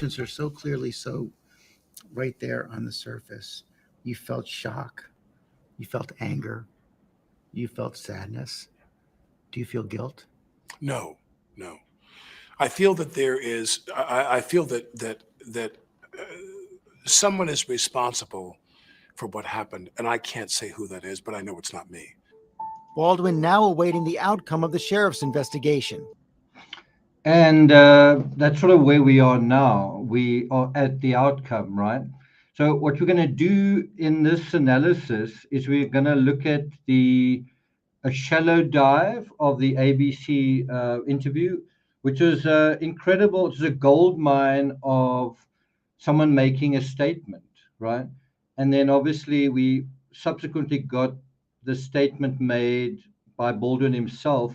emotions are so clearly so right there on the surface. You felt shock, you felt anger, you felt sadness. Do you feel guilt? No, no. I feel that there is. I feel that someone is responsible for what happened, and I can't say who that is, but I know it's not me. Baldwin now awaiting the outcome of the sheriff's investigation. And that's sort of where we are now. We are at the outcome, right? So what we're going to do in this analysis is we're going to look at a shallow dive of the ABC interview, which was incredible. It's a gold mine of someone making a statement, right? And then obviously we subsequently got the statement made by Baldwin himself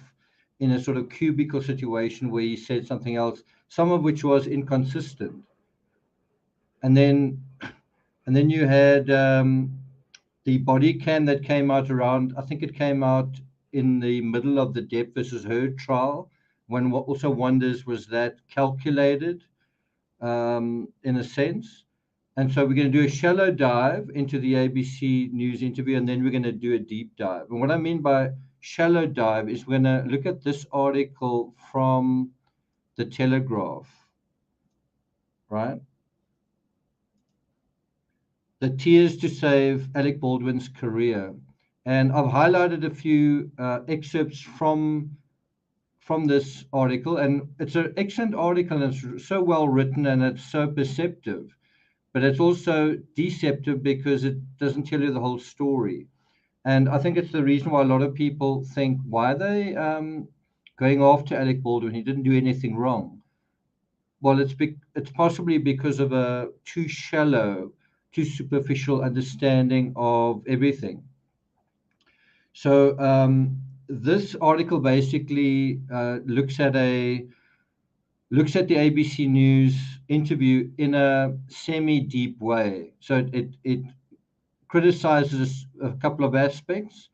in a sort of cubicle situation where he said something else, some of which was inconsistent. And then you had the body cam that came out around, I think it came out in the middle of the Depp versus Heard trial. One also wonders, was that calculated in a sense? And so we're going to do a shallow dive into the ABC News interview, and then we're going to do a deep dive. And what I mean by shallow dive is we're going to look at this article from the Telegraph, right? The Tears to Save Alec Baldwin's Career. And I've highlighted a few excerpts from this article, and it's an excellent article, and it's so well written, and it's so perceptive, but it's also deceptive because it doesn't tell you the whole story. And I think it's the reason why a lot of people think, why are they going after Alec Baldwin? He didn't do anything wrong. Well, it's possibly because of a too shallow, too superficial understanding of everything. So this article basically looks at the ABC News interview in a semi-deep way. So it criticizes a couple of aspects,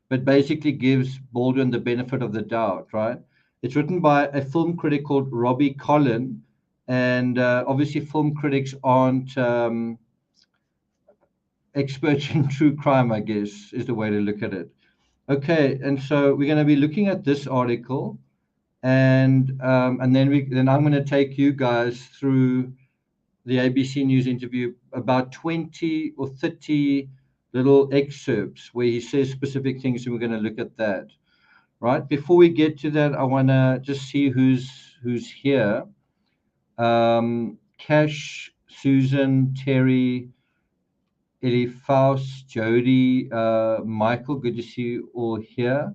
but basically gives Baldwin the benefit of the doubt, right? It's written by a film critic called Robbie Collin, and obviously film critics aren't experts in true crime, I guess, is the way to look at it. Okay, and so we're going to be looking at this article, and then I'm going to take you guys through the ABC News interview, about 20 or 30 little excerpts where he says specific things, and we're going to look at that. Right. Before we get to that, I want to just see who's here. Cash, Susan, Terry, Ellie, Faust, Jody, Michael. Good to see you all here.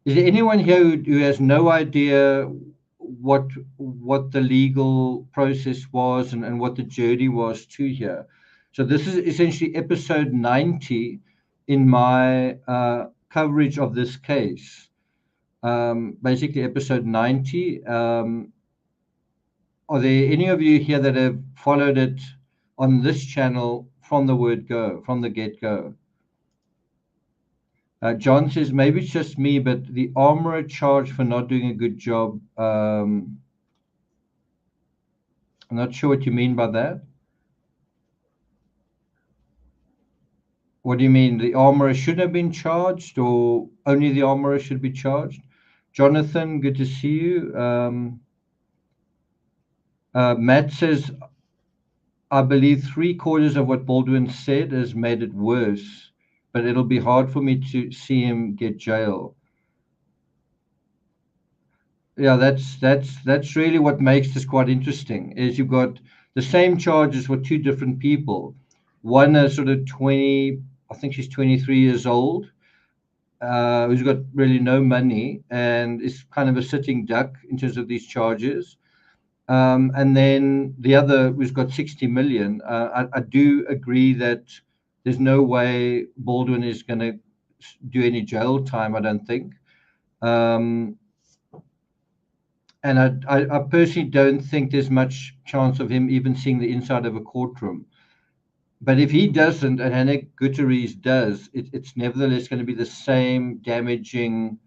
Is there anyone here who has no idea what the legal process was and what the journey was to here? So this is essentially episode 90 in my coverage of this case. Basically episode 90. Are there any of you here that have followed it on this channel from the word go, from the get-go? John says, maybe it's just me, but the armorer charged for not doing a good job. I'm not sure what you mean by that. What do you mean? The armorer should have been charged, or only the armorer should be charged? Jonathan, good to see you. Matt says, I believe 3/4 of what Baldwin said has made it worse, but it'll be hard for me to see him get jail. Yeah, that's really what makes this quite interesting, is you've got the same charges for two different people. One is sort of 20, I think she's 23 years old, who's got really no money and is kind of a sitting duck in terms of these charges. And then the other who's got 60 million. I do agree that there's no way Baldwin is going to do any jail time, I don't think. And I personally don't think there's much chance of him even seeing the inside of a courtroom. But if he doesn't, and Hannah Gutierrez does, it's nevertheless going to be the same damaging,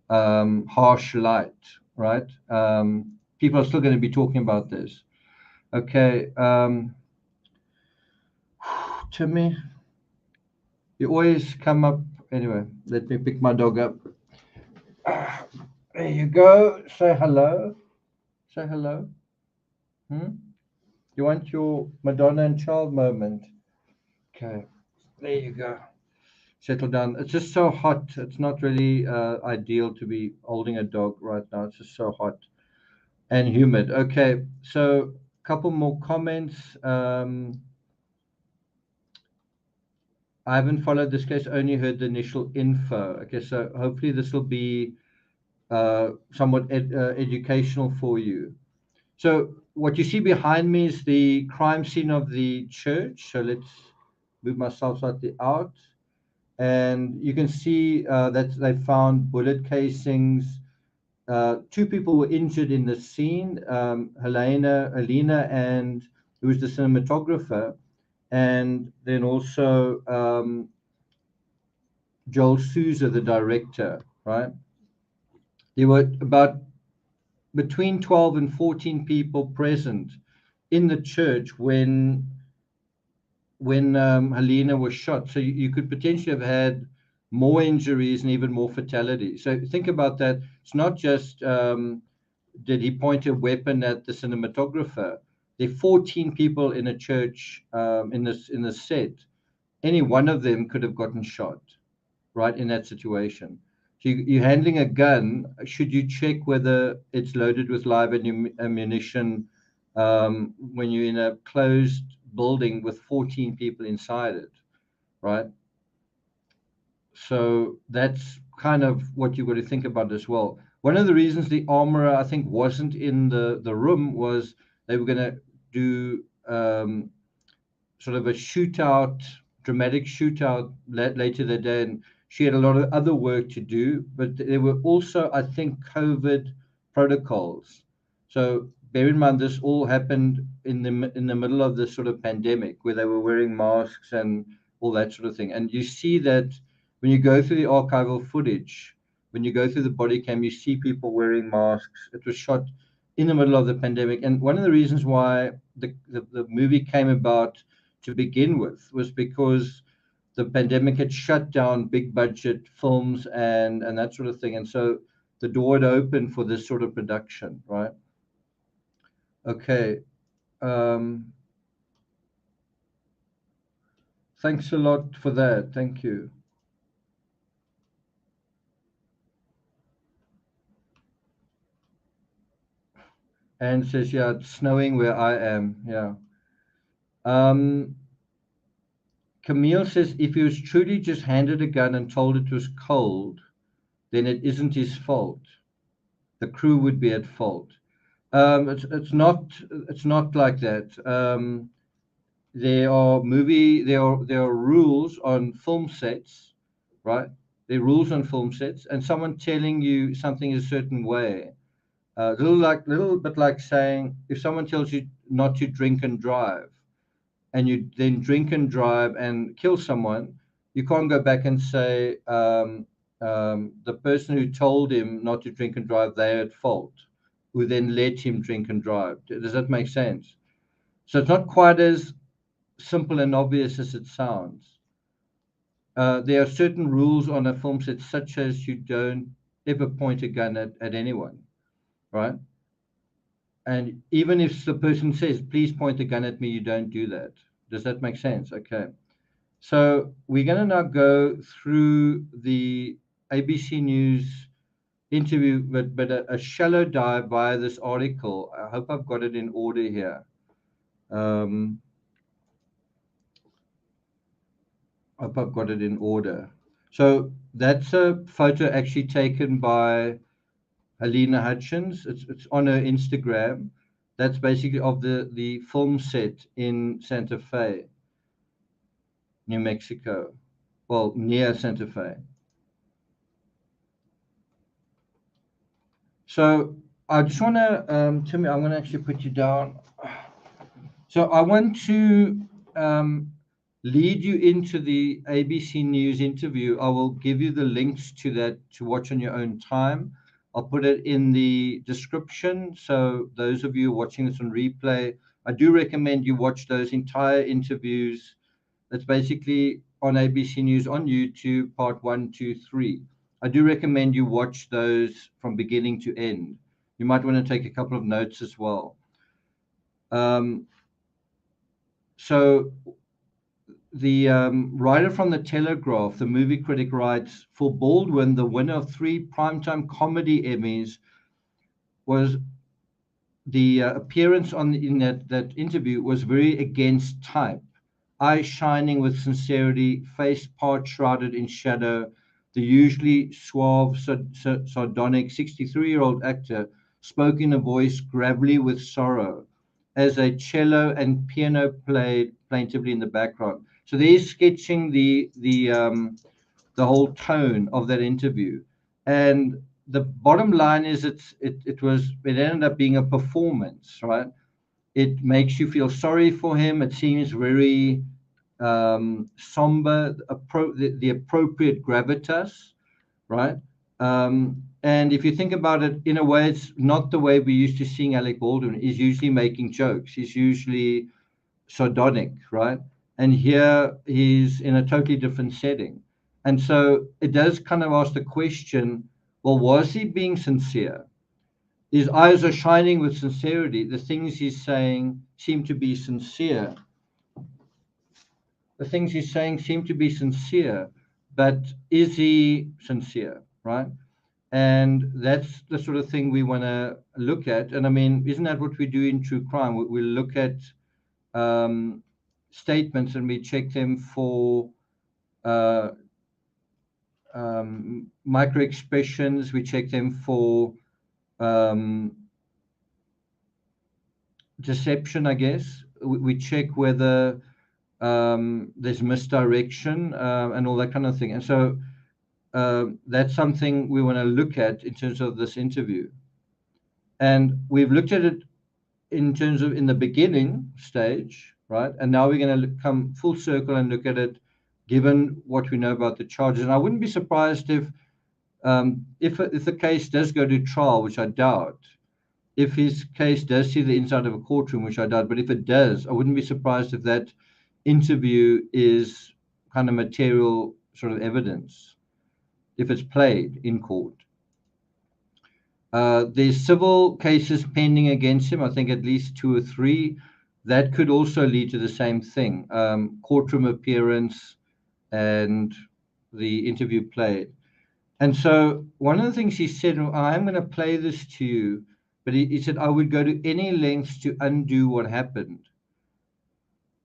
harsh light right? People are still going to be talking about this. Okay. Timmy, you always come up. Anyway, let me pick my dog up. There you go. Say hello. Say hello. You want your Madonna and child moment? Okay. There you go. Settle down. It's just so hot. It's not really ideal to be holding a dog right now. It's just so hot and humid. Okay. So, couple more comments. I haven't followed this case, only heard the initial info. Okay, so hopefully this will be somewhat educational for you. So what you see behind me is the crime scene of the church. So let's move myself slightly out. And you can see that they found bullet casings. Two people were injured in the scene, Helena, and who was the cinematographer, and then also Joel Souza, the director, right? There were about between 12 and 14 people present in the church when Helena was shot. So you could potentially have had more injuries and even more fatalities. So think about that. It's not just did he point a weapon at the cinematographer. There are 14 people in a church in the set. Any one of them could have gotten shot, right, in that situation. So you're handling a gun. Should you check whether it's loaded with live ammunition when you're in a closed building with 14 people inside it, right? So that's kind of what you've got to think about as well. One of the reasons the armorer, I think, wasn't in the room was they were going to do sort of a shootout, dramatic shootout later that day, and she had a lot of other work to do. But there were also, I think, COVID protocols. So bear in mind, this all happened in the middle of this sort of pandemic, where they were wearing masks and all that sort of thing. And you see that when you go through the archival footage, when you go through the body cam, you see people wearing masks. It was shot in the middle of the pandemic, and one of the reasons why the movie came about to begin with was because the pandemic had shut down big budget films and that sort of thing, and so the door had opened for this sort of production, right? Okay. Thanks a lot for that. Thank you. Anne says, yeah, it's snowing where I am. Yeah. Camille says, if he was truly just handed a gun and told it was cold, then it isn't his fault. The crew would be at fault. It's not like that. There are rules on film sets, right? There are rules on film sets, and someone telling you something a certain way, little bit like saying if someone tells you not to drink and drive, and you then drink and drive and kill someone, you can't go back and say the person who told him not to drink and drive, they're at fault, who then let him drink and drive. Does that make sense? So it's not quite as simple and obvious as it sounds. There are certain rules on a film set, such as you don't ever point a gun at anyone, right? And even if the person says, please point the gun at me, you don't do that. Does that make sense? Okay. So we're going to now go through the ABC News interview, but a shallow dive via this article. I hope I've got it in order here. Hope I've got it in order. So that's a photo actually taken by Helena Hutchins. It's on her Instagram. That's basically of the film set in Santa Fe, New Mexico. Well, near Santa Fe. So I just want to, Timmy, I'm going to actually put you down. So I want to lead you into the ABC News interview. I will give you the links to that to watch on your own time. I'll put it in the description. So those of you watching this on replay, I do recommend you watch those entire interviews. That's basically on ABC News on YouTube, part 1, 2, 3. I do recommend you watch those from beginning to end. You might want to take a couple of notes as well. So the writer from The Telegraph, the movie critic, writes, for Baldwin, the winner of 3 primetime comedy Emmys, was the appearance in that interview was very against type. Eyes shining with sincerity, face part shrouded in shadow, the usually suave, sardonic 63-year-old actor spoke in a voice gravelly with sorrow, as a cello and piano played plaintively in the background. So there's sketching the whole tone of that interview. And the bottom line is it ended up being a performance, right? It makes you feel sorry for him. It seems very somber, the appropriate gravitas, right? And if you think about it, in a way, it's not the way we used to seeing Alec Baldwin. He's usually making jokes. He's usually sardonic, right? And here he's in a totally different setting. And so it does kind of ask the question, well, was he being sincere? His eyes are shining with sincerity. The things he's saying seem to be sincere. The things he's saying seem to be sincere, but is he sincere, right? And that's the sort of thing we want to look at. And I mean, isn't that what we do in true crime? We look at statements and we check them for micro expressions. We check them for deception, I guess. We check whether there's misdirection and all that kind of thing. And so that's something we want to look at in terms of this interview. And we've looked at it in terms of in the beginning stage, right? And now we're going to come full circle and look at it given what we know about the charges. And I wouldn't be surprised if the case does go to trial, which I doubt, if his case does see the inside of a courtroom, which I doubt, but if it does, I wouldn't be surprised if that interview is kind of material sort of evidence, if it's played in court. There's civil cases pending against him, I think at least 2 or 3. That could also lead to the same thing, courtroom appearance and the interview played. And so one of the things he said, I'm going to play this to you, but he said, I would go to any lengths to undo what happened.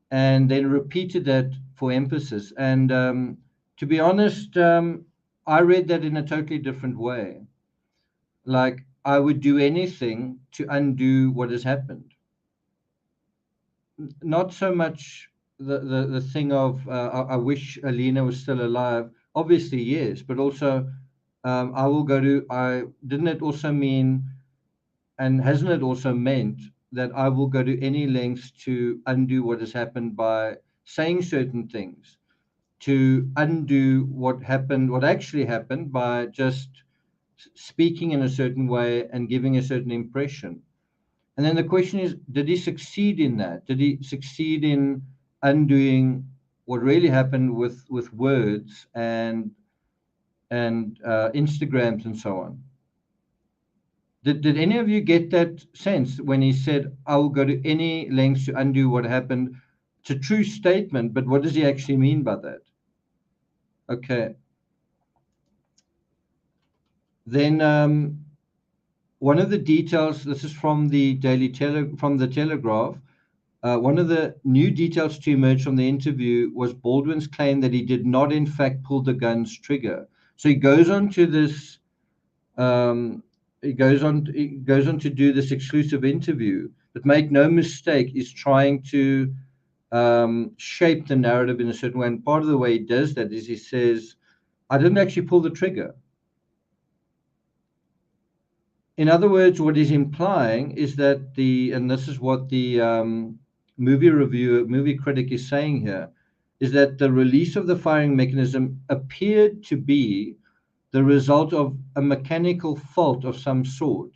And then repeated that for emphasis. And to be honest, I read that in a totally different way. Like, I would do anything to undo what has happened. Not so much the thing of, I wish Alina was still alive. Obviously, yes, but also didn't it also mean, and hasn't it also meant that I will go to any lengths to undo what has happened by saying certain things, to undo what actually happened by just speaking in a certain way and giving a certain impression. And then the question is, did he succeed in that? Did he succeed in undoing what really happened with words and Instagrams and so on? Did any of you get that sense when he said, I will go to any lengths to undo what happened? It's a true statement, but what does he actually mean by that? Okay. Then one of the details, this is from the Telegraph, one of the new details to emerge from the interview was Baldwin's claim that he did not, in fact, pull the gun's trigger. So he goes on to this, he goes on to do this exclusive interview, but make no mistake, he's trying to shape the narrative in a certain way. And part of the way he does that is he says, I didn't actually pull the trigger. In other words, what he's implying is that and this is what the movie critic is saying here, is that the release of the firing mechanism appeared to be the result of a mechanical fault of some sort.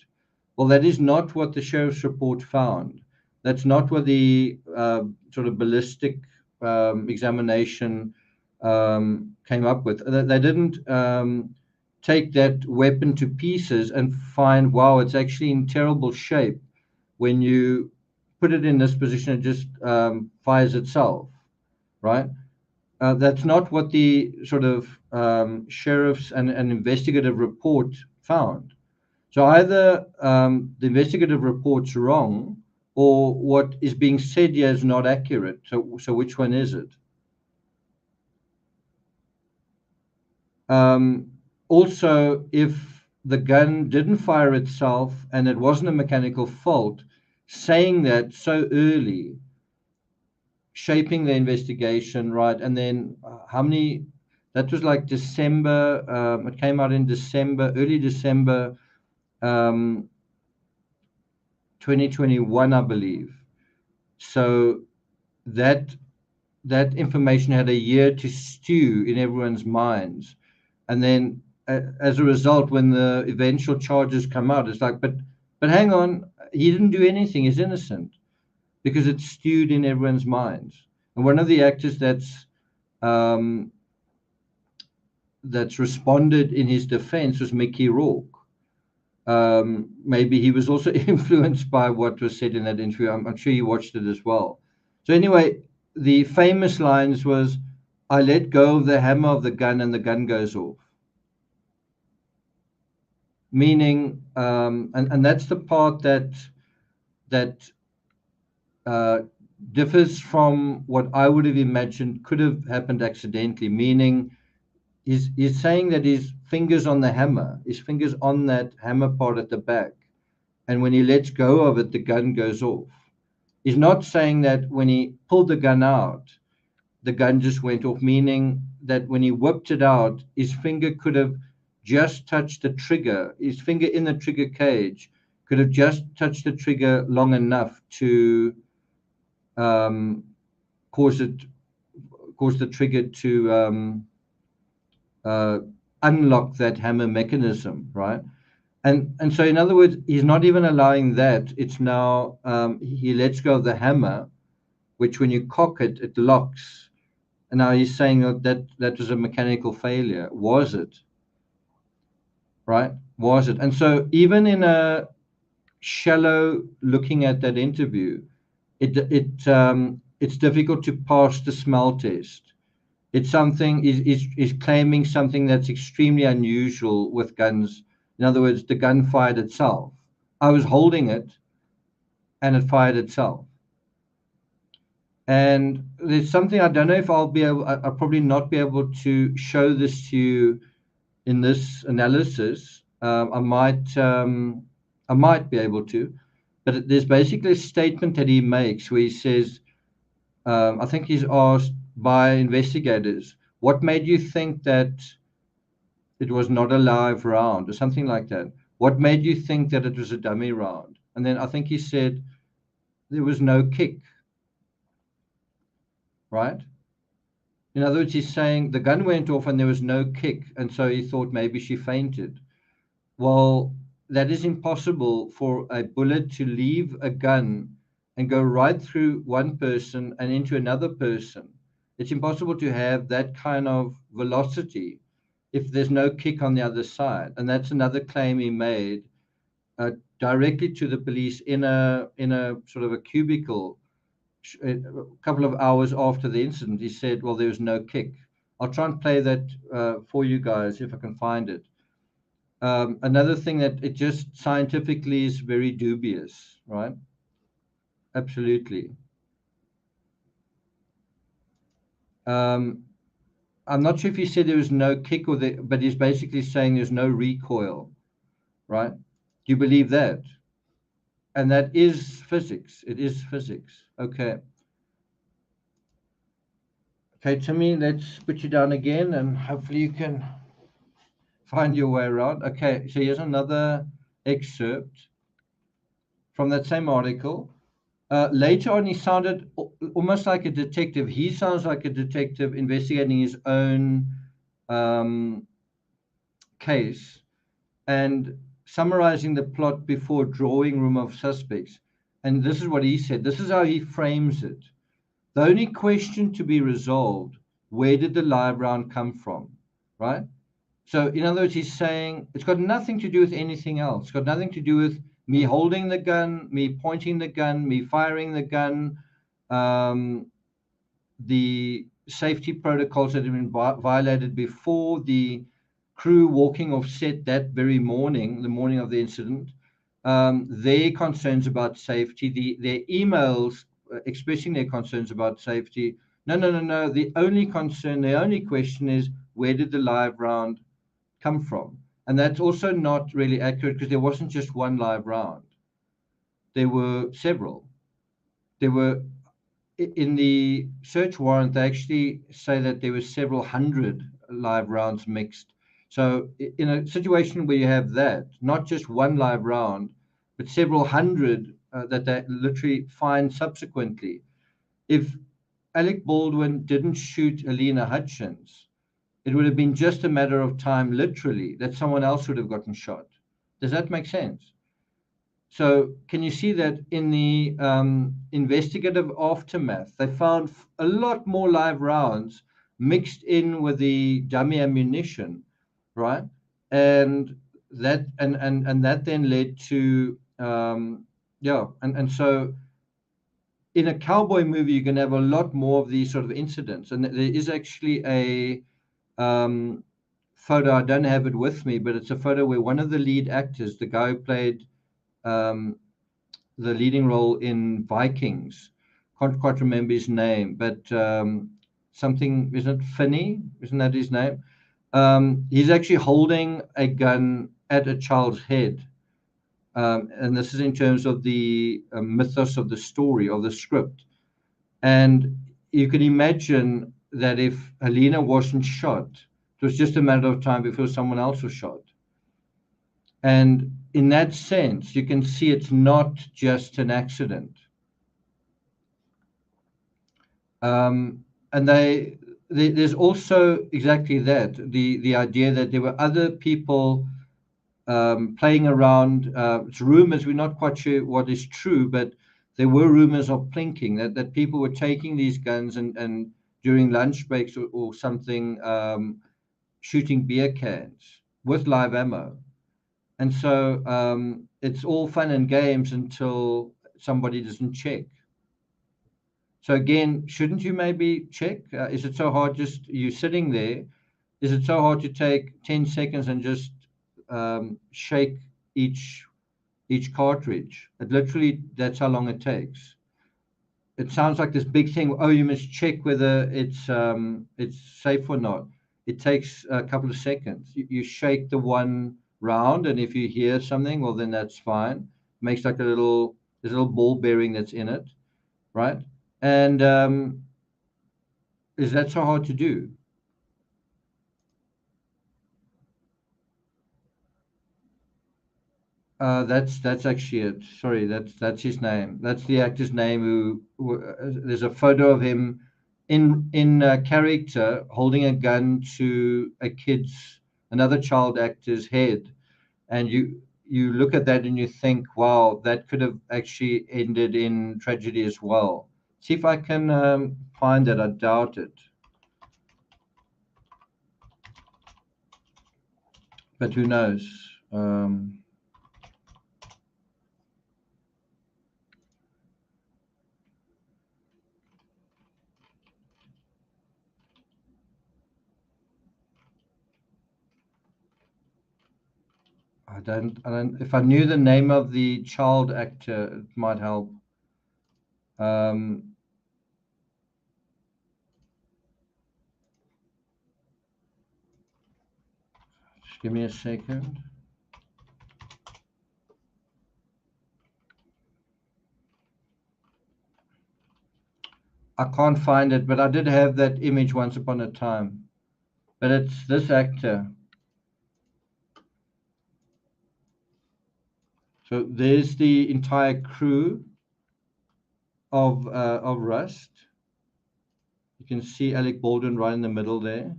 Well, that is not what the sheriff's report found. That's not what the sort of ballistic examination came up with. They didn't take that weapon to pieces and find, wow, it's actually in terrible shape. When you put it in this position, it just fires itself, right? That's not what the sort of sheriff's and investigative report found. So either the investigative report's wrong, or what is being said here is not accurate. So which one is it? Also, if the gun didn't fire itself and it wasn't a mechanical fault, saying that so early, shaping the investigation, right? And then how many? That was like December. It came out in December, early December, 2021, I believe. So that information had a year to stew in everyone's minds, and then as a result, when the eventual charges come out, it's like, but hang on, he didn't do anything. He's innocent, because it's stewed in everyone's minds. And one of the actors that's responded in his defense was Mickey Rourke. Maybe he was also influenced by what was said in that interview. I'm sure you watched it as well. So anyway, the famous lines was, "I let go of the hammer of the gun and the gun goes off." Meaning, and that's the part that differs from what I would have imagined could have happened accidentally. Meaning, he's saying that his fingers on the hammer, his fingers on that hammer part at the back, and when he lets go of it, the gun goes off. He's not saying that when he pulled the gun out, the gun just went off, meaning that when he whipped it out, his finger could have just touched the trigger. His finger in the trigger cage could have just touched the trigger long enough to cause the trigger to unlock that hammer mechanism, right? And so, in other words, he's not even allowing that. It's now he lets go of the hammer, which when you cock it, it locks. And now he's saying that was a mechanical failure. Was it? Right? Was it? And so, even in a shallow looking at that interview, it's difficult to pass the smell test. It's something is claiming something that's extremely unusual with guns. In other words, the gun fired itself. I was holding it, and it fired itself. And there's something, I don't know if I'll probably not be able to show this to you in this analysis. I might be able to, but there's basically a statement that he makes where he says, I think he's asked by investigators, what made you think that it was not a live round or something like that? What made you think that it was a dummy round? And then I think he said there was no kick, right? In other words, he's saying the gun went off and there was no kick, and so he thought maybe she fainted. Well, that is impossible for a bullet to leave a gun and go right through one person and into another person. It's impossible to have that kind of velocity if there's no kick on the other side. And that's another claim he made directly to the police in a sort of a cubicle a couple of hours after the incident. He said, well, there was no kick. I'll try and play that for you guys if I can find it. Another thing that it just scientifically is very dubious, right? Absolutely. I'm not sure if he said there was no kick but he's basically saying there's no recoil, right? Do you believe that? And that is physics. It is physics. Okay. Okay, Timmy, let's put you down again and hopefully you can find your way around. Okay, so here's another excerpt from that same article. Later on, he sounded almost like a detective. He sounds like a detective investigating his own case and summarizing the plot before drawing room of suspects. And this is what he said. This is how he frames it. The only question to be resolved, where did the live round come from? Right? So, in other words, he's saying it's got nothing to do with anything else. It's got nothing to do with me holding the gun, me pointing the gun, me firing the gun, the safety protocols that have been violated before, the crew walking off set that very morning, the morning of the incident, their concerns about safety, their emails expressing their concerns about safety. No, no, no, no. The only concern, the only question is, where did the live round come from? And that's also not really accurate because there wasn't just one live round. There were several. There were, in the search warrant, they actually say that there were several hundred live rounds mixed. So in a situation where you have that, not just one live round, but several hundred that they literally find subsequently. If Alec Baldwin didn't shoot Alina Hutchins, it would have been just a matter of time, literally, that someone else would have gotten shot. Does that make sense? So can you see that in the investigative aftermath, they found a lot more live rounds mixed in with the dummy ammunition, right? And that then led to and so in a cowboy movie you can have a lot more of these sort of incidents, and there is actually a photo. I don't have it with me, but it's a photo where one of the lead actors, the guy who played the leading role in Vikings, can't quite remember his name, but something, isn't it Finney? Isn't that his name? He's actually holding a gun at a child's head. And this is in terms of the mythos of the story, of the script. And you can imagine that if Helena wasn't shot, it was just a matter of time before someone else was shot. And in that sense, you can see it's not just an accident. And there's also exactly that, the idea that there were other people playing around. It's rumors, we're not quite sure what is true, but there were rumors of plinking, that people were taking these guns and during lunch breaks or something, shooting beer cans with live ammo. And so it's all fun and games until somebody doesn't check. So again, shouldn't you maybe check? Is it so hard just you sitting there? Is it so hard to take 10 seconds and just shake each cartridge? It literally, that's how long it takes. It sounds like this big thing. Oh, you must check whether it's safe or not. It takes a couple of seconds. You shake the one round, and if you hear something, well, then that's fine. It makes like there's a little ball bearing that's in it, right? And is that so hard to do? That's actually it. Sorry, that's his name. That's the actor's name. There's a photo of him in character holding a gun to another child actor's head, and you look at that and you think, wow, that could have actually ended in tragedy as well. See if I can find that. I doubt it, but who knows? I don't. If I knew the name of the child actor, it might help. Just give me a second. I can't find it, but I did have that image once upon a time. But it's this actor. So there's the entire crew of Rust. You can see Alec Baldwin right in the middle there.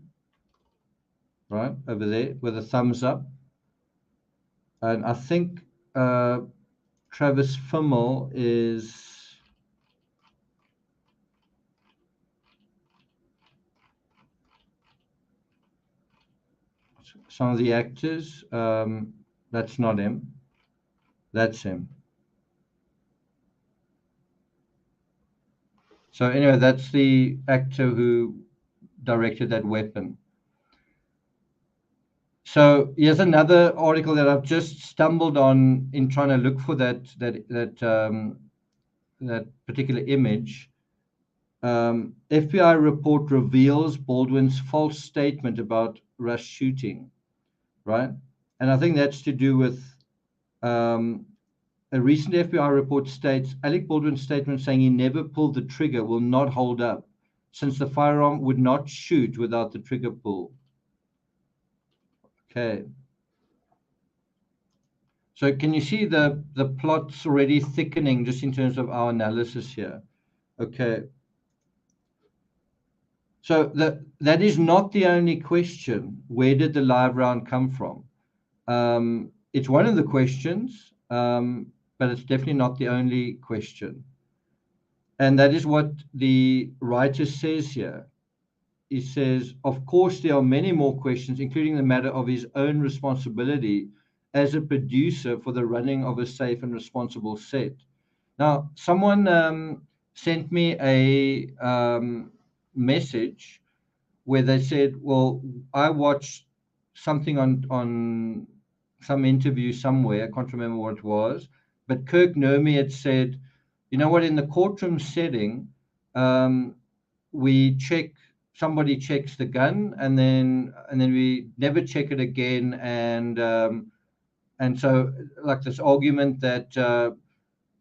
right over there with a thumbs up. And I think Travis Fimmel is some of the actors. That's not him. That's him. So anyway, that's the actor who directed that weapon. So here's another article that I've just stumbled on in trying to look for that particular image. FBI report reveals Baldwin's false statement about Rush shooting, right? And I think that's to do with a recent FBI report states Alec Baldwin's statement saying he never pulled the trigger will not hold up, since the firearm would not shoot without the trigger pull. Okay. So can you see the plot's already thickening just in terms of our analysis here? Okay. So that is not the only question. Where did the live round come from? It's one of the questions, but it's definitely not the only question. And that is what the writer says here. He says, of course, there are many more questions, including the matter of his own responsibility as a producer for the running of a safe and responsible set. Now, someone sent me a message where they said, well, I watched something on some interview somewhere, I can't remember what it was, but Kirk Nomi had said, you know what, in the courtroom setting, we check, somebody checks the gun, and then we never check it again, and so like this argument that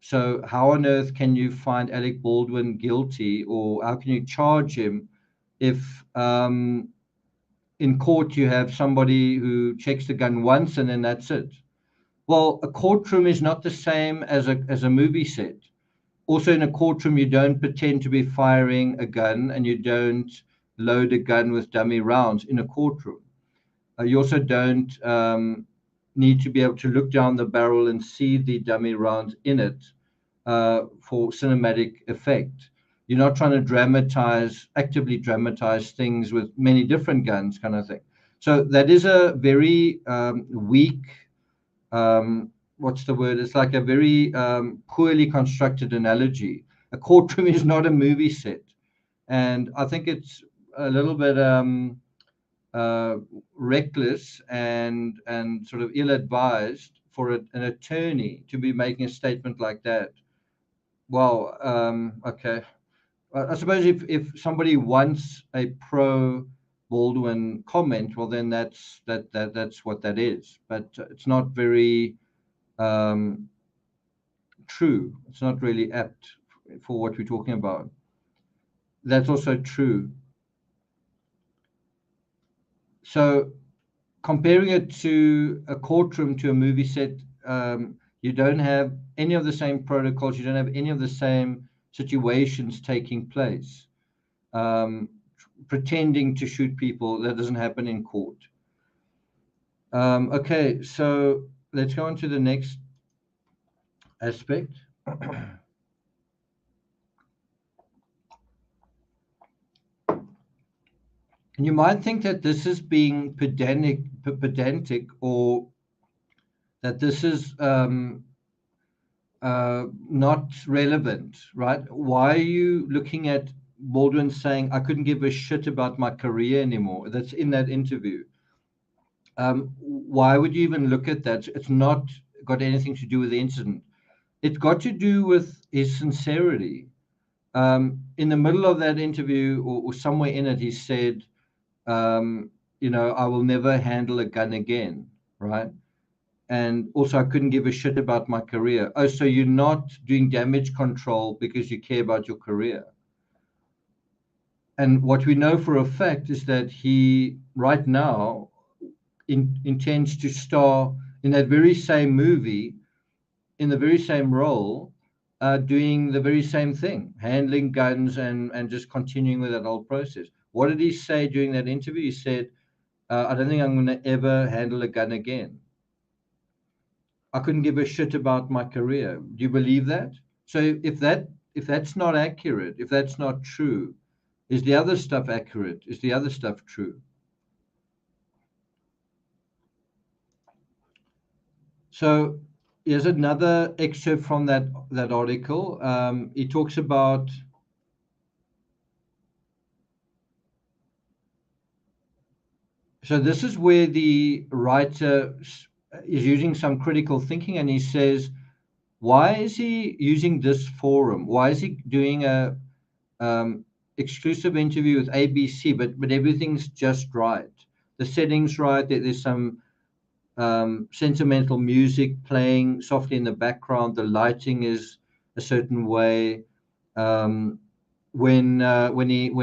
so how on earth can you find Alec Baldwin guilty, or how can you charge him if in court you have somebody who checks the gun once and then that's it? Well, a courtroom is not the same as a movie set. Also, in a courtroom, you don't pretend to be firing a gun, and you don't load a gun with dummy rounds in a courtroom. You also don't need to be able to look down the barrel and see the dummy rounds in it for cinematic effect. You're not trying to actively dramatize things with many different guns, kind of thing. So that is a very weak, what's the word? It's like a very poorly constructed analogy. A courtroom is not a movie set. And I think it's a little bit reckless and sort of ill-advised for an attorney to be making a statement like that. Well, okay. I suppose if somebody wants a pro Baldwin comment, well, then that's what that is. But it's not very true. It's not really apt for what we're talking about. That's also true. So comparing it to a courtroom to a movie set, you don't have any of the same protocols. You don't have any of the same situations taking place. Pretending to shoot people, that doesn't happen in court. Okay, so let's go on to the next aspect. You might think that this is being pedantic, or that this is not relevant, right? Why are you looking at Baldwin saying, I couldn't give a shit about my career anymore? That's in that interview. Why would you even look at that? It's not got anything to do with the incident. It got to do with his sincerity. In the middle of that interview, or somewhere in it, he said, I will never handle a gun again, right? And also, I couldn't give a shit about my career. Oh, so you're not doing damage control because you care about your career. And what we know for a fact is that he, right now, intends to star in that very same movie, in the very same role, doing the very same thing, handling guns and just continuing with that whole process. What did he say during that interview? He said, I don't think I'm going to ever handle a gun again. I couldn't give a shit about my career. Do you believe that? So if that's not accurate, if that's not true, is the other stuff accurate? Is the other stuff true? So here's another excerpt from that article. He talks about so this is where the writer is using some critical thinking, and he says, why is he using this forum? Why is he doing a exclusive interview with ABC, but everything's just right? The settings right. There's some sentimental music playing softly in the background. The lighting is a certain way. When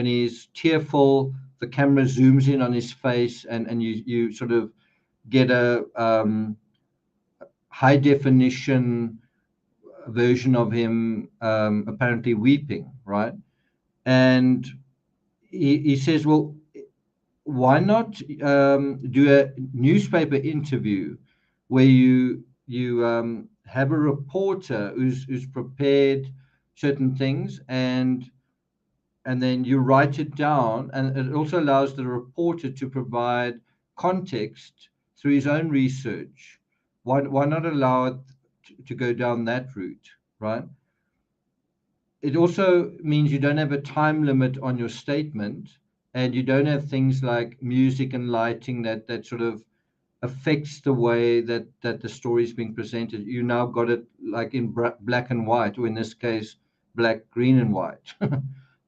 he's tearful, the camera zooms in on his face, and you sort of get a high definition version of him apparently weeping, right? And he says, well, why not do a newspaper interview where you have a reporter who's prepared certain things, and then you write it down, and it also allows the reporter to provide context through his own research. Why not allow it to go down that route, right? It also means you don't have a time limit on your statement, and you don't have things like music and lighting that sort of affects the way that the story is being presented. You now got it like in black and white, or in this case, black, green, and white.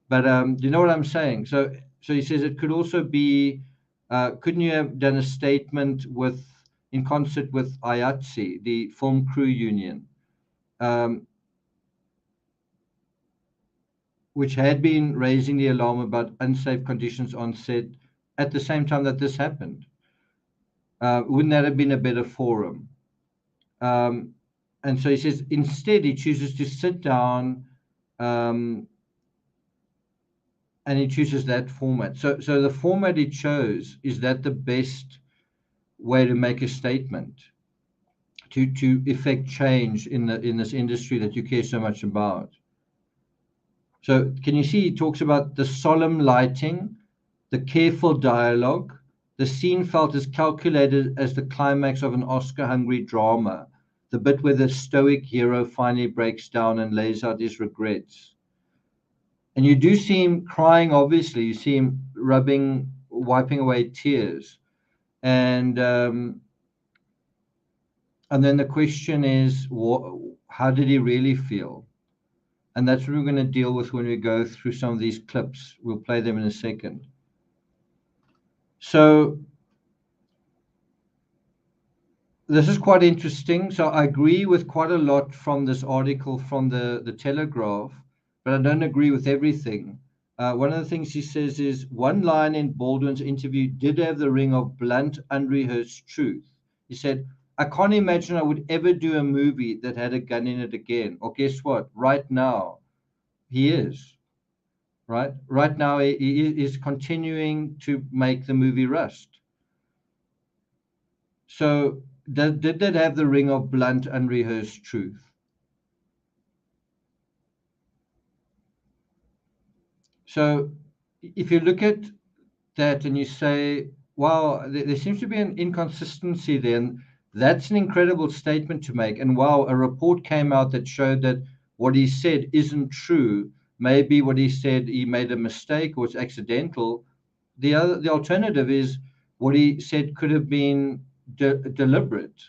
But do you know what I'm saying? So he says it could also be, couldn't you have done a statement in concert with IATSE, the Film Crew Union, which had been raising the alarm about unsafe conditions on set at the same time that this happened? Wouldn't that have been a better forum? And so he says instead he chooses to sit down, and he chooses that format. So the format he chose, is that the best way to make a statement, to effect change in this industry that you care so much about? So can you see he talks about the solemn lighting, the careful dialogue. The scene felt as calculated as the climax of an Oscar-hungry drama, the bit where the stoic hero finally breaks down and lays out his regrets. And you do see him crying, obviously. You see him wiping away tears. And then the question is, how did he really feel? And that's what we're going to deal with when we go through some of these clips. We'll play them in a second. So this is quite interesting. So I agree with quite a lot from this article from the Telegraph, but I don't agree with everything. One of the things he says is, one line in Baldwin's interview did have the ring of blunt, unrehearsed truth. He said, I can't imagine I would ever do a movie that had a gun in it again. Or guess what? Right now, he is. Right now, he is continuing to make the movie Rust. So did that have the ring of blunt, unrehearsed truth? So if you look at that and you say, wow, there seems to be an inconsistency there, and that's an incredible statement to make. And wow, a report came out that showed that what he said isn't true. Maybe what he said, he made a mistake or it's accidental. The alternative is what he said could have been deliberate,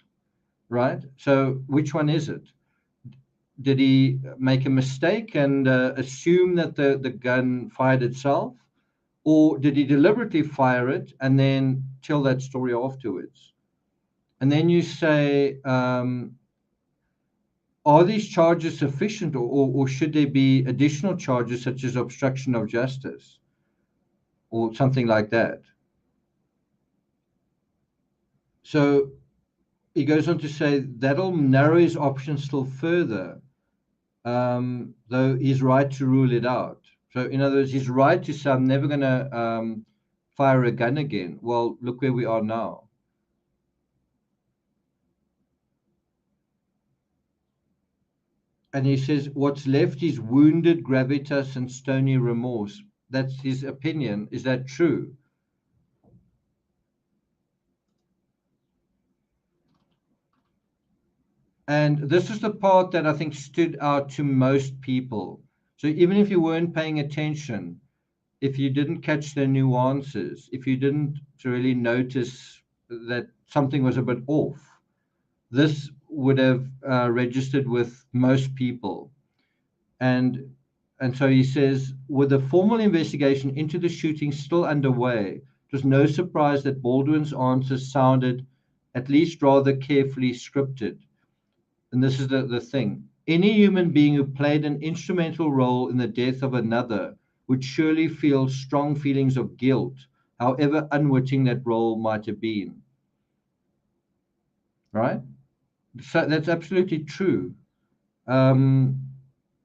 right? So which one is it? Did he make a mistake and assume that the gun fired itself? Or did he deliberately fire it and then tell that story afterwards? And then you say, are these charges sufficient, or should there be additional charges such as obstruction of justice or something like that? So he goes on to say that'll narrow his options still further, though he's right to rule it out. So in other words, he's right to say, I'm never going to fire a gun again. Well, look where we are now. And he says, what's left is wounded gravitas and stony remorse. That's his opinion. Is that true? And this is the part that I think stood out to most people. So even if you weren't paying attention, if you didn't catch the nuances, if you didn't really notice that something was a bit off, this would have registered with most people. And so he says, with the formal investigation into the shooting still underway, it was no surprise that Baldwin's answers sounded at least rather carefully scripted. And this is the thing. Any human being who played an instrumental role in the death of another would surely feel strong feelings of guilt, however unwitting that role might have been. Right? So that's absolutely true. When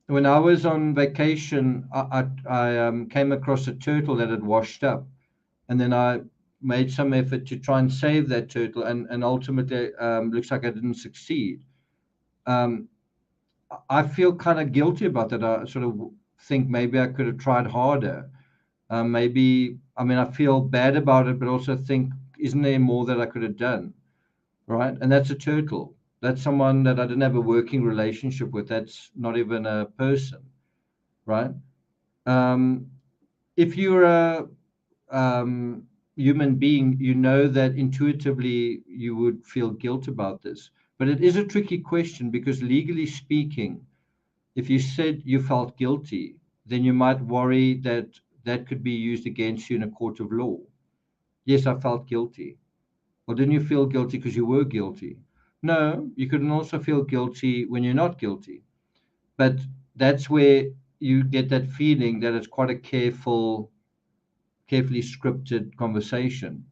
I was on vacation, I came across a turtle that had washed up, and then I made some effort to try and save that turtle, and ultimately looks like I didn't succeed. I feel kind of guilty about that. I sort of think maybe I could have tried harder. Maybe, I mean, I feel bad about it, but also think, isn't there more that I could have done? Right? And that's a turtle. That's someone that I didn't have a working relationship with. That's not even a person, right? If you're a human being, you know that intuitively you would feel guilt about this. But it is a tricky question because legally speaking, if you said you felt guilty, then you might worry that that could be used against you in a court of law. Yes, I felt guilty. Well, didn't you feel guilty because you were guilty? No, you can also feel guilty when you're not guilty. But that's where you get that feeling that it's quite a carefully scripted conversation.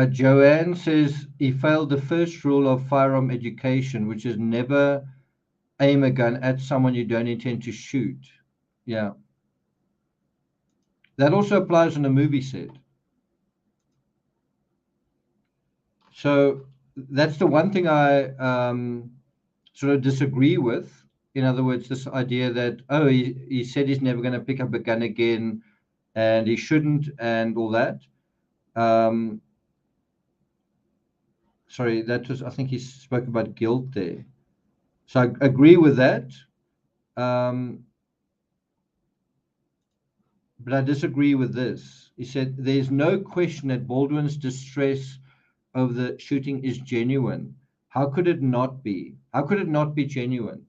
Joanne says he failed the first rule of firearm education, which is never aim a gun at someone you don't intend to shoot. Yeah. That also applies on a movie set. So that's the one thing I sort of disagree with. In other words, this idea that, oh, he said he's never going to pick up a gun again and he shouldn't and all that. Sorry, that was, I think he spoke about guilt there. So I agree with that. But I disagree with this. He said, there's no question that Baldwin's distress over the shooting is genuine. How could it not be? How could it not be genuine?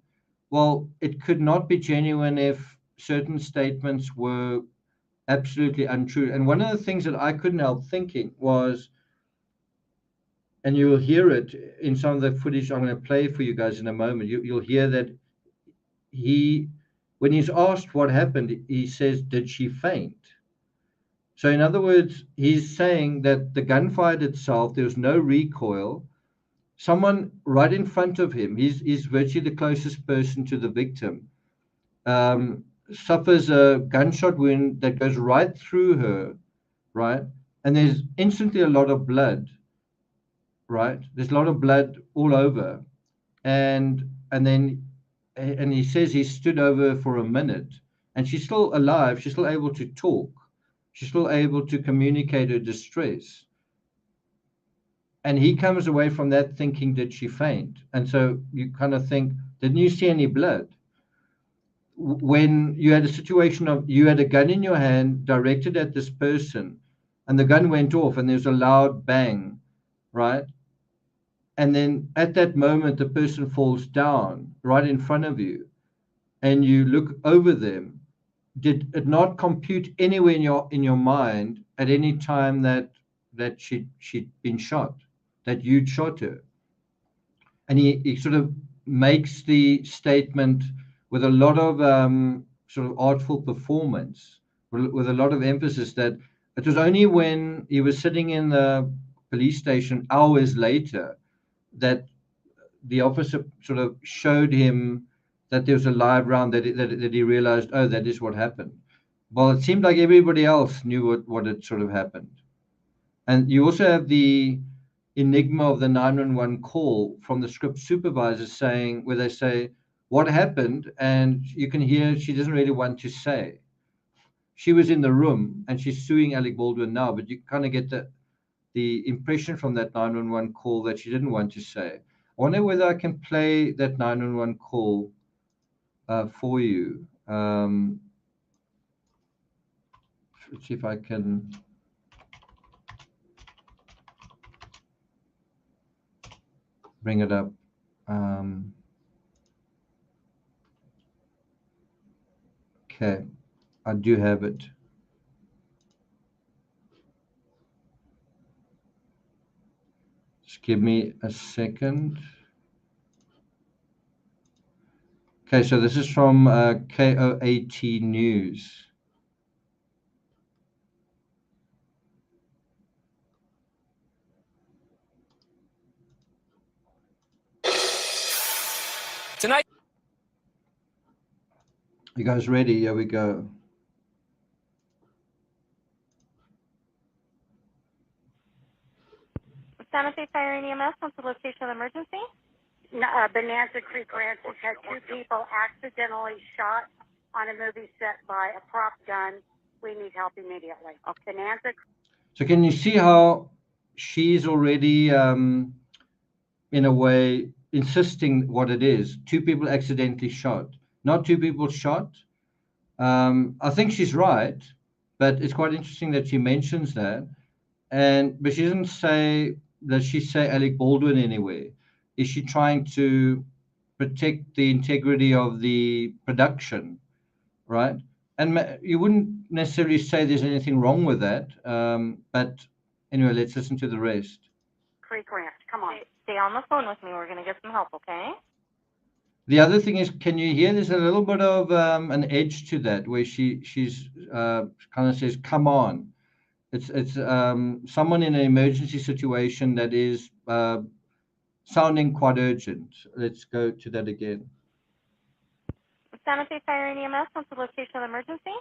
Well, it could not be genuine if certain statements were absolutely untrue. And one of the things that I couldn't help thinking was, and you will hear it in some of the footage I'm going to play for you guys in a moment, you'll hear that when he's asked what happened, he says, did she faint? So in other words, he's saying that the gun fired itself, there was no recoil. Someone right in front of him, he's virtually the closest person to the victim, suffers a gunshot wound that goes right through her, right? And there's instantly a lot of blood, right? There's a lot of blood all over. And he says he stood over for a minute and she's still alive. She's still able to talk. She's still able to communicate her distress. And he comes away from that thinking, did she faint? And so you kind of think, didn't you see any blood? When you had a situation of, you had a gun in your hand directed at this person and the gun went off and there's a loud bang, right? And then at that moment, the person falls down right in front of you and you look over them. Did it not compute anywhere in your mind at any time that she'd been shot, that you'd shot her? And he sort of makes the statement with a lot of sort of artful performance, with a lot of emphasis, that it was only when he was sitting in the police station hours later that the officer sort of showed him that there was a live round that he realized, oh, that is what happened. Well, it seemed like everybody else knew what had sort of happened. And you also have the enigma of the 911 call from the script supervisor saying, where they say, what happened? And you can hear she doesn't really want to say. She was in the room and she's suing Alec Baldwin now, but you kind of get the impression from that 911 call that she didn't want to say. I wonder whether I can play that 911 call for you. Let's see if I can. Bring it up. Okay, I do have it. Just give me a second. Okay, so this is from KOAT News. Tonight. You guys ready? Here we go. Santa Fe Fire and EMS, what's the location of the emergency? Bonanza Creek Ranch has had two people accidentally shot on a movie set by a prop gun. We need help immediately. Okay. Bonanza. So can you see how she's already, in a way, insisting what it is? Two people accidentally shot, not two people shot. I think she's right, but it's quite interesting that she mentions that. But she doesn't say, does she say Alec Baldwin anywhere? Is she trying to protect the integrity of the production, right? And you wouldn't necessarily say there's anything wrong with that. But anyway, let's listen to the rest. Creek Ranch, come on. Stay on the phone with me. We're going to get some help, okay? The other thing is, can you hear there's a little bit of an edge to that where she's kind of says, come on. It's someone in an emergency situation that is sounding quite urgent. Let's go to that again. Santa Fe Fire and EMS, what's the location of the emergency?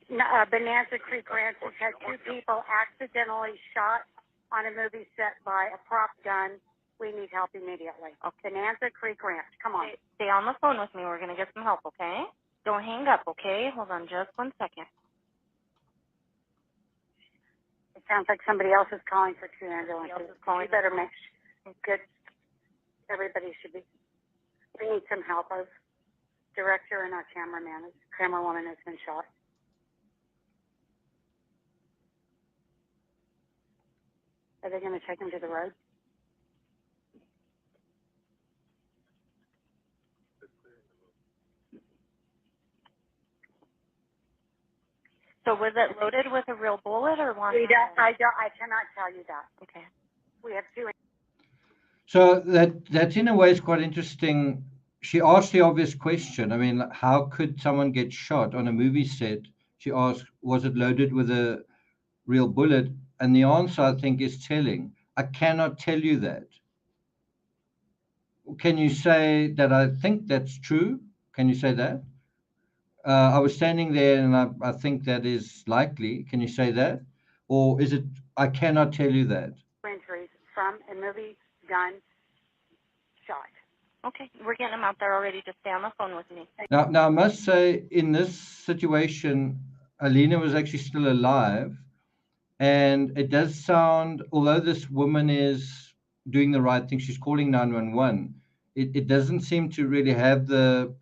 Bonanza Creek Ranch has had two people accidentally shot on a movie set by a prop gun. We need help immediately. Okay. Bonanza Creek Ranch, come on. Stay on the phone with me. We're going to get some help, okay? Don't hang up, okay? Hold on just 1 second. It sounds like somebody else is calling for two ambulances. You better make good. Everybody should be. We need some help. Our director and our camerawoman has been shot. Are they going to take him to the road? So was it loaded with a real bullet or one? I cannot tell you that. Okay. We have two. So that in a way is quite interesting. She asked the obvious question. I mean, how could someone get shot on a movie set? She asked, was it loaded with a real bullet? And the answer, I think, is telling. I cannot tell you that. Can you say that I think that's true? Can you say that? I was standing there and I think that is likely. Can you say that? Or is it, I cannot tell you that? Injuries from a movie gun shot. Okay, we're getting them out there already. Just stay on the phone with me. Now I must say, in this situation, Alina was actually still alive. And it does sound, although this woman is doing the right thing, she's calling 911, it doesn't seem to really have the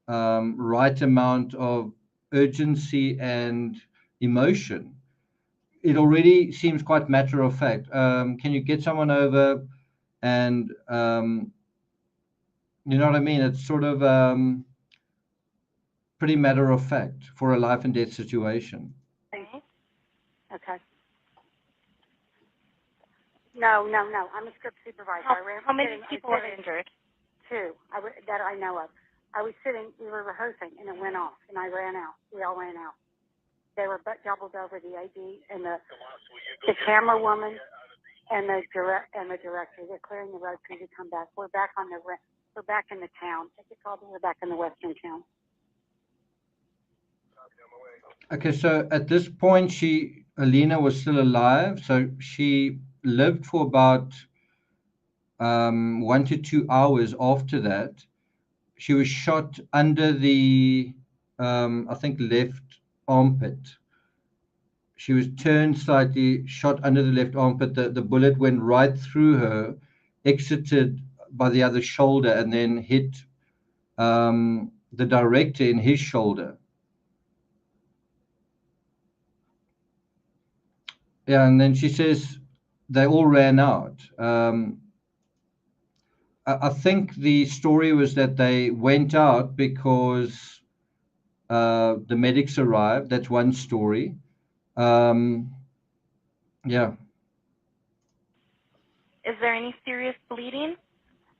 right amount of urgency and emotion. It already seems quite matter of fact. Can you get someone over and, you know what I mean? It's sort of pretty matter of fact for a life and death situation. Okay. No. I'm a script supervisor. How many people were injured? Two, that I know of. I was sitting, we were rehearsing, and it went off, and I ran out. We all ran out. They were doubled over, the AD and the camera woman and the director. They're clearing the road for you to come back. We're back in the town. We're back in the western town. Okay, so at this point, Alina was still alive, so she lived for about 1 to 2 hours after that. She was shot under the, I think, left armpit. She was turned slightly, shot under the left armpit. The bullet went right through her, exited by the other shoulder, and then hit the director in his shoulder. Yeah, and then she says they all ran out. I think the story was that they went out because the medics arrived. That's one story. Yeah. Is there any serious bleeding?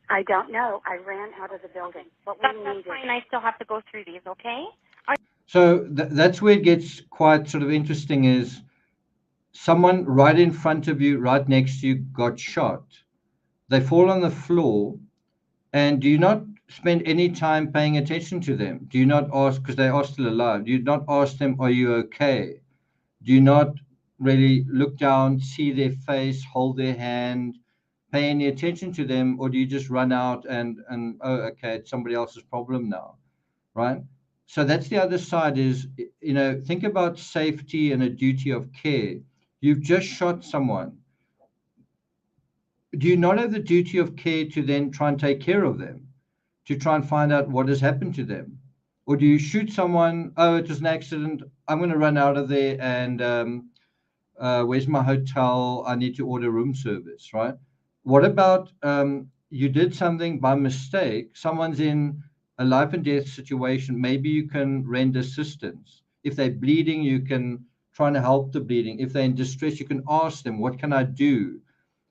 I don't know. I ran out of the building. What we That's needed. fine. I still have to go through these, okay? So that's where it gets quite sort of interesting is someone right in front of you, right next to you, got shot. They fall on the floor, and do you not spend any time paying attention to them? Do you not ask, because they are still alive, do you not ask them, are you okay? Do you not really look down, see their face, hold their hand, pay any attention to them, or do you just run out and oh, okay, it's somebody else's problem now, right? So that's the other side is, think about safety and a duty of care. You've just shot someone. Do you not have the duty of care to then try and take care of them, to try and find out what has happened to them? Or do you shoot someone, oh, it was an accident, I'm going to run out of there and where's my hotel? I need to order room service, right? What about you did something by mistake? Someone's in a life and death situation. Maybe you can render assistance. If they're bleeding, you can try and help the bleeding. If they're in distress, you can ask them, what can I do,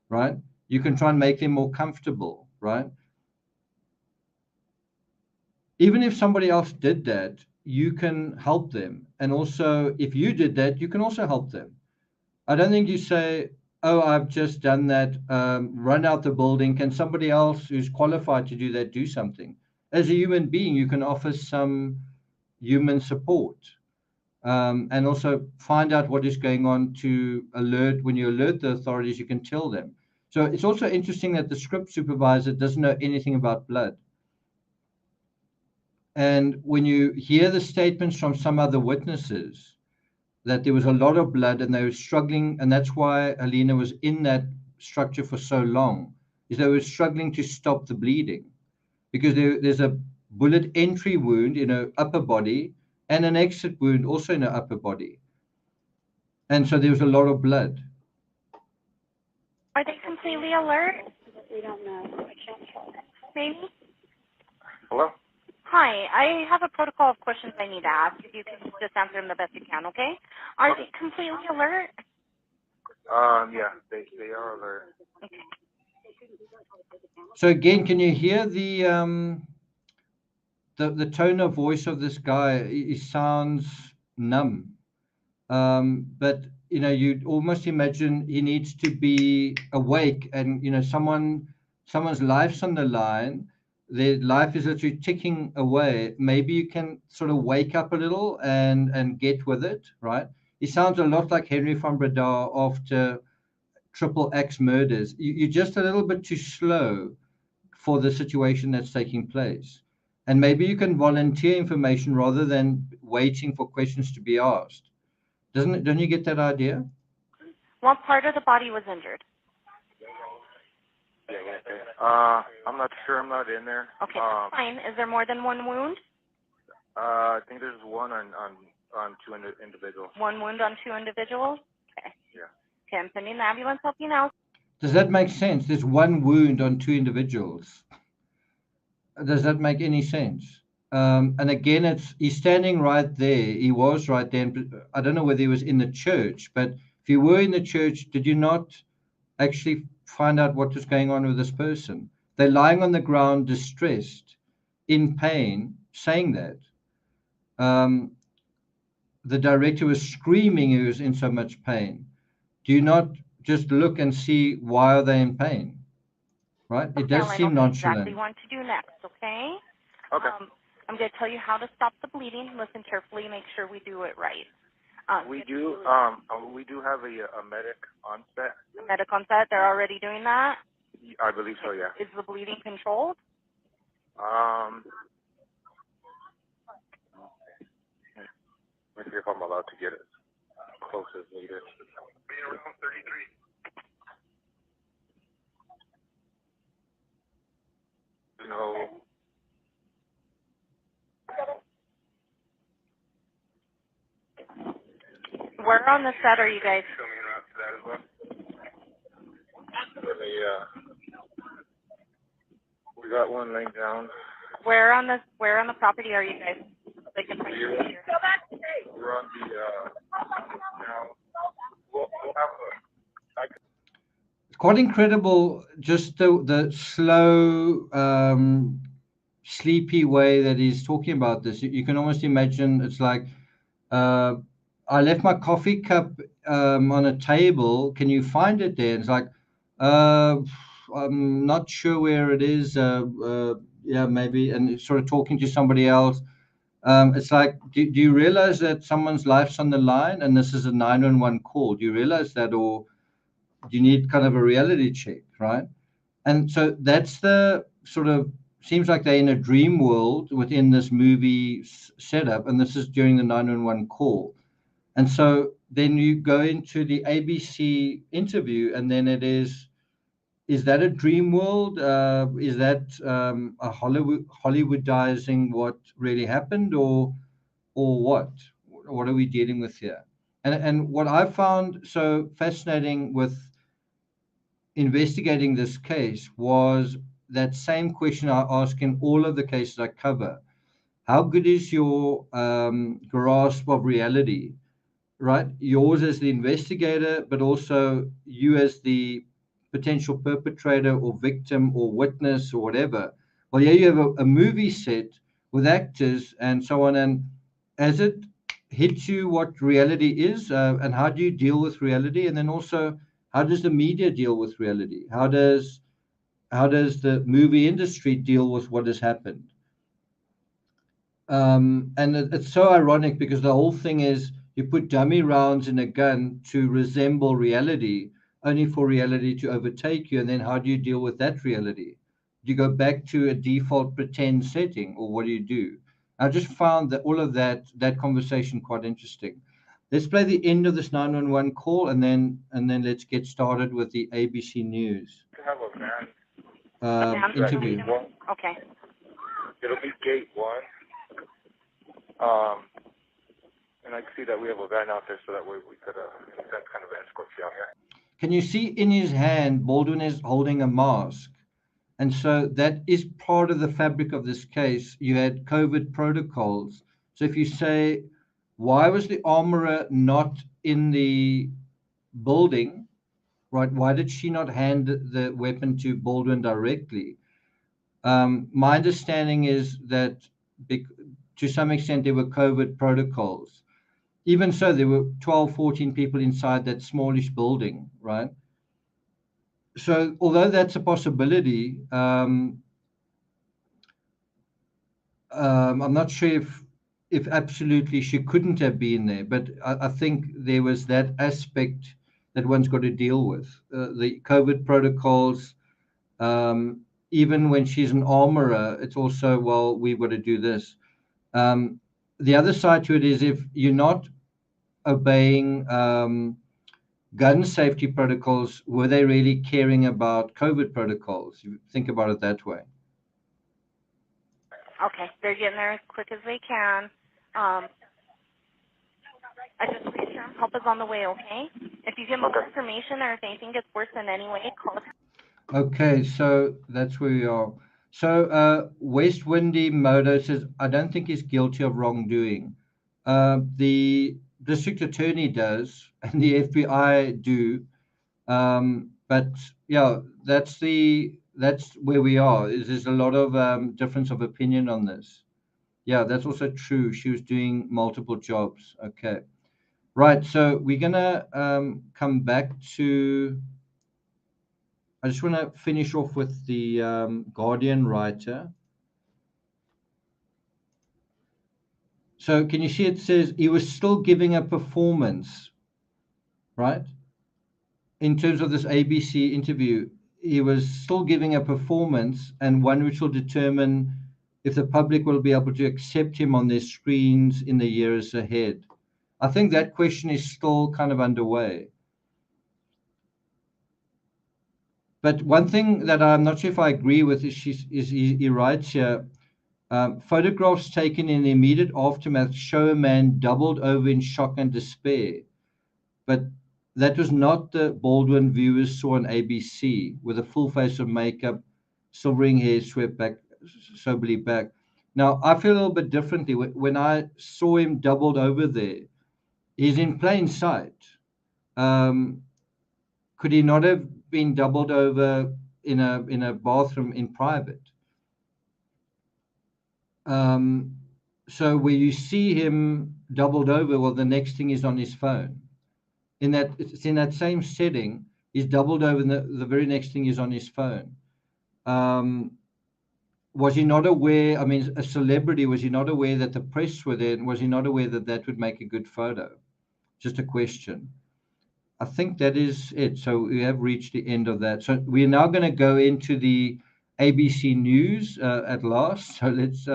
right? You can try and make them more comfortable, right? Even if somebody else did that, you can help them. And also, if you did that, you can also help them. I don't think you say, oh, I've just done that, run out the building. Can somebody else who's qualified to do that do something? As a human being, you can offer some human support, and also find out what is going on to alert. When you alert the authorities, you can tell them. So it's also interesting that the script supervisor doesn't know anything about blood. And when you hear the statements from some other witnesses, that there was a lot of blood and they were struggling, and that's why Alina was in that structure for so long, is they were struggling to stop the bleeding because there's a bullet entry wound in her upper body and an exit wound also in her upper body. And so there was a lot of blood. Are they completely alert? We don't know. I can't tell. Maybe? Hello? Hi, I have a protocol of questions I need to ask. If you can just answer them the best you can, okay? Are they completely alert? Yeah, they are alert. Okay. So again, can you hear the tone of voice of this guy? He sounds numb. But you'd almost imagine he needs to be awake, and someone's life's on the line. Their life is literally ticking away. Maybe you can sort of wake up a little and get with it, right? He sounds a lot like Henry van Breda after triple X murders. You're just a little bit too slow for the situation that's taking place. And maybe you can volunteer information rather than waiting for questions to be asked. Don't you get that idea? What part of the body was injured? I'm not sure. I'm not in there. Okay, that's fine. Is there more than one wound? I think there's one on two individuals. One wound on two individuals? Okay. Yeah. Okay, I'm sending the ambulance help you now. Does that make sense? There's one wound on two individuals. Does that make any sense? And again, he's standing right there. He was right there. I don't know whether he was in the church, but if you were in the church, did you not actually find out what was going on with this person? They're lying on the ground, distressed, in pain, saying that. The director was screaming he was in so much pain. Do you not just look and see why are they in pain? Right? It does seem nonchalant. Exactly what to do next, okay? Okay. I'm going to tell you how to stop the bleeding. Listen carefully. Make sure we do it right. We do have a medic on set. Medic on set. They're already doing that. I believe so. Yeah. Is the bleeding controlled? Let me see if I'm allowed to get as close as needed. Be around 33. No. Where on the set are you guys? Coming around to that as well. We got one laying down. Where on the property are you guys? Like in front of you. We're on the now. We'll have It's quite incredible, just the slow, sleepy way that he's talking about this. You can almost imagine it's like, I left my coffee cup on a table. Can you find it there? And it's like, I'm not sure where it is. Yeah, maybe. And it's sort of talking to somebody else. It's like, do you realize that someone's life's on the line and this is a 911 call? Do you realize that, or do you need kind of a reality check, right? And so that's the sort of, seems like they're in a dream world within this movie setup, and this is during the 911 call. And so then you go into the ABC interview, and then it is that a dream world? Is that a Hollywoodizing what really happened, or what? What are we dealing with here? And what I found so fascinating with investigating this case was that same question I ask in all of the cases I cover. How good is your grasp of reality, right? Yours as the investigator, but also you as the potential perpetrator or victim or witness or whatever. Well, yeah, you have a movie set with actors and so on. And as it hits you what reality is, and how do you deal with reality? And then also, how does the media deal with reality? How does the movie industry deal with what has happened? And it's so ironic because the whole thing is you put dummy rounds in a gun to resemble reality, only for reality to overtake you. And then how do you deal with that reality? Do you go back to a default pretend setting, or what do you do? I just found that all of that conversation quite interesting. Let's play the end of this 911 call, and then let's get started with the ABC News have a van. interview. Okay. It'll be gate 1. And I can see that we have a van out there, so that way we could, in a sense, kind of escort you out here. Can you see in his hand, Baldwin is holding a mask? And so that is part of the fabric of this case. You had COVID protocols. So if you say, why was the armorer not in the building, right? Why did she not hand the weapon to Baldwin directly? My understanding is that to some extent there were COVID protocols. Even so, there were 12, 14 people inside that smallish building, right? So although that's a possibility, I'm not sure if absolutely she couldn't have been there, but I think there was that aspect that one's got to deal with. The COVID protocols, even when she's an armorer, it's also, well, we've got to do this. The other side to it is if you're not obeying gun safety protocols, were they really caring about COVID protocols? You think about it that way. Okay. They're getting there as quick as they can. I just reassure help is on the way, okay? If you get more information or if anything gets worse in any way, call us. Okay, so that's where we are. So West Windy Moto says, I don't think he's guilty of wrongdoing. The district attorney does, and the FBI do. But yeah, that's where we are. There's a lot of difference of opinion on this. Yeah, that's also true. She was doing multiple jobs. Okay. Right. So we're going to come back to, I just want to finish off with the Guardian writer. So can you see it says he was still giving a performance, right? In terms of this ABC interview, he was still giving a performance, and one which will determine if the public will be able to accept him on their screens in the years ahead. I think that question is still kind of underway. But one thing that I'm not sure if I agree with is he writes here, photographs taken in the immediate aftermath show a man doubled over in shock and despair. But that was not the Baldwin viewers saw on ABC, with a full face of makeup, silvering hair swept back soberly back. Now, I feel a little bit differently. When I saw him doubled over there, he's in plain sight. Could he not have been doubled over in a bathroom in private? So where you see him doubled over, well, the next thing is on his phone. It's in that same setting. He's doubled over, and the very next thing is on his phone. Was he not aware? I mean, a celebrity, was he not aware that the press were there? And was he not aware that that would make a good photo? Just a question. I think that is it. So we have reached the end of that. So we're now going to go into the ABC News at last. So let's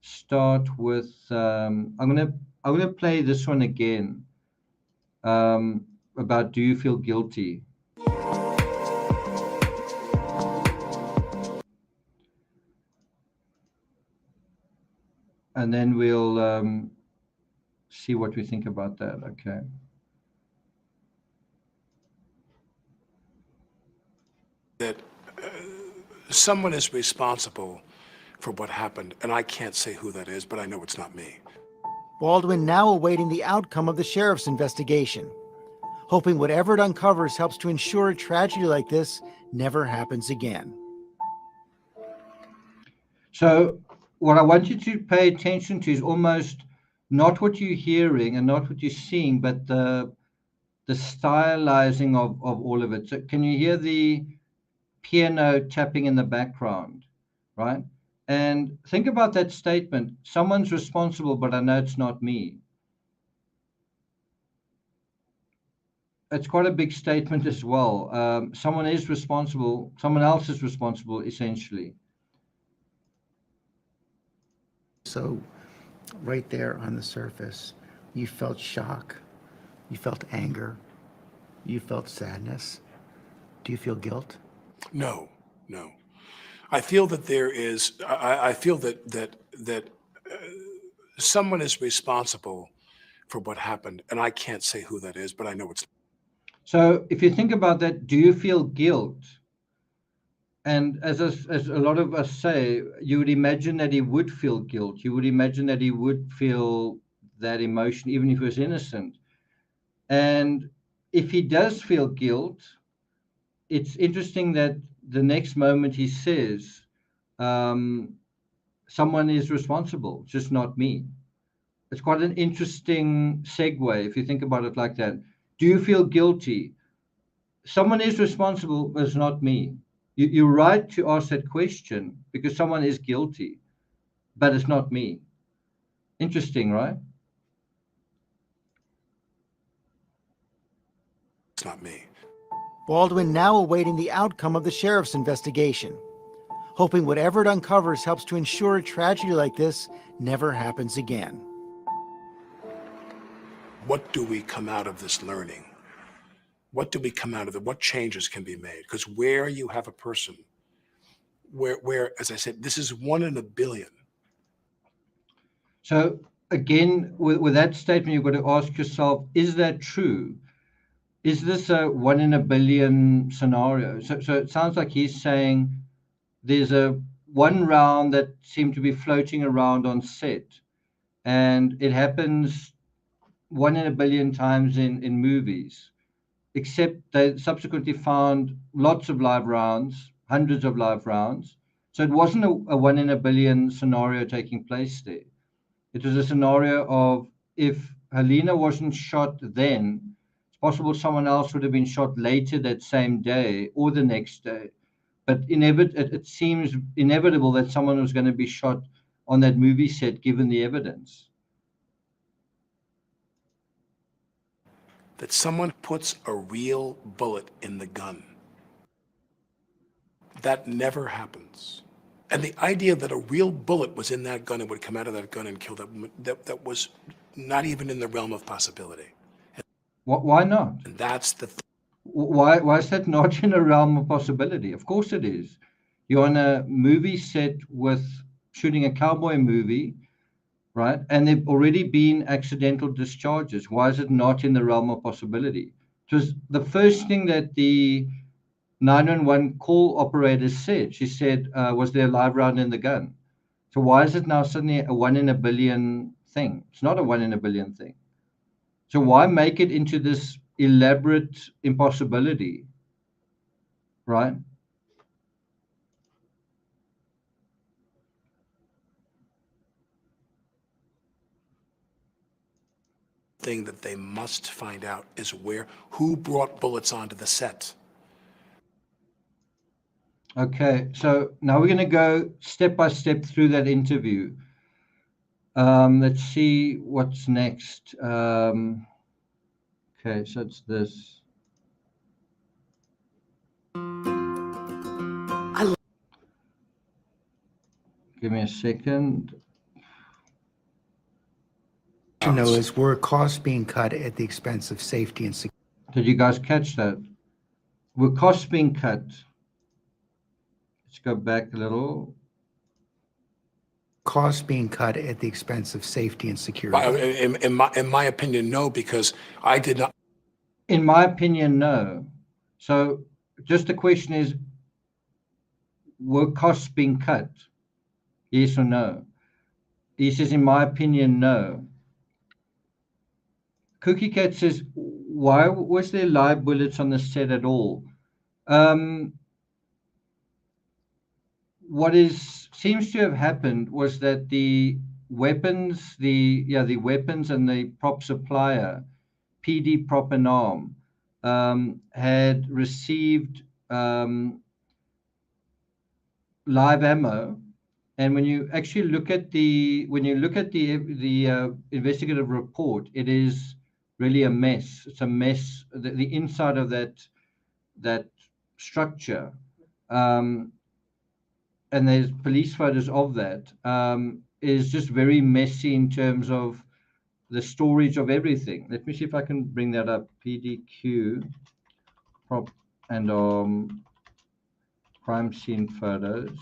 start with. I'm gonna play this one again. About do you feel guilty? And then we'll see what we think about that. Okay. That someone is responsible for what happened, and I can't say who that is, but I know it's not me. Baldwin now awaiting the outcome of the sheriff's investigation, hoping whatever it uncovers helps to ensure a tragedy like this never happens again. So what I want you to pay attention to is almost not what you're hearing and not what you're seeing, but the stylizing of all of it. So can you hear the piano tapping in the background, right? And think about that statement, someone's responsible, but I know it's not me. It's quite a big statement as well. Someone is responsible, someone else is responsible, essentially. So right there on the surface, you felt shock, you felt anger, you felt sadness. Do you feel guilt? No. I feel that there is. I feel that someone is responsible for what happened, and I can't say who that is, but I know it's. So if you think about that, do you feel guilt? And as a lot of us say, you would imagine that he would feel guilt. You would imagine that he would feel that emotion, even if he was innocent. And if he does feel guilt, it's interesting that the next moment he says, someone is responsible, just not me. It's quite an interesting segue if you think about it like that. Do you feel guilty? Someone is responsible, but it's not me. You're right to ask that question because someone is guilty, but it's not me. Interesting, right? It's not me. Baldwin now awaiting the outcome of the sheriff's investigation, hoping whatever it uncovers helps to ensure a tragedy like this never happens again. What do we come out of this learning? What do we come out of it? What changes can be made? Because where you have a person where, as I said, this is 1 in a billion. So again, with that statement, you've got to ask yourself, is that true? Is this a 1 in a billion scenario? So it sounds like he's saying there's one round that seemed to be floating around on set, and it happens 1 in a billion times in movies, except they subsequently found lots of live rounds, hundreds of live rounds. So it wasn't a 1 in a billion scenario taking place there. It was a scenario of if Helena wasn't shot then, it's possible someone else would have been shot later that same day or the next day. But it seems inevitable that someone was going to be shot on that movie set given the evidence. that someone puts a real bullet in the gun. That never happens. And the idea that a real bullet was in that gun and would come out of that gun and kill that woman, that was not even in the realm of possibility. Why not? And that's the Why is that not in a realm of possibility? Of course it is. You're on a movie set with shooting a cowboy movie, right? And there've already been accidental discharges. Why is it not in the realm of possibility? It was the first thing that the 911 call operator said. She said, was there a live round in the gun? So why is it now suddenly a 1 in a billion thing? It's not a 1 in a billion thing. So why make it into this elaborate impossibility, right? thing that they must find out is who brought bullets onto the set. Okay, so now we're going to go step by step through that interview. Let's see what's next. Okay, so it's this. Give me a second. To know is, were costs being cut at the expense of safety and security? Did you guys catch that? Were costs being cut? Let's go back a little. Costs being cut at the expense of safety and security? In my opinion, no, because I did not. In my opinion, no. So just the question is, were costs being cut? Yes or no? He says, in my opinion, no. Cookie Cat says, why was there live bullets on the set at all? What seems to have happened was that the weapons, the weapons and the prop supplier, PD Prop and Arm, had received live ammo. And when you actually look at the investigative report, it is really a mess. It's a mess. The inside of that structure, and there's police photos of that, is just very messy in terms of the storage of everything. Let me see if I can bring that up. PDQ, prop and crime scene photos.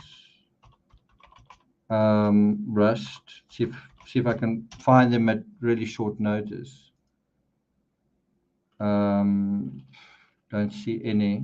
Rust. See if I can find them at really short notice. Don't see any.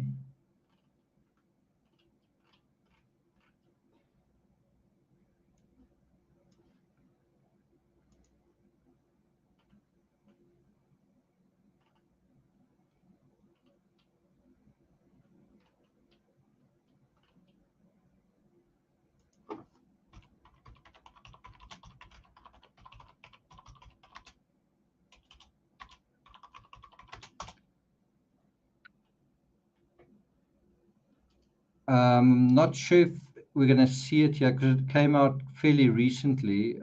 Not sure if we're going to see it here because it came out fairly recently.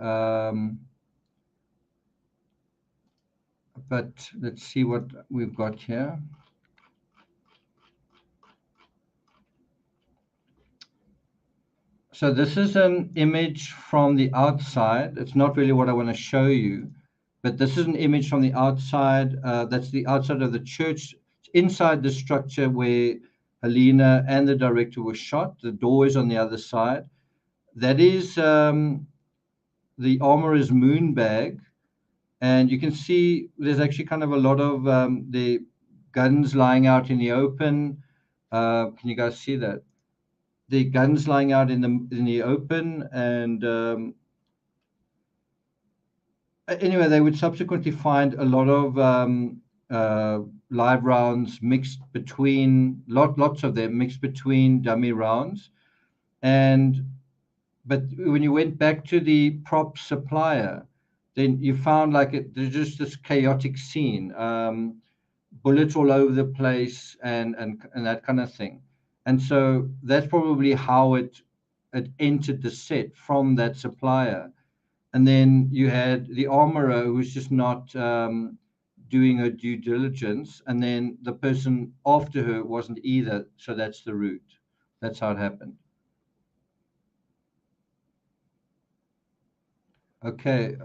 But let's see what we've got here. So this is an image from the outside. It's not really what I want to show you, but this is an image from the outside. That's the outside of the church, inside the structure where Helena and the director were shot. The door is on the other side. That is the armorer's moon bag. And you can see there's actually kind of a lot of the guns lying out in the open. Can you guys see that? The guns lying out in the open, and anyway, they would subsequently find a lot of live rounds mixed between lots of them mixed between dummy rounds, but when you went back to the prop supplier, then you found there's just this chaotic scene, bullets all over the place, and that kind of thing. And so that's probably how it entered the set from that supplier. And then you had the armorer who was just not doing her due diligence, and then the person after her wasn't either. So that's the route. That's how it happened. Okay.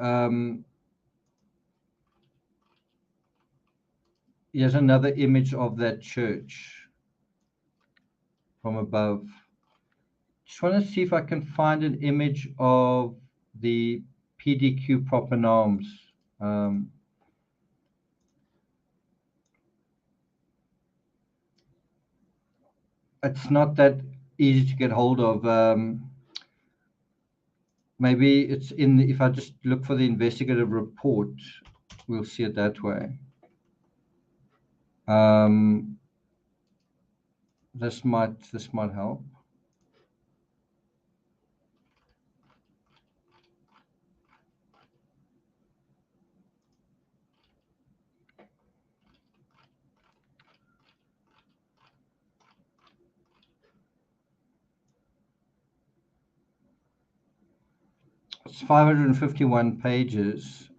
Here's another image of that church from above. Just want to see if I can find an image of the PDQ proper norms. It's not that easy to get hold of. Maybe it's in if I just look for the investigative report, we'll see it that way. This might help. It's 551 pages.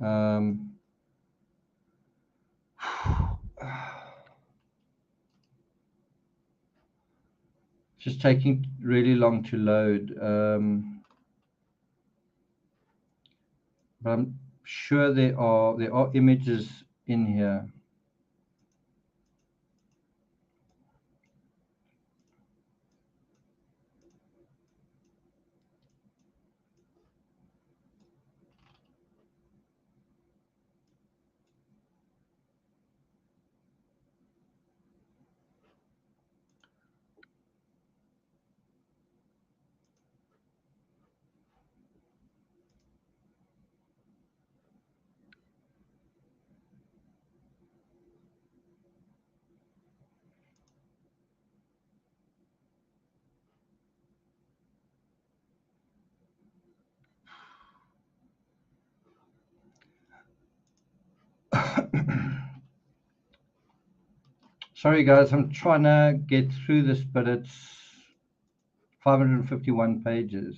Just taking really long to load. But I'm sure there are images in here. Sorry guys, I'm trying to get through this, but it's 551 pages.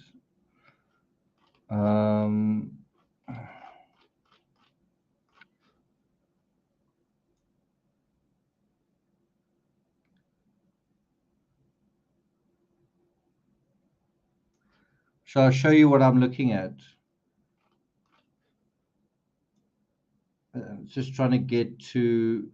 So I'll show you what I'm looking at. Just trying to get to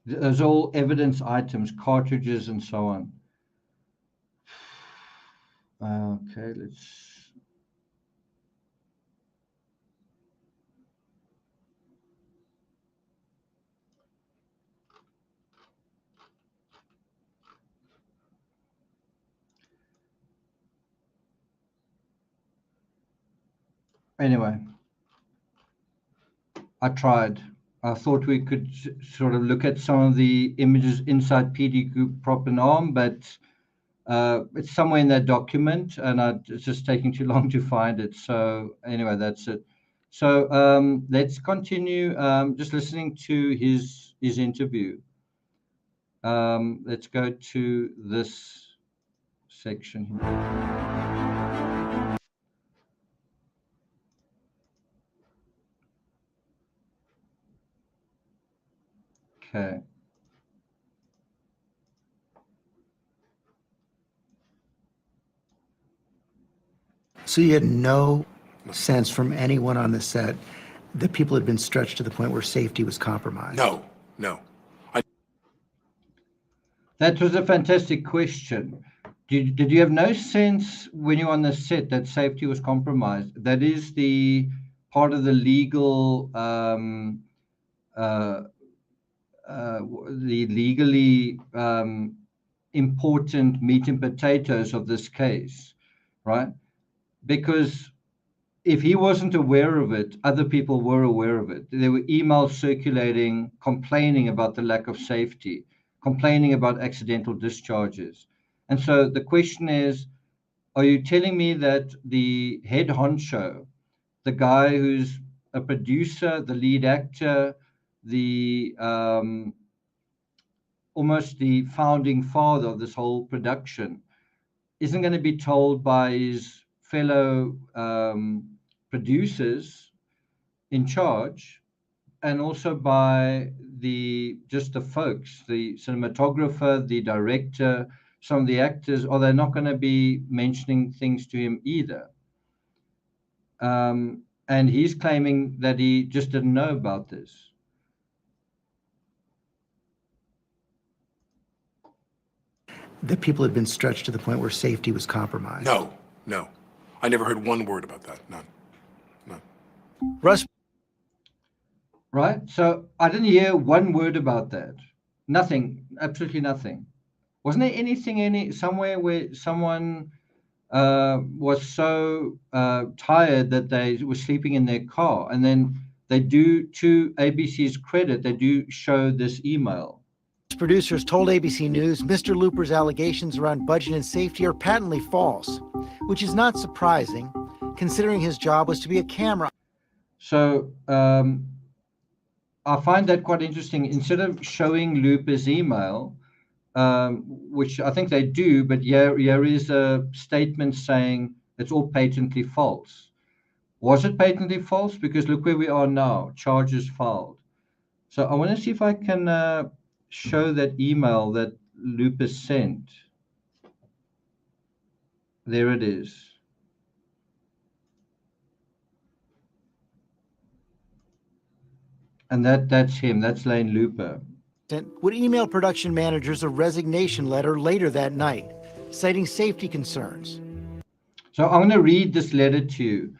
those all evidence items, cartridges, and so on. Okay, let's. Anyway, I tried. I thought we could sort of look at some of the images inside PD Group prop and arm, but it's somewhere in that document, and it's just taking too long to find it. So anyway, that's it. So let's continue just listening to his interview. Let's go to this section here. Okay. So you had no sense from anyone on the set that people had been stretched to the point where safety was compromised? No. That was a fantastic question. Did you have no sense when you were on the set that safety was compromised? That is the part of the legal, the legally important meat and potatoes of this case, right? Because if he wasn't aware of it, other people were aware of it. There were emails circulating complaining about the lack of safety, complaining about accidental discharges. And so the question is, are you telling me that the head honcho, the guy who's a producer, the lead actor, the almost the founding father of this whole production, isn't going to be told by his fellow producers in charge, and also by the folks, the cinematographer, the director, some of the actors, are they not going to be mentioning things to him either? And he's claiming that he just didn't know about this. That people had been stretched to the point where safety was compromised. No. I never heard one word about that. None. Russ, Right? So I didn't hear one word about that. Nothing, absolutely nothing. Wasn't there anything somewhere where someone was so tired that they were sleeping in their car, and then they do, to ABC's credit, they do show this email. producers told ABC News Mr. Looper's allegations around budget and safety are patently false, which is not surprising, considering his job was to be a camera. So I find that quite interesting. Instead of showing Looper's email, which I think they do, but here is a statement saying it's all patently false. Was it patently false? Because look where we are now, charges filed. So I want to see if I can show that email that Looper sent. There it is. And that's him. That's Lane Looper. Would email production managers a resignation letter later that night, citing safety concerns. So I'm going to read this letter to you.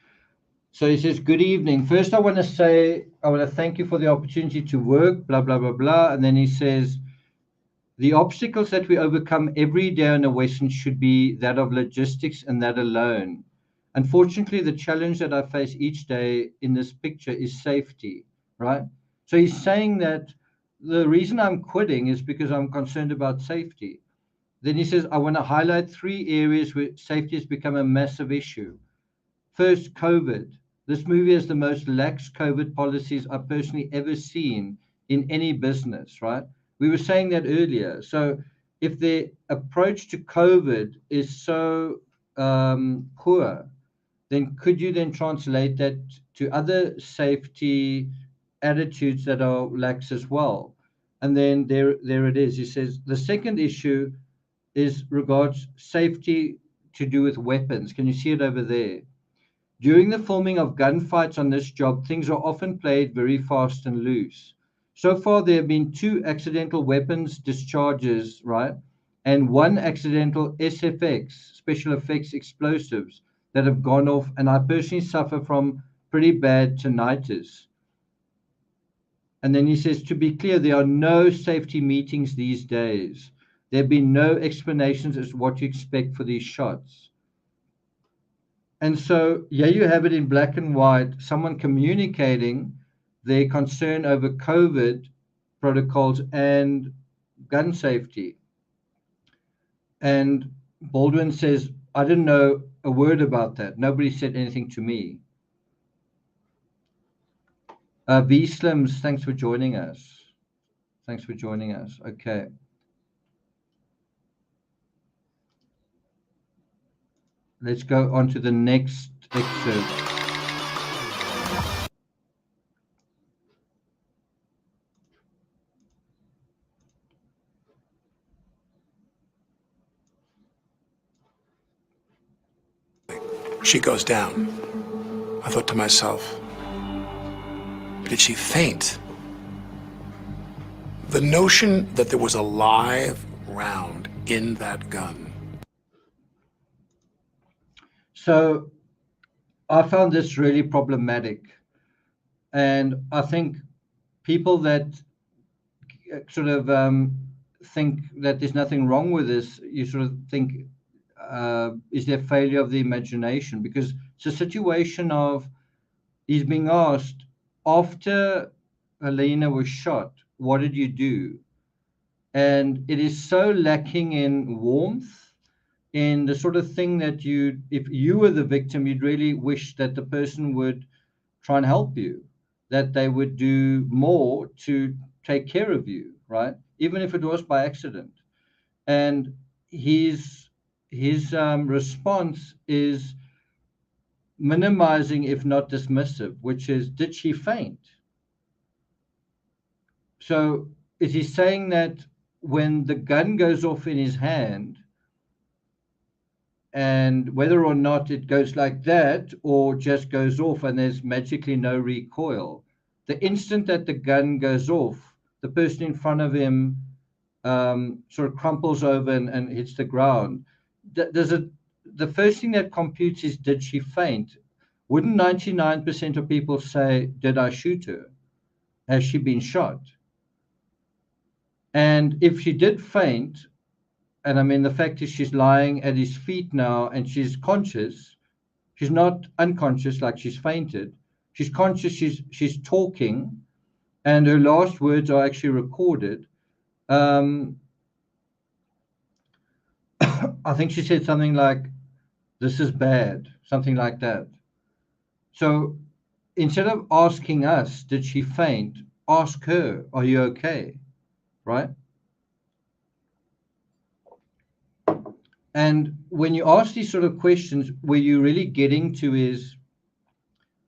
So he says, good evening. First, I want to thank you for the opportunity to work, blah, blah, blah, blah. And then he says, the obstacles that we overcome every day on the Western should be that of logistics and that alone. Unfortunately, the challenge that I face each day in this picture is safety, right? So he's saying that the reason I'm quitting is because I'm concerned about safety. Then he says, I want to highlight 3 areas where safety has become a massive issue. First, COVID. This movie has the most lax COVID policies I've personally ever seen in any business, right? We were saying that earlier. So if the approach to COVID is so poor, then could you then translate that to other safety attitudes that are lax as well? And then there it is. He says, the second issue is regards safety to do with weapons. Can you see it over there? During the filming of gunfights on this job, things are often played very fast and loose. So far, there have been 2 accidental weapons discharges, right? And 1 accidental SFX, special effects explosives, that have gone off. And I personally suffer from pretty bad tinnitus. And then he says, to be clear, there are no safety meetings these days. There have been no explanations as to what you expect for these shots. And so, yeah, you have it in black and white, someone communicating their concern over COVID protocols and gun safety. And Baldwin says, I didn't know a word about that. Nobody said anything to me. V Slims, thanks for joining us. Thanks for joining us. Okay. Let's go on to the next excerpt. She goes down. I thought to myself, did she faint? The notion that there was a live round in that gun. So I found this really problematic. And I think people that sort of think that there's nothing wrong with this, you sort of think, is there failure of the imagination? Because it's a situation of, he's being asked, after Helena was shot, what did you do? And it is so lacking in warmth in the sort of thing that if you were the victim, you'd really wish that the person would try and help you, that they would do more to take care of you, right? Even if it was by accident. And his response is minimizing, if not dismissive, which is, did she faint? So is he saying that when the gun goes off in his hand, and whether or not it goes like that or just goes off and there's magically no recoil, the instant that the gun goes off, the person in front of him sort of crumples over and hits the ground. The first thing that computes is, did she faint? Wouldn't 99% of people say, did I shoot her? Has she been shot? And if she did faint, and I mean, the fact is she's lying at his feet now and she's conscious. She's not unconscious like she's fainted. She's conscious, she's talking, and her last words are actually recorded. I think she said something like, this is bad, something like that. So instead of asking us, did she faint, ask her, are you okay? Right? And when you ask these sort of questions, where you're really getting to is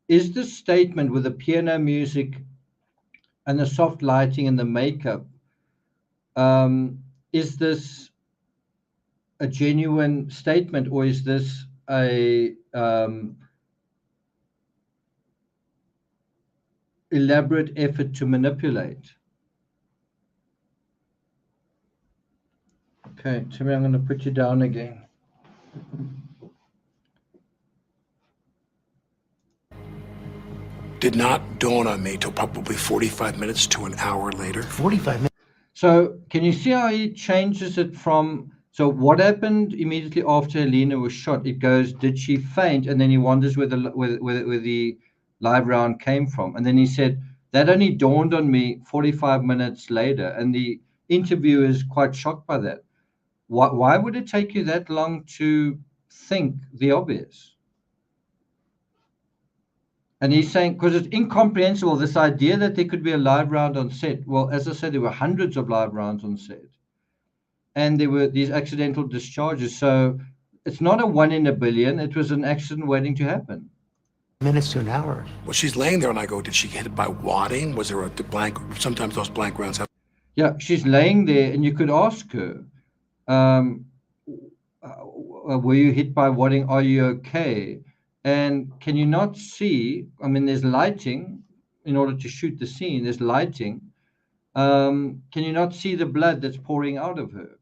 this statement with the piano music and the soft lighting and the makeup, is this a genuine statement, or is this a elaborate effort to manipulate? Okay, Timmy, I'm going to put you down again. Did not dawn on me till probably 45 minutes to an hour later. 45 minutes. So can you see how he changes it from, so what happened immediately after Helena was shot? It goes, did she faint? And then he wonders where the live round came from. And then he said, that only dawned on me 45 minutes later. And the interviewer is quite shocked by that. Why would it take you that long to think the obvious? And he's saying, because it's incomprehensible, this idea that there could be a live round on set. Well, as I said, there were hundreds of live rounds on set. And there were these accidental discharges. So it's not a 1 in a billion. It was an accident waiting to happen. Minutes to an hour. Well, she's laying there and I go, did she get hit by wadding? Was there a blank? Sometimes those blank rounds have. Yeah, she's laying there and you could ask her, were you hit by wadding? Are you okay? And can you not see? I mean, there's lighting in order to shoot the scene. There's lighting. Can you not see the blood that's pouring out of her?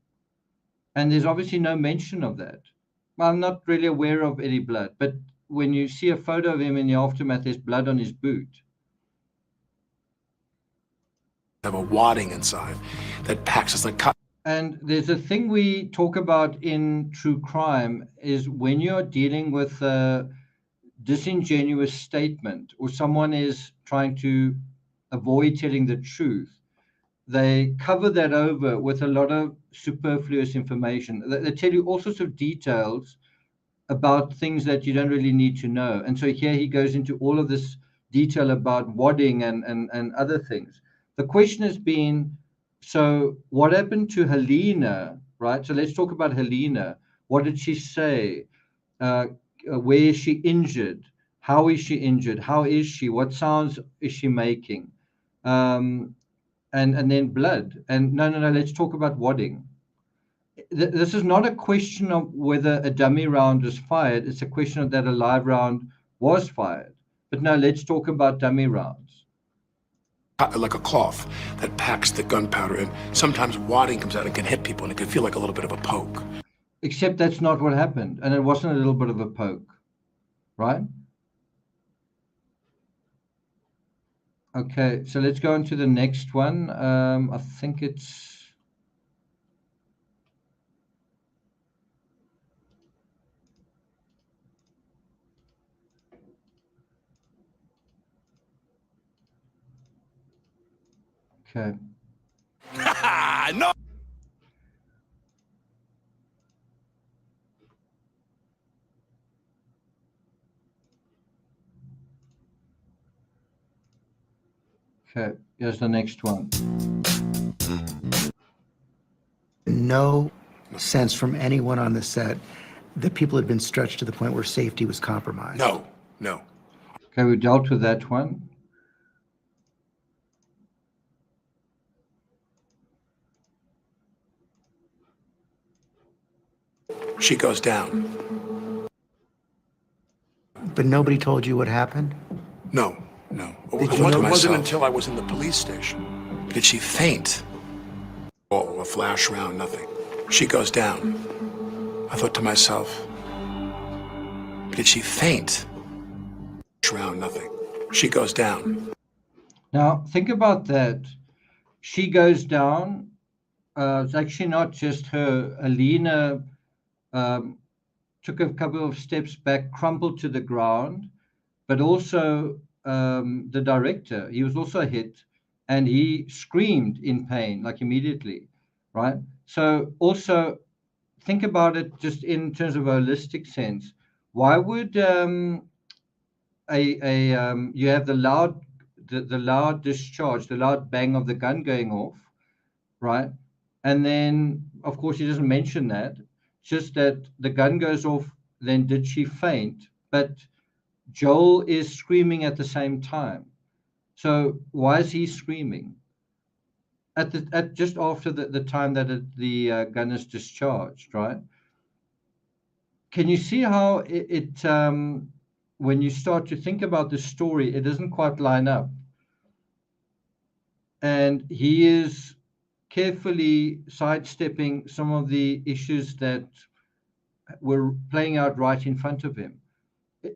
And there's obviously no mention of that. I'm not really aware of any blood, but when you see a photo of him in the aftermath, there's blood on his boot. Have a wadding inside that packs us like cut. And there's a thing we talk about in true crime is when you're dealing with a disingenuous statement or someone is trying to avoid telling the truth, they cover that over with a lot of superfluous information. They tell you all sorts of details about things that you don't really need to know. And so here he goes into all of this detail about wadding and other things. The question has been, so what happened to Helena, right? So let's talk about Helena. What did she say? Where is she injured? How is she injured? How is she? What sounds is she making? And then blood. And no, let's talk about wadding. This is not a question of whether a dummy round was fired. It's a question of that a live round was fired. But now let's talk about dummy rounds. Like a cloth that packs the gunpowder, and sometimes wadding comes out and can hit people, and it can feel like a little bit of a poke. Except that's not what happened, and it wasn't a little bit of a poke, right? Okay, so let's go on to the next one. I think it's... Okay. No. Okay, here's the next one. No sense from anyone on the set that people had been stretched to the point where safety was compromised. No, no. Okay, we dealt with that one. She goes down. But nobody told you what happened? No, no. Did It you know wasn't myself? until I was in the police station. Did she faint? Oh, a flash round, nothing. She goes down. I thought to myself, did she faint? Round, nothing. She goes down. Now, think about that. She goes down. It's actually not just her. Alina took a couple of steps back, crumpled to the ground, but also the director, he was also hit, and he screamed in pain, like immediately, right? So also think about it just in terms of a holistic sense. Why would you have the loud discharge, the loud bang of the gun going off, right? And then, of course, he doesn't mention that. Just that the gun goes off. Then did she faint? But Joel is screaming at the same time. So why is he screaming? At just after the time that the gun is discharged, right? Can you see how it when you start to think about the story, it doesn't quite line up. And he is carefully sidestepping some of the issues that were playing out right in front of him.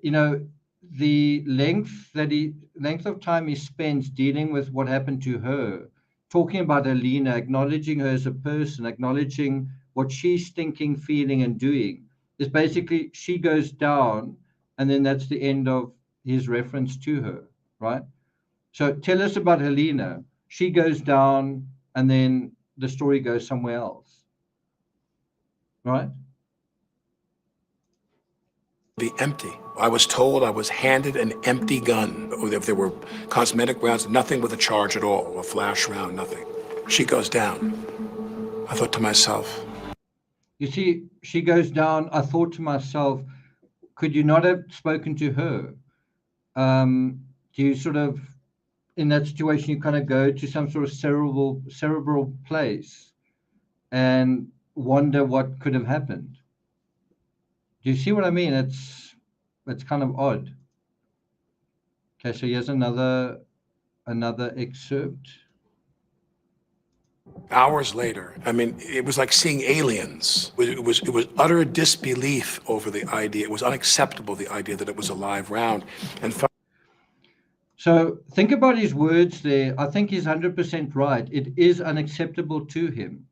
You know, the length of time he spends dealing with what happened to her, talking about Alina, acknowledging her as a person, acknowledging what she's thinking, feeling, and doing, is basically she goes down, and then that's the end of his reference to her, right? So tell us about Helena. She goes down, and then the story goes somewhere else, right? Be empty. I was told I was handed an empty gun. If there were cosmetic rounds, nothing with a charge at all, a flash round, nothing. She goes down. I thought to myself. You see, she goes down. I thought to myself, could you not have spoken to her? Do you sort of, in that situation, you kind of go to some sort of cerebral place and wonder what could have happened? Do you see what I mean? It's kind of odd. Okay, so here's another excerpt. Hours later, I mean, it was like seeing aliens. It was utter disbelief over the idea. It was unacceptable, the idea that it was a live round. And so think about his words there. I think he's 100% right. It is unacceptable to him.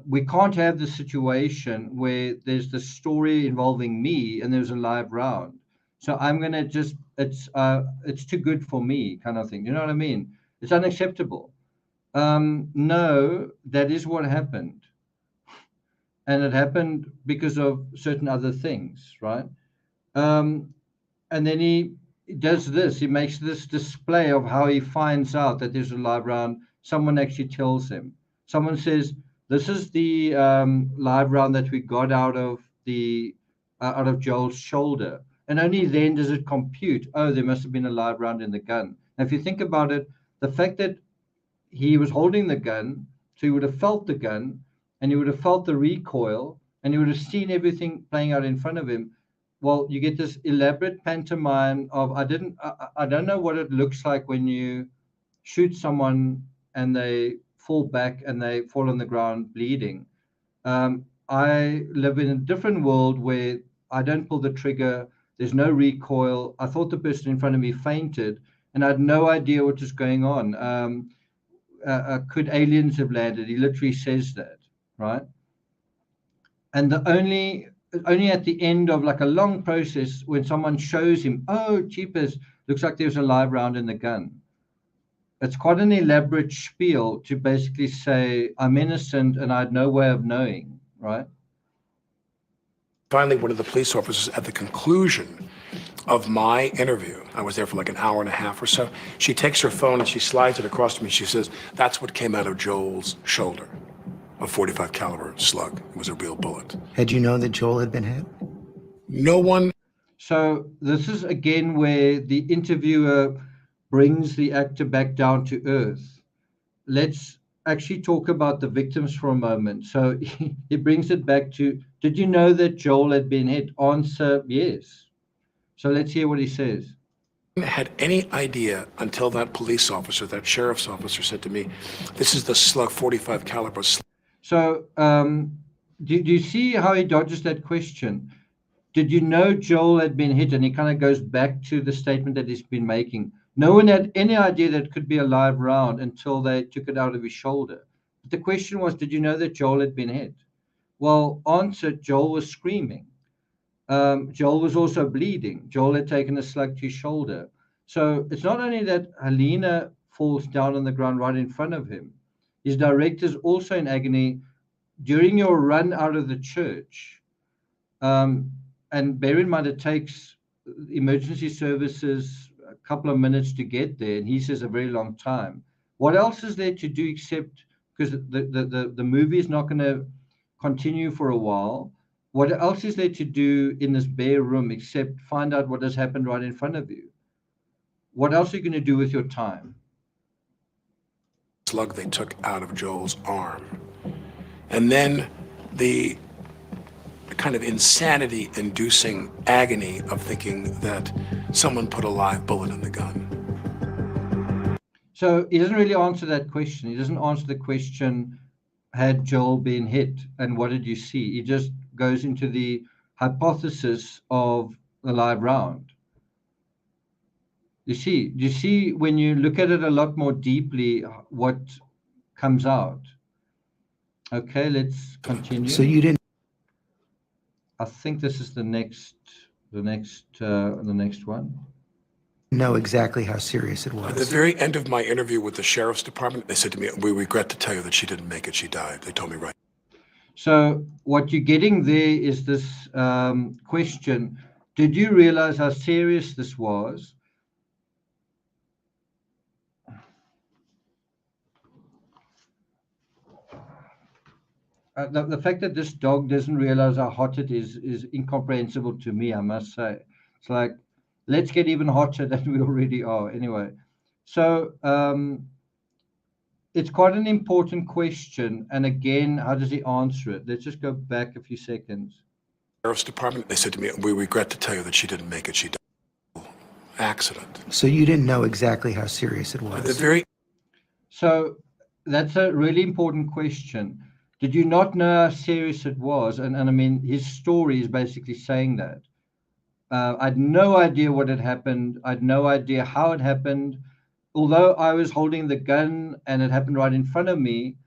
We can't have the situation where there's the story involving me and there's a live round. So I'm gonna just it's too good for me, kind of thing. You know what I mean? It's unacceptable. No, that is what happened, and it happened because of certain other things, right? And then he does this. He makes this display of how he finds out that there's a live round. Someone actually tells him. Someone says, "This is the live round that we got out of Joel's shoulder." And only then does it compute. Oh, there must have been a live round in the gun. Now, if you think about it, the fact that he was holding the gun, so he would have felt the gun, and he would have felt the recoil, and he would have seen everything playing out in front of him. Well, you get this elaborate pantomime of I don't know what it looks like when you shoot someone and they fall back and they fall on the ground bleeding. I live in a different world where I don't pull the trigger. There's no recoil. I thought the person in front of me fainted, and I had no idea what was going on. Could aliens have landed? He literally says that, right? And the only at the end of like a long process when someone shows him, oh, jeepers, looks like there's a live round in the gun. It's quite an elaborate spiel to basically say, I'm innocent and I had no way of knowing, right? finally, one of the police officers at the conclusion of my interview. I was there for like an hour and a half or so. She takes her phone and she slides it across to me. She says, "That's what came out of Joel's shoulder. A 45 caliber slug. It was a real bullet." Had you known that Joel had been hit? No one. So this is again where the interviewer brings the actor back down to earth. Let's actually talk about the victims for a moment. So he brings it back to, did you know that Joel had been hit? Answer, yes. So let's hear what he says. Had any idea until that police officer, that sheriff's officer, said to me, "This is the slug, 45 caliber slug." So do you see how he dodges that question? Did you know Joel had been hit? And he kind of goes back to the statement that he's been making. No one had any idea that it could be a live round until they took it out of his shoulder. But the question was, did you know that Joel had been hit? Well, answer, Joel was screaming. Joel was also bleeding. Joel had taken a slug to his shoulder. So it's not only that Helena falls down on the ground right in front of him, his director's also in agony during your run out of the church. And bear in mind, it takes emergency services a couple of minutes to get there, and he says a very long time. What else is there to do except, because the movie is not going to continue for a while, what else is there to do in this bare room except find out what has happened right in front of you? What else are you going to do with your time? Slug they took out of Joel's arm. And then the kind of insanity-inducing agony of thinking that someone put a live bullet in the gun. So he doesn't really answer that question. He doesn't answer the question, had Joel been hit and what did you see? He just goes into the hypothesis of the live round. Do you see when you look at it a lot more deeply, what comes out? Okay, let's continue. So you didn't I think this is the next one. know exactly how serious it At the was. very end of my interview with the sheriff's department, they said to me, "We regret to tell you that she didn't make it. She died." They told me right. So what you're getting there is this question: did you realize how serious this was? The fact that this dog doesn't realize how hot it is incomprehensible to me, I must say. It's like, let's get even hotter than we already are. Anyway, so it's quite an important question. And again, how does he answer it? Let's just go back a few seconds. Sheriff's department, they said to me, "We regret to tell you that she didn't make it. She died. Accident." So you didn't know exactly how serious it At the was. very So that's a really important question. Did you not know how serious it was? And I mean, his story is basically saying that. I had no idea what had happened. I had no idea how it happened. Although I was holding the gun and it happened right in front of me,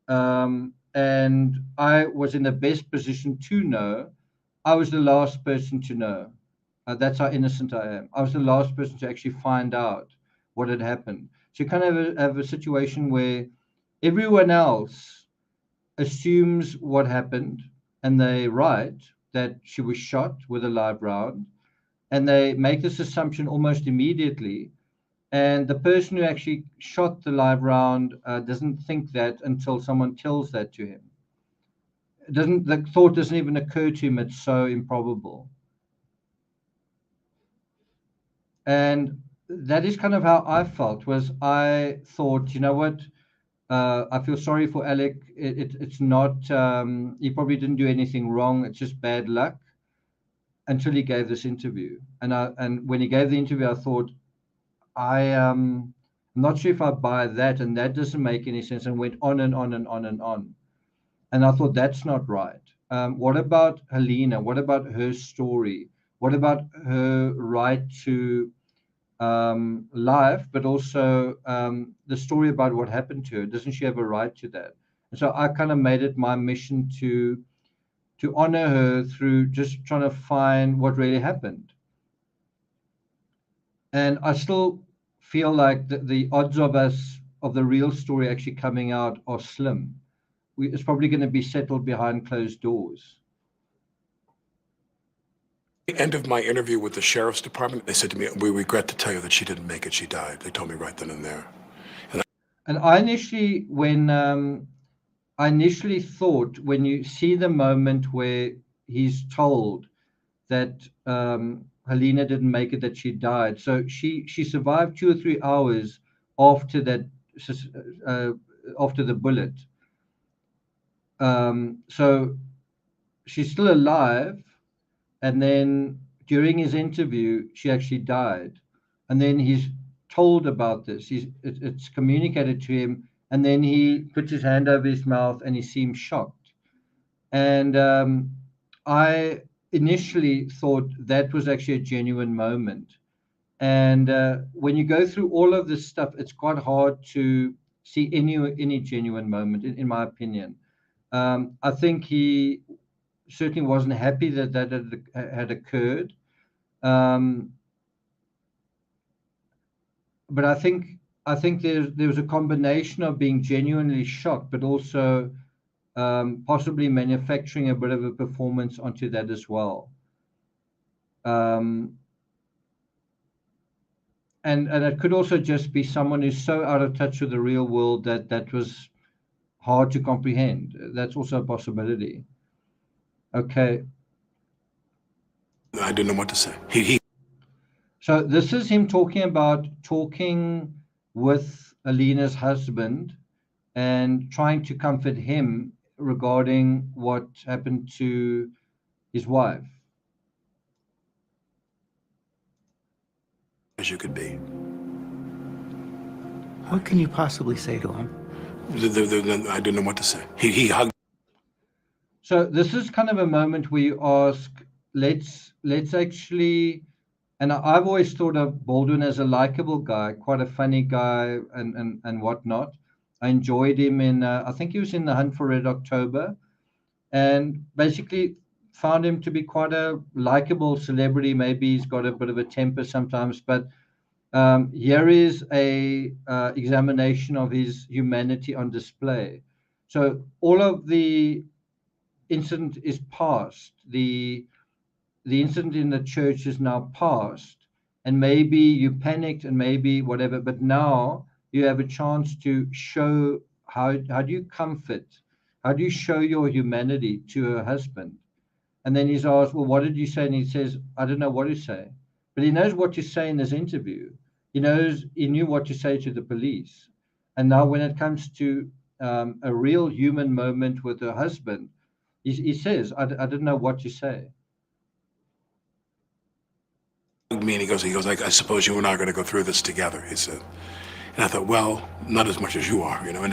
and I was in the best position to know, I was the last person to know. That's how innocent I am. I was the last person to actually find out what had happened. So you kind of have a situation where everyone else assumes what happened, and they write that she was shot with a live round, and they make this assumption almost immediately. And the person who actually shot the live round doesn't think that until someone tells that to him. The thought doesn't even occur to him. It's so improbable. And that is kind of how I felt. Was I thought, you know what? I feel sorry for Alec. It's not, he probably didn't do anything wrong. It's just bad luck, until he gave this interview. And when he gave the interview, I thought, I'm not sure if I buy that. And that doesn't make any sense. And went on and on and on and on. And I thought, that's not right. What about Helena? What about her story? What about her right to life, but also the story about what happened to her? Doesn't she have a right to that? And so I kind of made it my mission to honor her through just trying to find what really happened. And I still feel like the odds of the real story actually coming out are slim. It's probably going to be settled behind closed doors. the end of my interview with the sheriff's department, they said to me, "We regret to tell you that she didn't make it. She died." They told me right then and there. And I initially, I initially thought when you see the moment where he's told that Helena didn't make it, that she died. So she survived 2 or 3 hours after that, after the bullet. So she's still alive, and then during his interview, she actually died, and then he's told about this. It's communicated to him, and then he puts his hand over his mouth and he seems shocked. And I initially thought that was actually a genuine moment. And when you go through all of this stuff, it's quite hard to see any genuine moment, in my opinion. I think he certainly wasn't happy that that had occurred. But I think there was a combination of being genuinely shocked, but also possibly manufacturing a bit of a performance onto that as well. And it could also just be someone who's so out of touch with the real world that was hard to comprehend. That's also a possibility. Okay. I didn't know what to say. So this is him talking with Alina's husband and trying to comfort him regarding what happened to his wife. As you could be. What can you possibly say to him? I didn't know what to say. He hugged. So this is kind of a moment where you ask, let's actually, and I've always thought of Baldwin as a likable guy, quite a funny guy, and whatnot. I enjoyed him in, I think he was in The Hunt for Red October, and basically found him to be quite a likable celebrity. Maybe he's got a bit of a temper sometimes, but here is a examination of his humanity on display. So all of the incident is past. The incident in the church is now past, and maybe you panicked and maybe whatever, but now you have a chance to show how do you comfort, how do you show your humanity to a husband. And then he's asked, well, what did you say? And he says, I don't know what to say, but he knows what to say in this interview. He knew what to say to the police. And now when it comes to a real human moment with a husband, he says, I didn't know what to say. Me and he goes, I suppose you and I are going to go through this together, he said. And I thought, well, not as much as you are, you know.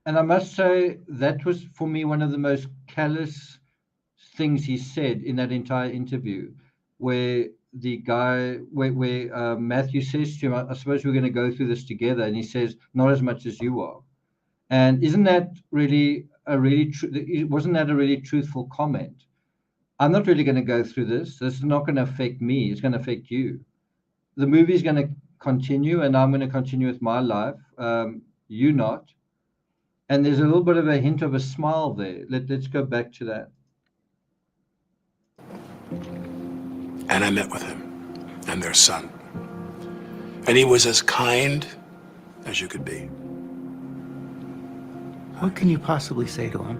And I must say that was for me one of the most callous things he said in that entire interview, where the guy, where Matthew says to him, I suppose we're going to go through this together, and he says, not as much as you are. And isn't that really wasn't that a really truthful comment? I'm not really going to go through this. This is not going to affect me. It's going to affect you. The movie is going to continue, and I'm going to continue with my life. You not. And there's a little bit of a hint of a smile there. Let's go back to that. And I met with him and their son. And he was as kind as you could be. What can you possibly say to him?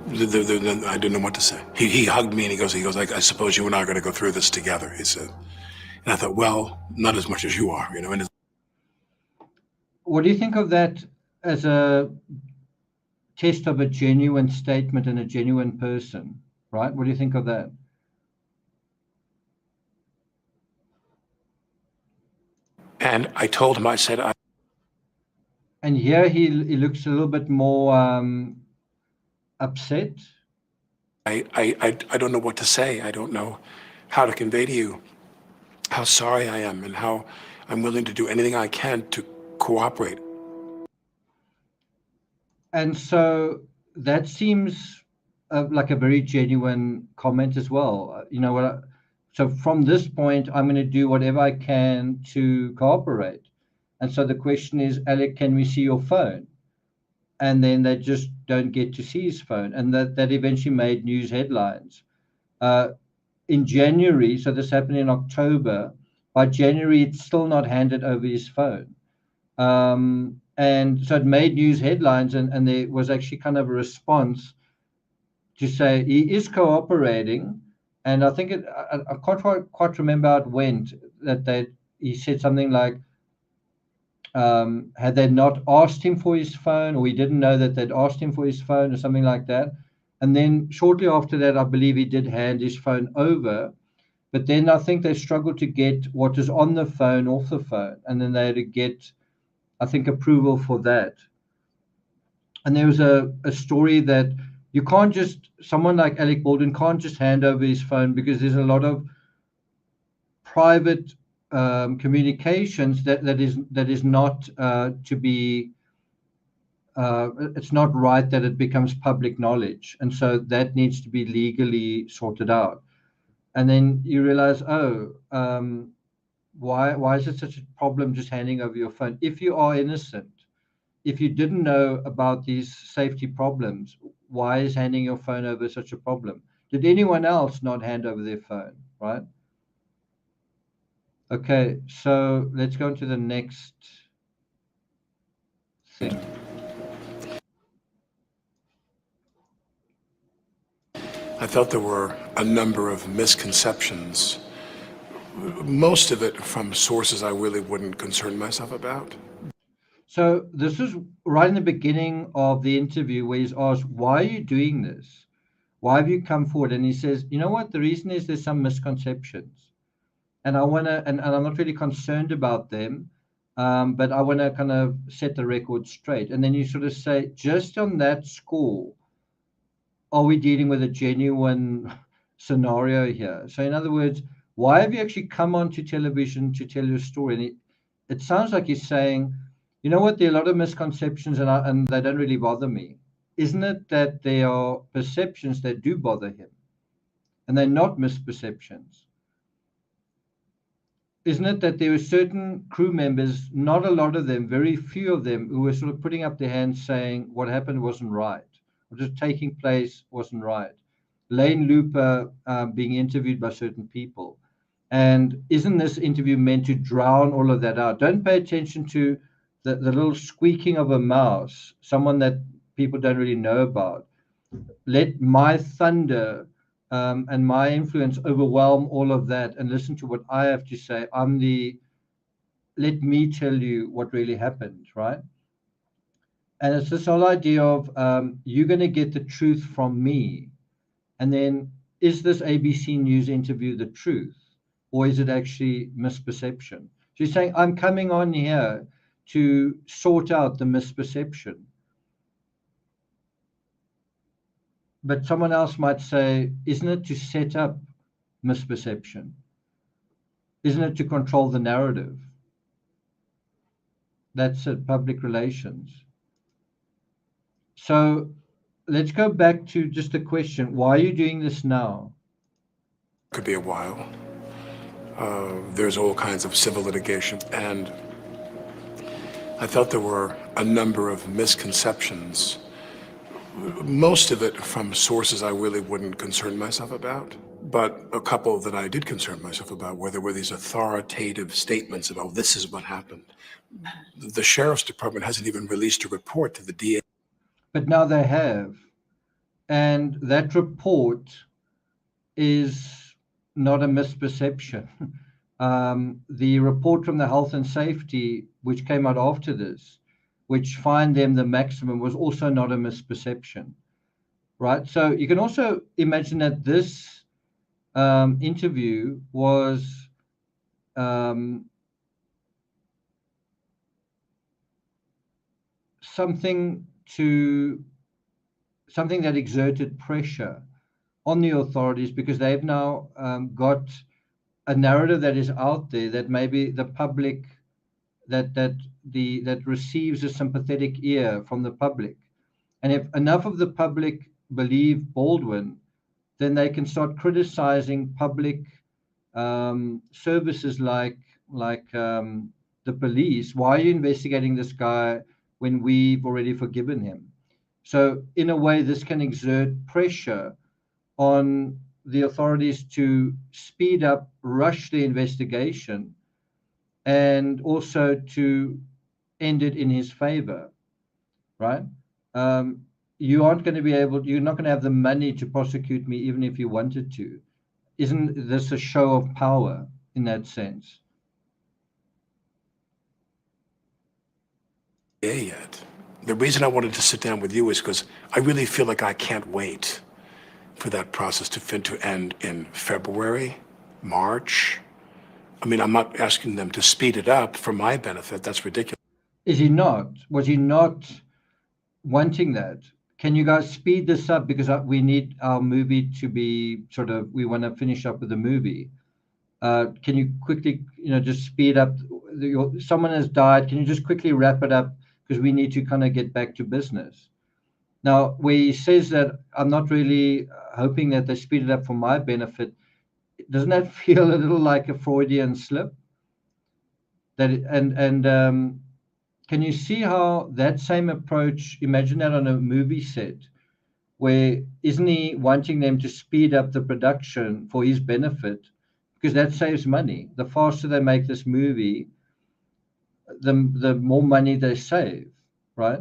I didn't know what to say. He hugged me and he goes, I suppose you and I are going to go through this together, he said. And I thought, well, not as much as you are, you know. And what do you think of that as a test of a genuine statement and a genuine person, right? What do you think of that? And I told him, I said, and here he looks a little bit more upset. I don't know what to say. I don't know how to convey to you how sorry I am and how I'm willing to do anything I can to cooperate. And so that seems like a very genuine comment as well. You know what? So from this point, I'm going to do whatever I can to cooperate. And so the question is, Alec, can we see your phone? And then they just don't get to see his phone. And that eventually made news headlines. in January, so this happened in October, by January, it's still not handed over his phone. And so it made news headlines, and there was actually kind of a response to say he is cooperating. And I think I can't quite remember how it went, that he said something like, had they not asked him for his phone, or he didn't know that they'd asked him for his phone, or something like that. And then shortly after that, I believe he did hand his phone over. But then I think they struggled to get what is on the phone off the phone. And then they had to get, I think, approval for that. And there was a story that you can't just, someone like Alec Baldwin can't just hand over his phone, because there's a lot of private communications that is not to be, it's not right that it becomes public knowledge. And so that needs to be legally sorted out. And then you realize, why is it such a problem just handing over your phone? If you are innocent, if you didn't know about these safety problems, why is handing your phone over such a problem? Did anyone else not hand over their phone, right? Okay, so let's go into the next thing. I felt there were a number of misconceptions, most of it from sources I really wouldn't concern myself about. So this is right in the beginning of the interview, where he's asked, why are you doing this? Why have you come forward? And he says, you know what? The reason is there's some misconceptions. And I want to, and I'm not really concerned about them, but I want to kind of set the record straight. And then you sort of say, just on that score, are we dealing with a genuine scenario here? So in other words, why have you actually come onto television to tell your story? And it sounds like he's saying, you know what, there are a lot of misconceptions, and they don't really bother me. Isn't it that there are perceptions that do bother him, and they're not misperceptions? Isn't it that there are certain crew members, not a lot of them, very few of them, who were sort of putting up their hands saying what happened wasn't right, what was taking place wasn't right? Lane Looper being interviewed by certain people. And isn't this interview meant to drown all of that out? Don't pay attention to the little squeaking of a mouse, someone that people don't really know about. Let my thunder and my influence overwhelm all of that, and listen to what I have to say. Let me tell you what really happened, right? And it's this whole idea of you're going to get the truth from me. And then, is this ABC News interview the truth, or is it actually misperception? So he's saying, I'm coming on here to sort out the misperception. But someone else might say, isn't it to set up misperception? Isn't it to control the narrative? That's it, public relations. So let's go back to just the question, why are you doing this now? Could be a while. There's all kinds of civil litigation, and I felt there were a number of misconceptions, most of it from sources I really wouldn't concern myself about. But a couple that I did concern myself about, where there were these authoritative statements about this is what happened. The sheriff's department hasn't even released a report to the DA. But now they have. And that report is not a misperception. The report from the health and safety, which came out after this, which fined them the maximum, was also not a misperception, right? So you can also imagine that this interview was something that exerted pressure on the authorities, because they've now got a narrative that is out there that maybe the public that receives a sympathetic ear from the public. And if enough of the public believe Baldwin, then they can start criticizing public services like the police. Why are you investigating this guy when we've already forgiven him? So in a way, this can exert pressure on the authorities to speed up, rush the investigation, and also to end it in his favor, right? You aren't going to be able, you're not going to have the money to prosecute me even if you wanted to. Isn't this a show of power in that sense? Yet. The reason I wanted to sit down with you is because I really feel like I can't wait for that process to end in February, March. I mean, I'm not asking them to speed it up for my benefit. That's ridiculous. Is he not? Was he not wanting that? Can you guys speed this up because we need our movie to be sort of, we want to finish up with the movie. Can you quickly, just speed up? Someone has died. Can you just quickly wrap it up because we need to kind of get back to business? Now, where he says that I'm not really hoping that they speed it up for my benefit, doesn't that feel a little like a Freudian slip? Can you see how that same approach, imagine that on a movie set, where isn't he wanting them to speed up the production for his benefit? Because that saves money. The faster they make this movie, the more money they save, right?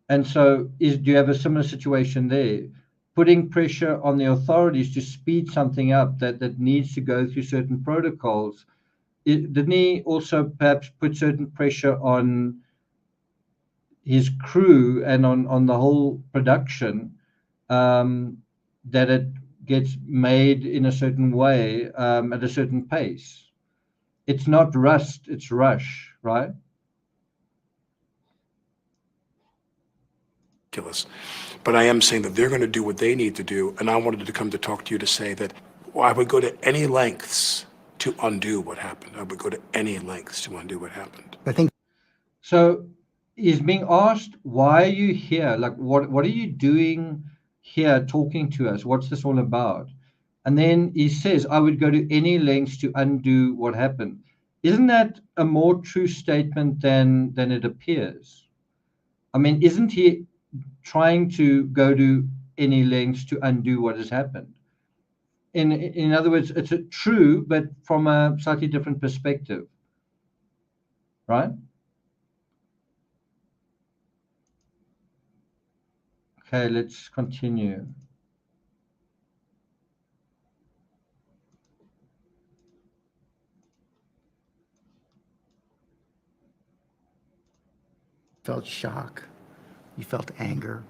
And so do you have a similar situation there? Putting pressure on the authorities to speed something up that needs to go through certain protocols. Didn't he also perhaps put certain pressure on his crew and on the whole production, that it gets made in a certain way, at a certain pace? It's not rust, it's rush, right? But I am saying that they're going to do what they need to do, and I wanted to come to talk to you to say that I would go to any lengths to undo what happened. I would go to any lengths to undo what happened. I think So he's being asked, why are you here? Like, what are you doing here talking to us? What's this all about? And then he says, I would go to any lengths to undo what happened. Isn't that a more true statement than it appears? I mean, isn't he trying to go to any lengths to undo what has happened? In other words, it's true, but from a slightly different perspective, right? Okay, let's continue. you felt shock. You felt anger.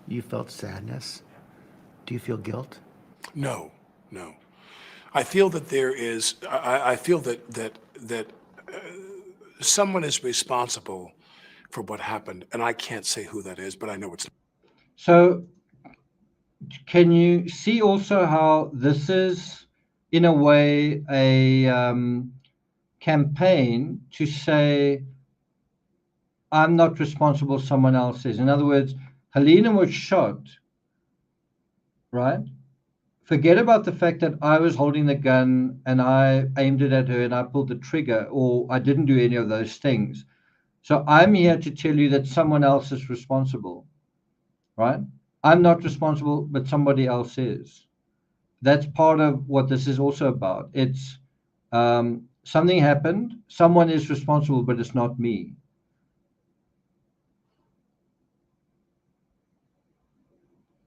You felt sadness. Do you feel guilt? No. I feel that there is. I feel that someone is responsible for what happened, and I can't say who that is, but I know it's. So can you see also how this is, in a way, a campaign to say, I'm not responsible, someone else is? In other words, Helena was shot, right? Forget about the fact that I was holding the gun and I aimed it at her and I pulled the trigger, or I didn't do any of those things. So I'm here to tell you that someone else is responsible, right? I'm not responsible, but somebody else is. That's part of what this is also about. It's something happened, someone is responsible, but it's not me.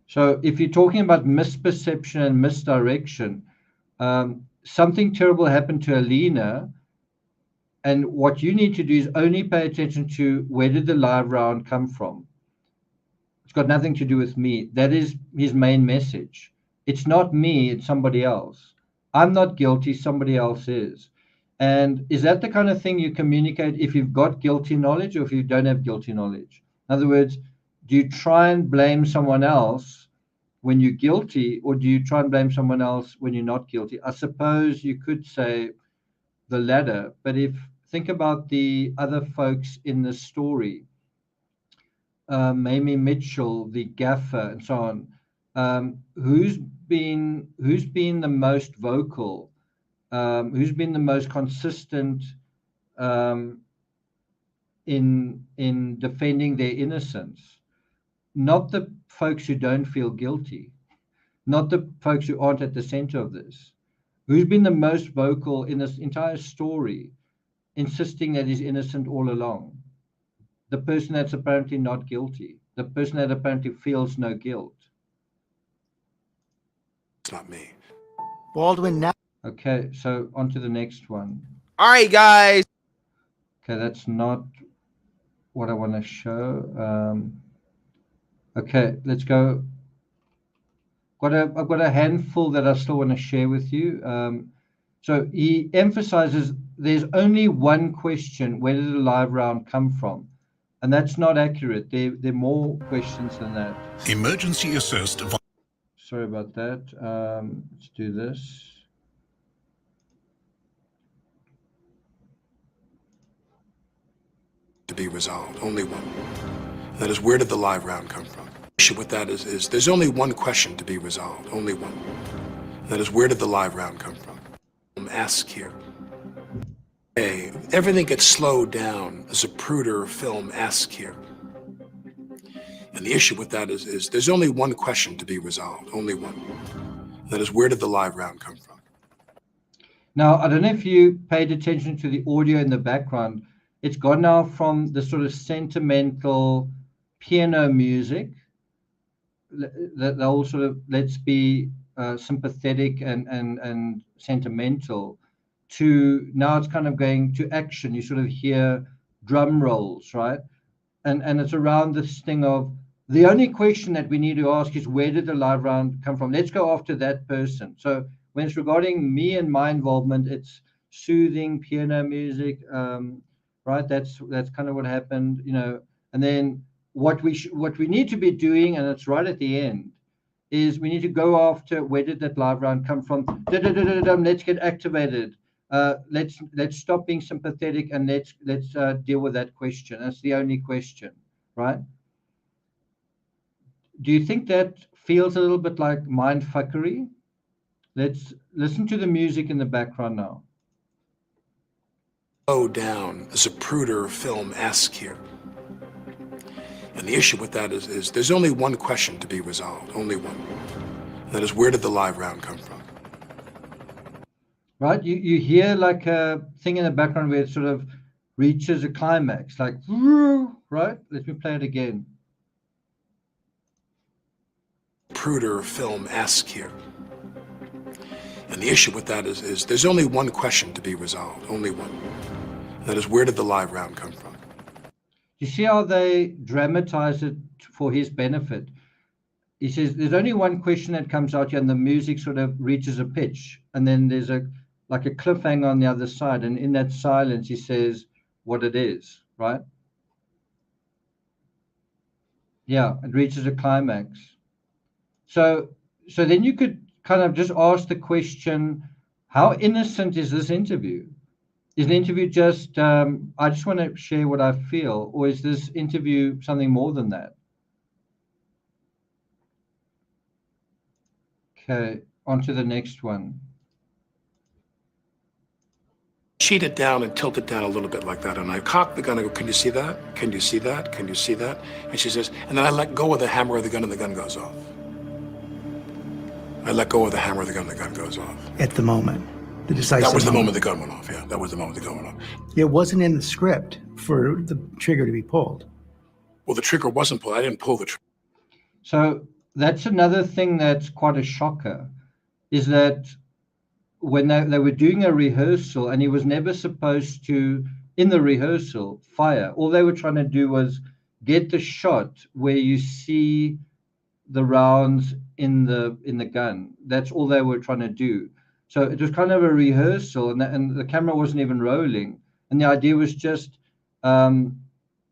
So if you're talking about misperception and misdirection, something terrible happened to Alina, and what you need to do is only pay attention to where did the live round come from. It's got nothing to do with me. That is his main message. It's not me, it's somebody else. I'm not guilty, somebody else is. And is that the kind of thing you communicate if you've got guilty knowledge or if you don't have guilty knowledge? In other words, do you try and blame someone else when you're guilty, or do you try and blame someone else when you're not guilty? I suppose you could say the latter, but think about the other folks in the story, Mamie Mitchell, the gaffer, and so on. Who's been the most vocal? Who's been the most consistent in defending their innocence? Not the folks who don't feel guilty. not the folks who aren't at the center of this. Who's been the most vocal in this entire story, insisting that he's innocent all along? The person that's apparently not guilty, the person that apparently feels no guilt. It's not me. Baldwin now. Okay, so on to the next one. All right, guys. Okay, that's not what I want to show. Okay, let's go. I've got a handful that I still want to share with you. So he emphasizes there's only one question: where did the live round come from? And that's not accurate. There are more questions than that. Emergency assist. Sorry about that. Let's do this. To be resolved, only one. And that is, where did the live round come from? The issue with that is there's only one question to be resolved, only one. And that is, where did the live round come from? Ask here. Hey, everything gets slowed down. The Zapruder film Ask here. And the issue with that is there's only one question to be resolved, only one. And that is, where did the live round come from? Now, I don't know if you paid attention to the audio in the background. It's gone now from the sort of sentimental piano music, the whole sort of let's be sympathetic and sentimental, to now it's kind of going to action. You sort of hear drum rolls, right? And it's around this thing of the only question that we need to ask is, where did the live round come from? Let's go after that person. So when it's regarding me and my involvement, it's soothing piano music, right? That's kind of what happened, you know. And then what we need to be doing, and it's right at the end, is we need to go after, where did that live round come from? Let's get activated. Let's stop being sympathetic, and let's deal with that question. That's the only question, right? Do you think that feels a little bit like mindfuckery? Let's listen to the music in the background now. Slow down. The Zapruder film Ask here. And the issue with that is there's only one question to be resolved, only one. And that is, where did the live round come from? Right, you hear like a thing in the background where it sort of reaches a climax, like, right? Let me play it again. Zapruder film Ask here. And the issue with that is there's only one question to be resolved, only one. And that is, where did the live round come from? You see how they dramatize it for his benefit. He says there's only one question that comes out here, and the music sort of reaches a pitch, and then there's a cliffhanger on the other side, and in that silence he says what it is, right? Yeah, it reaches a climax. So then you could kind of just ask the question, how innocent is this interview? Is the interview just, I just want to share what I feel, or is this interview something more than that? Okay, on to the next one. Sheet it down and tilt it down a little bit like that, and I cock the gun. I go, can you see that? Can you see that? Can you see that? And she says, and then I let go of the hammer of the gun, and the gun goes off. I let go of the hammer of the gun, and the gun goes off. At the moment, the decisive That was the moment the gun went off, yeah. That was the moment the gun went off. It wasn't in the script for the trigger to be pulled. Well, the trigger wasn't pulled. I didn't pull the trigger. So that's another thing that's quite a shocker, is that when they were doing a rehearsal, and he was never supposed to, in the rehearsal, fire. All they were trying to do was get the shot where you see the rounds in the gun. That's all they were trying to do. So it was kind of a rehearsal, and the camera wasn't even rolling. And the idea was just, take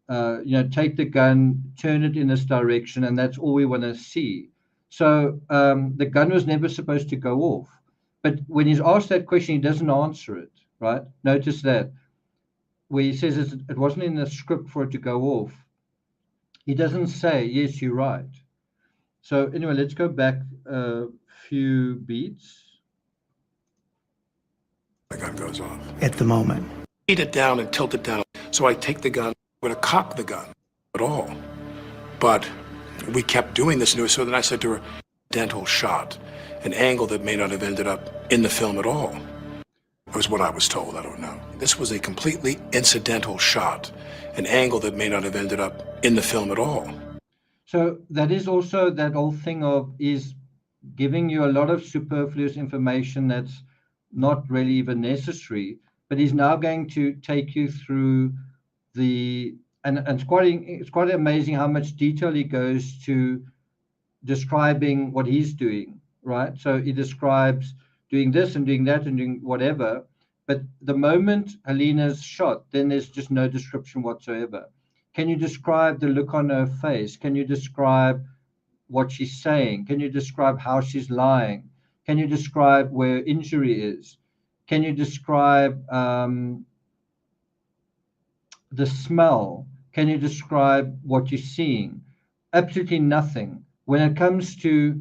the gun, turn it in this direction, and that's all we want to see. So the gun was never supposed to go off. But when he's asked that question, he doesn't answer it, right? Notice that where he says it wasn't in the script for it to go off. He doesn't say, yes, you're right. So anyway, let's go back a few beats. The gun goes off. At the moment. Sheet it down and tilt it down. So I take the gun, I'm going to cock the gun at all. But we kept doing this, and so then I said to her, incidental shot, an angle that may not have ended up in the film at all. That was what I was told, I don't know. This was a completely incidental shot, an angle that may not have ended up in the film at all. So that is also that whole thing of is giving you a lot of superfluous information that's not really even necessary, but he's now going to take you through and it's quite amazing how much detail he goes to describing what he's doing, right? So he describes doing this and doing that and doing whatever, but the moment Helena's shot, then there's just no description whatsoever. Can you describe the look on her face? Can you describe what she's saying? Can you describe how she's lying? Can you describe where injury is? Can you describe the smell? Can you describe what you're seeing? Absolutely nothing. When it comes to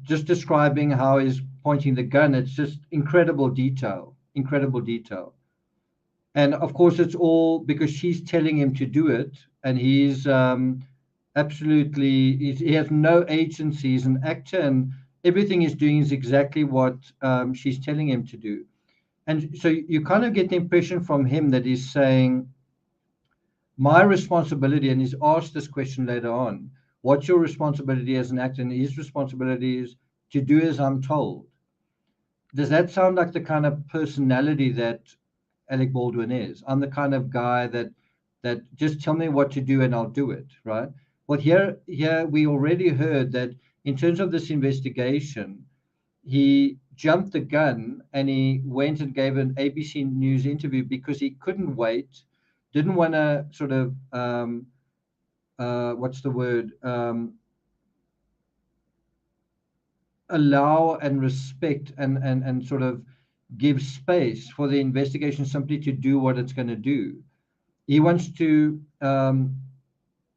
just describing how he's pointing the gun, it's just incredible detail. And of course, it's all because she's telling him to do it, and he's he has no agency. He's an actor, and everything he's doing is exactly what she's telling him to do. And so you kind of get the impression from him that he's saying, my responsibility, and he's asked this question later on, what's your responsibility as an actor? And his responsibility is to do as I'm told. Does that sound like the kind of personality that Alec Baldwin is? I'm the kind of guy that just tell me what to do and I'll do it, right? Well, here we already heard that in terms of this investigation, he jumped the gun and he went and gave an ABC News interview because he couldn't wait, didn't want to sort of allow and respect and sort of give space for the investigation simply to do what it's going to do. He wants to,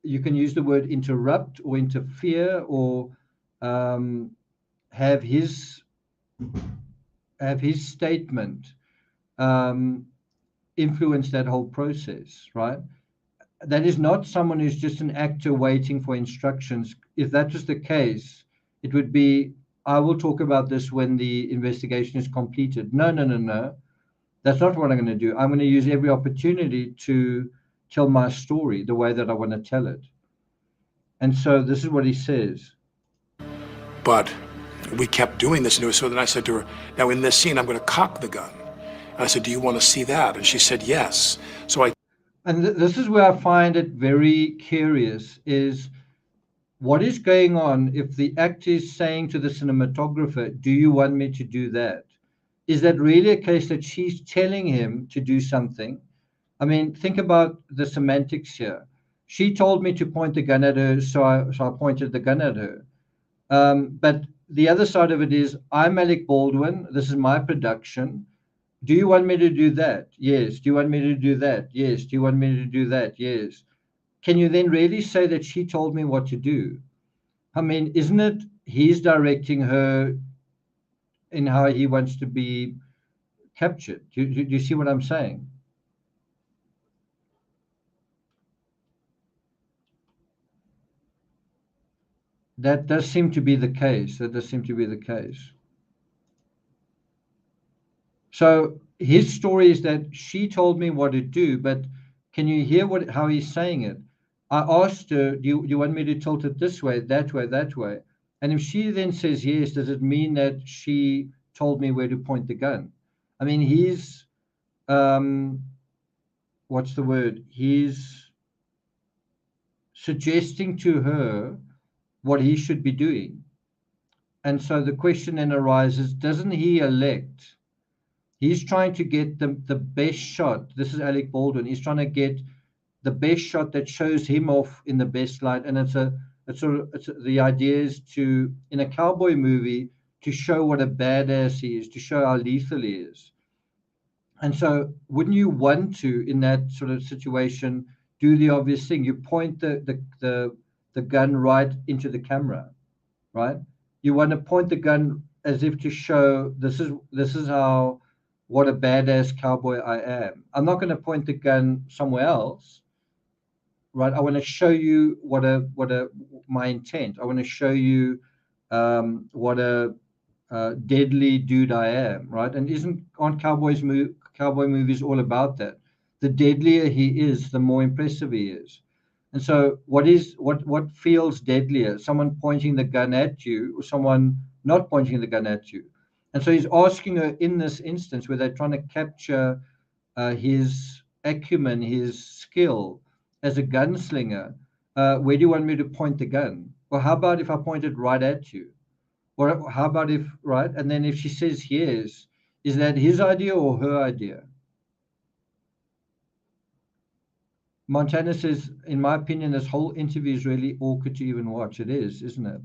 you can use the word interrupt or interfere or have his statement influence that whole process, right? That is not someone who's just an actor waiting for instructions. If that was the case, it would be, I will talk about this when the investigation is completed. No. That's not what I'm going to do. I'm going to use every opportunity to tell my story the way that I want to tell it. And so this is what he says. But we kept doing this. And so then I said to her, now in this scene, I'm going to cock the gun. And I said, do you want to see that? And she said, yes. So I. And this is where I find it very curious is what is going on if the actor is saying to the cinematographer, do you want me to do that? Is that really a case that she's telling him to do something? I mean, think about the semantics here. She told me to point the gun at her, so I pointed the gun at her. But the other side of it is, I'm Alec Baldwin. This is my production. Do you want me to do that? Yes. Do you want me to do that? Yes. Do you want me to do that? Yes. Can you then really say that she told me what to do? I mean, isn't it he's directing her in how he wants to be captured? Do you see what I'm saying? That does seem to be the case. So his story is that she told me what to do, but can you hear how he's saying it? I asked her, do you want me to tilt it this way, that way, that way? And if she then says yes, does it mean that she told me where to point the gun? I mean, he's, he's suggesting to her what he should be doing. And so the question then arises, doesn't he elect? He's trying to get the best shot. This is Alec Baldwin. He's trying to get the best shot that shows him off in the best light. And the idea is to, in a cowboy movie, to show what a badass he is, to show how lethal he is. And so wouldn't you want to, in that sort of situation, do the obvious thing? You point the gun right into the camera, right? You want to point the gun as if to show this is how, what a badass cowboy I am. I'm not going to point the gun somewhere else, right? I want to show you my intent. I want to show you what a deadly dude I am, right? And aren't cowboy movies all about that? The deadlier he is, the more impressive he is. And so, what feels deadlier? Someone pointing the gun at you, or someone not pointing the gun at you? And so he's asking her in this instance, where they're trying to capture his acumen, his skill as a gunslinger. Where do you want me to point the gun? Well, how about if I point it right at you? Or how about if, right? And then if she says yes, is that his idea or her idea? Montana says, in my opinion, this whole interview is really awkward to even watch. It is, isn't it?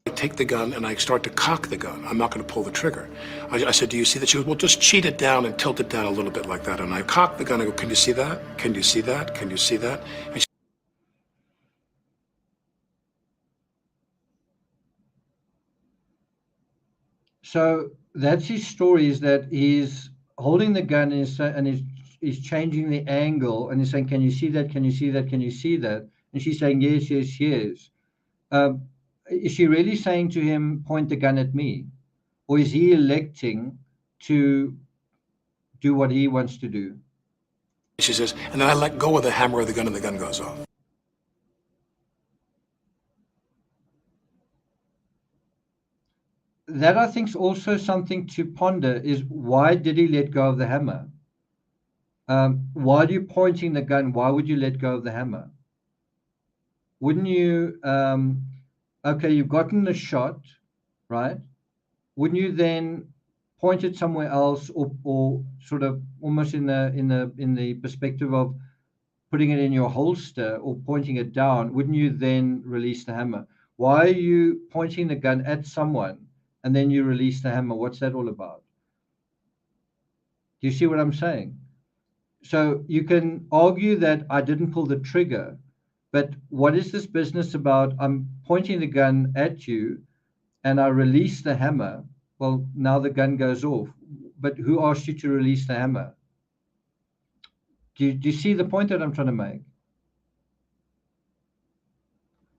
I take the gun and I start to cock the gun. I'm not going to pull the trigger. I said, do you see that? She goes, well, just cheat it down and tilt it down a little bit like that. And I cock the gun. I go, can you see that? Can you see that? Can you see that? And so that's his story, is that he's holding the gun and he's changing the angle, and he's saying, can you see that? Can you see that? Can you see that? And she's saying, yes, yes, yes. Is she really saying to him, point the gun at me? Or is he electing to do what he wants to do? she says, and then I let go of the hammer of the gun and the gun goes off. That, I think, is also something to ponder, is why did he let go of the hammer? Why are you pointing the gun? Why would you let go of the hammer? Wouldn't you, okay, you've gotten the shot, right? Wouldn't you then point it somewhere else, or sort of almost in the perspective of putting it in your holster or pointing it down? Wouldn't you then release the hammer? Why are you pointing the gun at someone and then you release the hammer? What's that all about? Do you see what I'm saying? So you can argue that I didn't pull the trigger, but what is this business about? I'm pointing the gun at you and I release the hammer. Well, now the gun goes off. But who asked you to release the hammer? Do you see the point that I'm trying to make?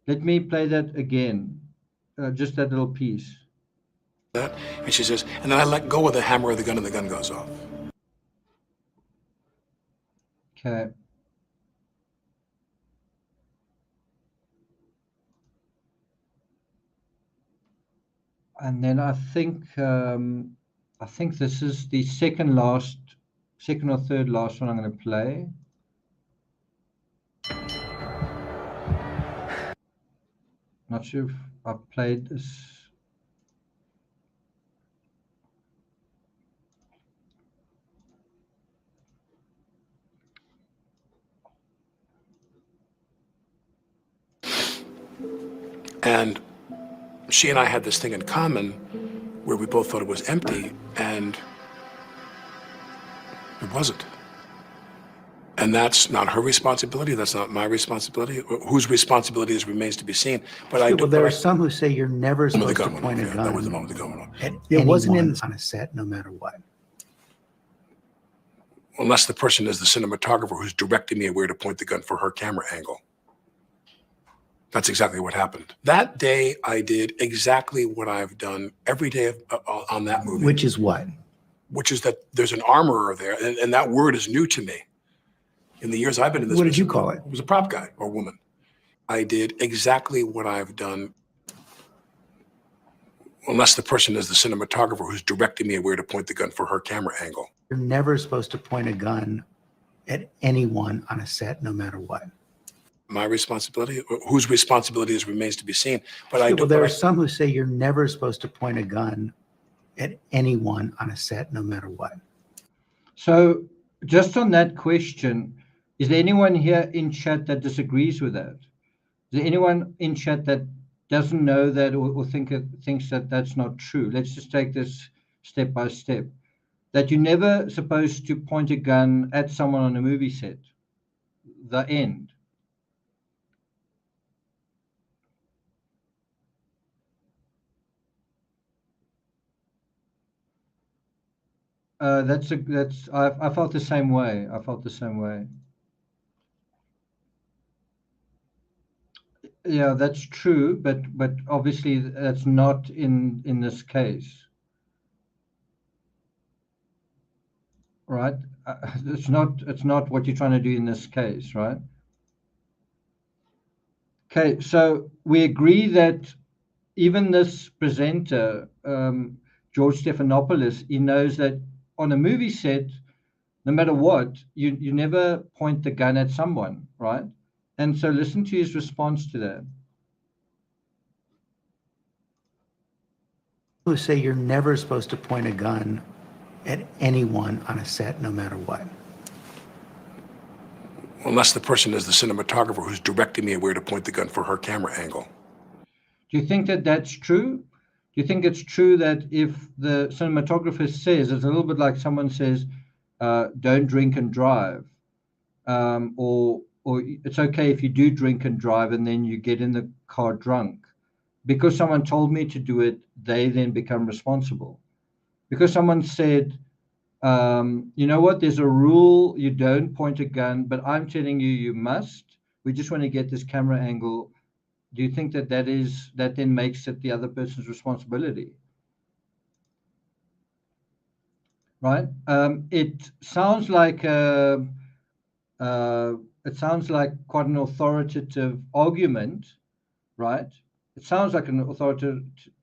Let me play that again, just that little piece. That, and she says, and then I let go of the hammer of the gun and the gun goes off. Okay. And then I think this is the second or third last one I'm going to play. Not sure if I've played this. And she and I had this thing in common where we both thought it was empty, and it wasn't. And that's not her responsibility. That's not my responsibility. Whose responsibility is remains to be seen. But I do. Well, there are some who say you're never The supposed to gun went point off. a Yeah, gun that was the moment the gun went off. at It wasn't anyone in- on a set, no matter what. Unless the person is the cinematographer who's directing me where to point the gun for her camera angle. That's exactly what happened. That day, I did exactly what I've done every day on that movie. Which is what? Which is that there's an armorer there, and that word is new to me. In the years I've been in this What did you business, call it? It was a prop guy or woman. I did exactly what I've done, unless the person is the cinematographer who's directing me where to point the gun for her camera angle. You're never supposed to point a gun at anyone on a set, no matter what. My responsibility, whose responsibility is remains to be seen. But I do. Well, there are some who say you're never supposed to point a gun at anyone on a set, no matter what. So just on that question, is there anyone here in chat that disagrees with that? Is there anyone in chat that doesn't know that or thinks that that's not true? Let's just take this step by step. That you're never supposed to point a gun at someone on a movie set. The end. I felt the same way. Yeah, that's true, but obviously that's not in this case, right? It's not what you're trying to do in this case, right? Okay, so we agree that even this presenter, George Stephanopoulos, he knows that on a movie set, no matter what, you never point the gun at someone, right? And so listen to his response to that. Who say you're never supposed to point a gun at anyone on a set, no matter what. Unless the person is the cinematographer who's directing me where to point the gun for her camera angle. Do you think that that's true? Do you think it's true that if the cinematographer says, it's a little bit like someone says, don't drink and drive, or it's okay if you do drink and drive and then you get in the car drunk. Because someone told me to do it, they then become responsible. Because someone said, you know what, there's a rule, you don't point a gun, but I'm telling you, you must. We just want to get this camera angle. Do you think that then makes it the other person's responsibility? Right? It sounds like quite an authoritative argument, right? It sounds like an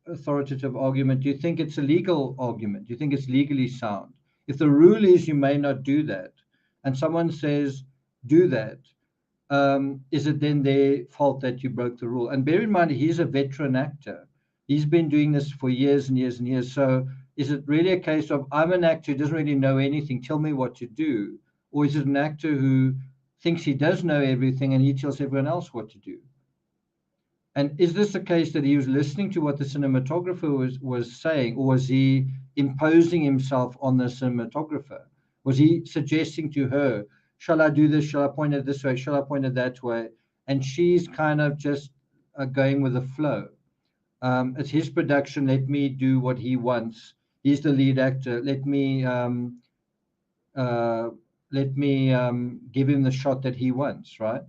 authoritative argument. Do you think it's a legal argument? Do you think it's legally sound? If the rule is you may not do that, and someone says do that, is it then their fault that you broke the rule? And bear in mind, he's a veteran actor. He's been doing this for years and years and years. So is it really a case of, I'm an actor who doesn't really know anything, tell me what to do? Or is it an actor who thinks he does know everything and he tells everyone else what to do? And is this a case that he was listening to what the cinematographer was saying, or was he imposing himself on the cinematographer? Was he suggesting to her, shall I do this? Shall I point it this way? Shall I point it that way? And she's kind of just going with the flow. It's his production. Let me do what he wants. He's the lead actor. Let me give him the shot that he wants, right?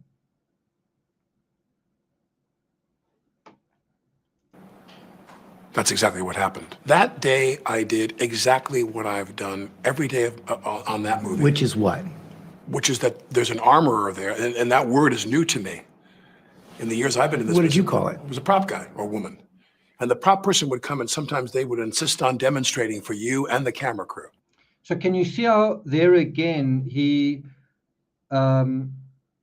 That's exactly what happened. That day, I did exactly what I've done every day on that movie. Which is what? Which is that there's an armorer there, and that word is new to me. In the years I've been in this What did business, you call it? It was a prop guy or woman. And the prop person would come, and sometimes they would insist on demonstrating for you and the camera crew. So can you see how there again, he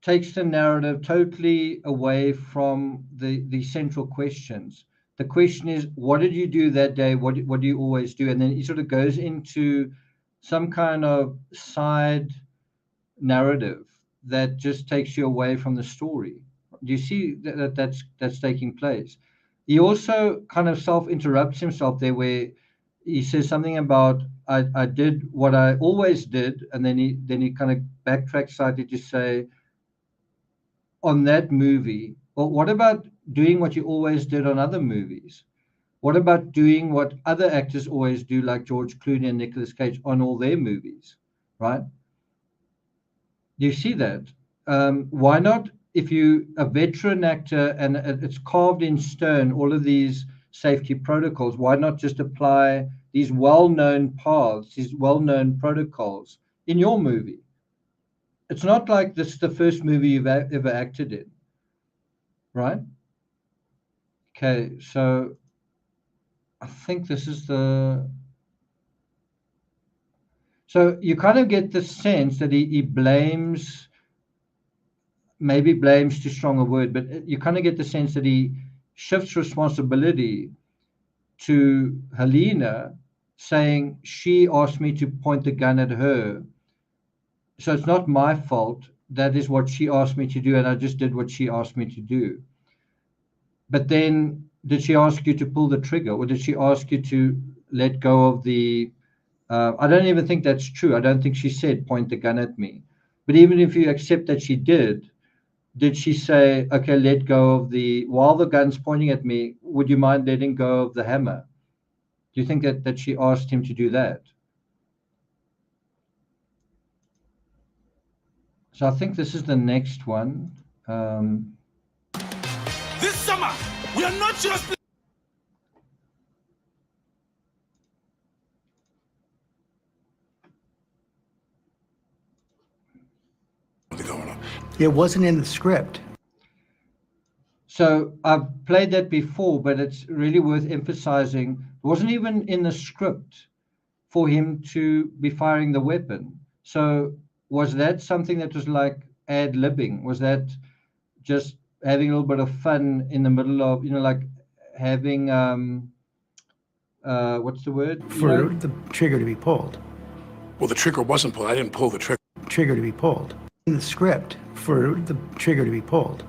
takes the narrative totally away from the central questions. The question is, what did you do that day? What do you always do? And then he sort of goes into some kind of side narrative that just takes you away from the story. Do you see that's taking place? He also kind of self-interrupts himself there, where he says something about I did what I always did, and then he kind of backtracks slightly to say, on that movie, well, what about doing what you always did on other movies? What about doing what other actors always do, like George Clooney and Nicolas Cage on all their movies, right? Do you see that? Why not, if you a veteran actor and it's carved in stone, all of these safety protocols, why not just apply these well-known paths, these well-known protocols in your movie? It's not like this is the first movie you've ever acted in, right? Okay, so I think this is so you kind of get the sense that he blames, maybe blames too strong a word, but you kind of get the sense that he shifts responsibility to Helena, saying she asked me to point the gun at her. So it's not my fault. That is what she asked me to do, and I just did what she asked me to do. But then, did she ask you to pull the trigger, or did she ask you to let go of the... I don't even think that's true. I don't think she said, point the gun at me. But even if you accept that she did she say, okay, let go of while the gun's pointing at me, would you mind letting go of the hammer? Do you think that she asked him to do that? So I think this is the next one. summer. We are not just. It wasn't in the script. So I've played that before, but it's really worth emphasizing. It wasn't even in the script for him to be firing the weapon. So was that something that was like ad-libbing? Was that just having a little bit of fun in the middle of, like having, what's the word? For the trigger to be pulled. Well, the trigger wasn't pulled. I didn't pull the trigger. Trigger to be pulled. In the script for the trigger to be pulled.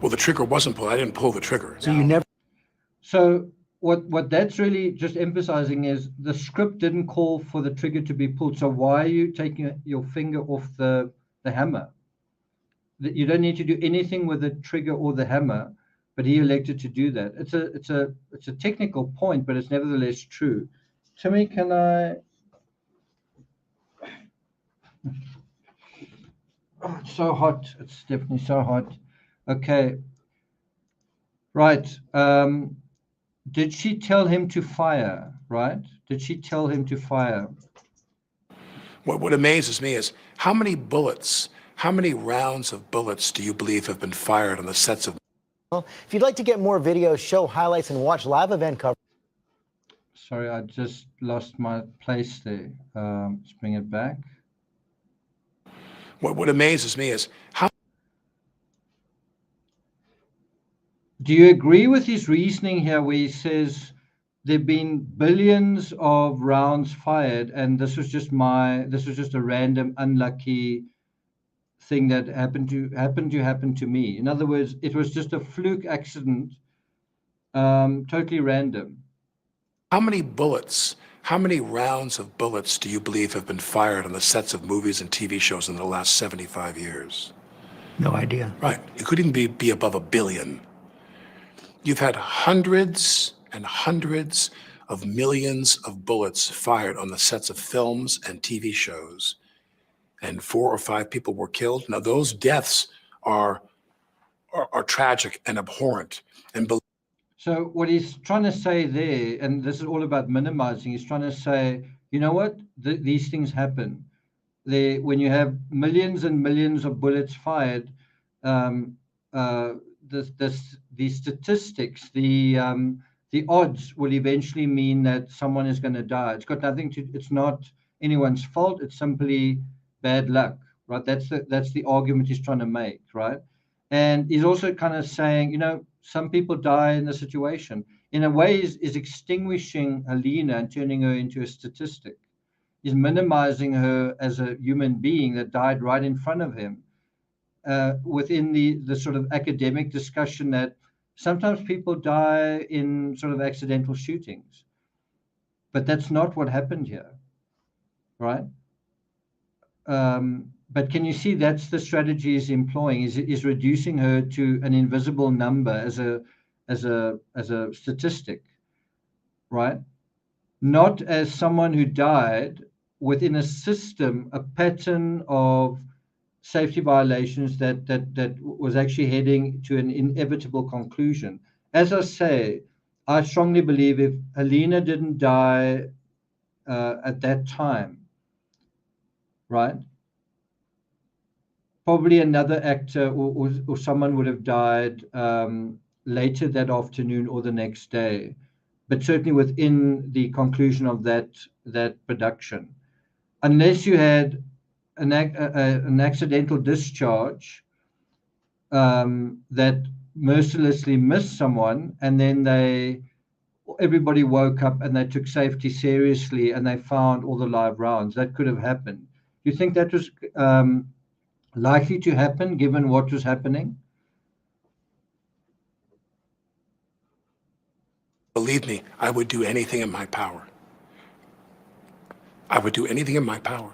Well, the trigger wasn't pulled. I didn't pull the trigger. So you never. So what that's really just emphasizing is the script didn't call for the trigger to be pulled. So why are you taking your finger off the hammer? You don't need to do anything with the trigger or the hammer, but he elected to do that. It's a technical point, but it's nevertheless true. Timmy, can I? Oh, it's so hot. It's definitely so hot. Okay. Right. Did she tell him to fire? Right? Did she tell him to fire? What amazes me is how many rounds of bullets do you believe have been fired on the sets of? Well, if you'd like to get more videos, show highlights, and watch live event coverage. Sorry, I just lost my place there. Let's bring it back. What amazes me is how. Do you agree with his reasoning here where he says there've been billions of rounds fired and this was just a random unlucky thing that happened to me? In other words, it was just a fluke accident, totally random. How many rounds of bullets do you believe have been fired on the sets of movies and TV shows in the last 75 years? No idea. Right. It couldn't even be above 1 billion. You've had hundreds and hundreds of millions of bullets fired on the sets of films and TV shows, and 4 or 5 people were killed. Now, those deaths are tragic and abhorrent. So what he's trying to say there, and this is all about minimizing, he's trying to say, you know what, these things happen. When you have millions and millions of bullets fired, the statistics, the odds will eventually mean that someone is going to die. It's not anyone's fault. It's simply bad luck, right? That's the argument he's trying to make, right? And he's also kind of saying, some people die in the situation. In a way, is extinguishing Helena and turning her into a statistic. He's minimizing her as a human being that died right in front of him. Within the sort of academic discussion that sometimes people die in sort of accidental shootings, but that's not what happened here, right? But can you see that's the strategy he's employing? Is reducing her to an invisible number as a statistic, right? Not as someone who died within a system, a pattern of safety violations that was actually heading to an inevitable conclusion. As I say, I strongly believe if Helena didn't die at that time, right, probably another actor or someone would have died later that afternoon or the next day, but certainly within the conclusion of that production, unless you had an accidental discharge that mercilessly missed someone, and then everybody woke up and they took safety seriously and they found all the live rounds. That could have happened. Do you think that was likely to happen given what was happening? Believe me, I would do anything in my power. I would do anything in my power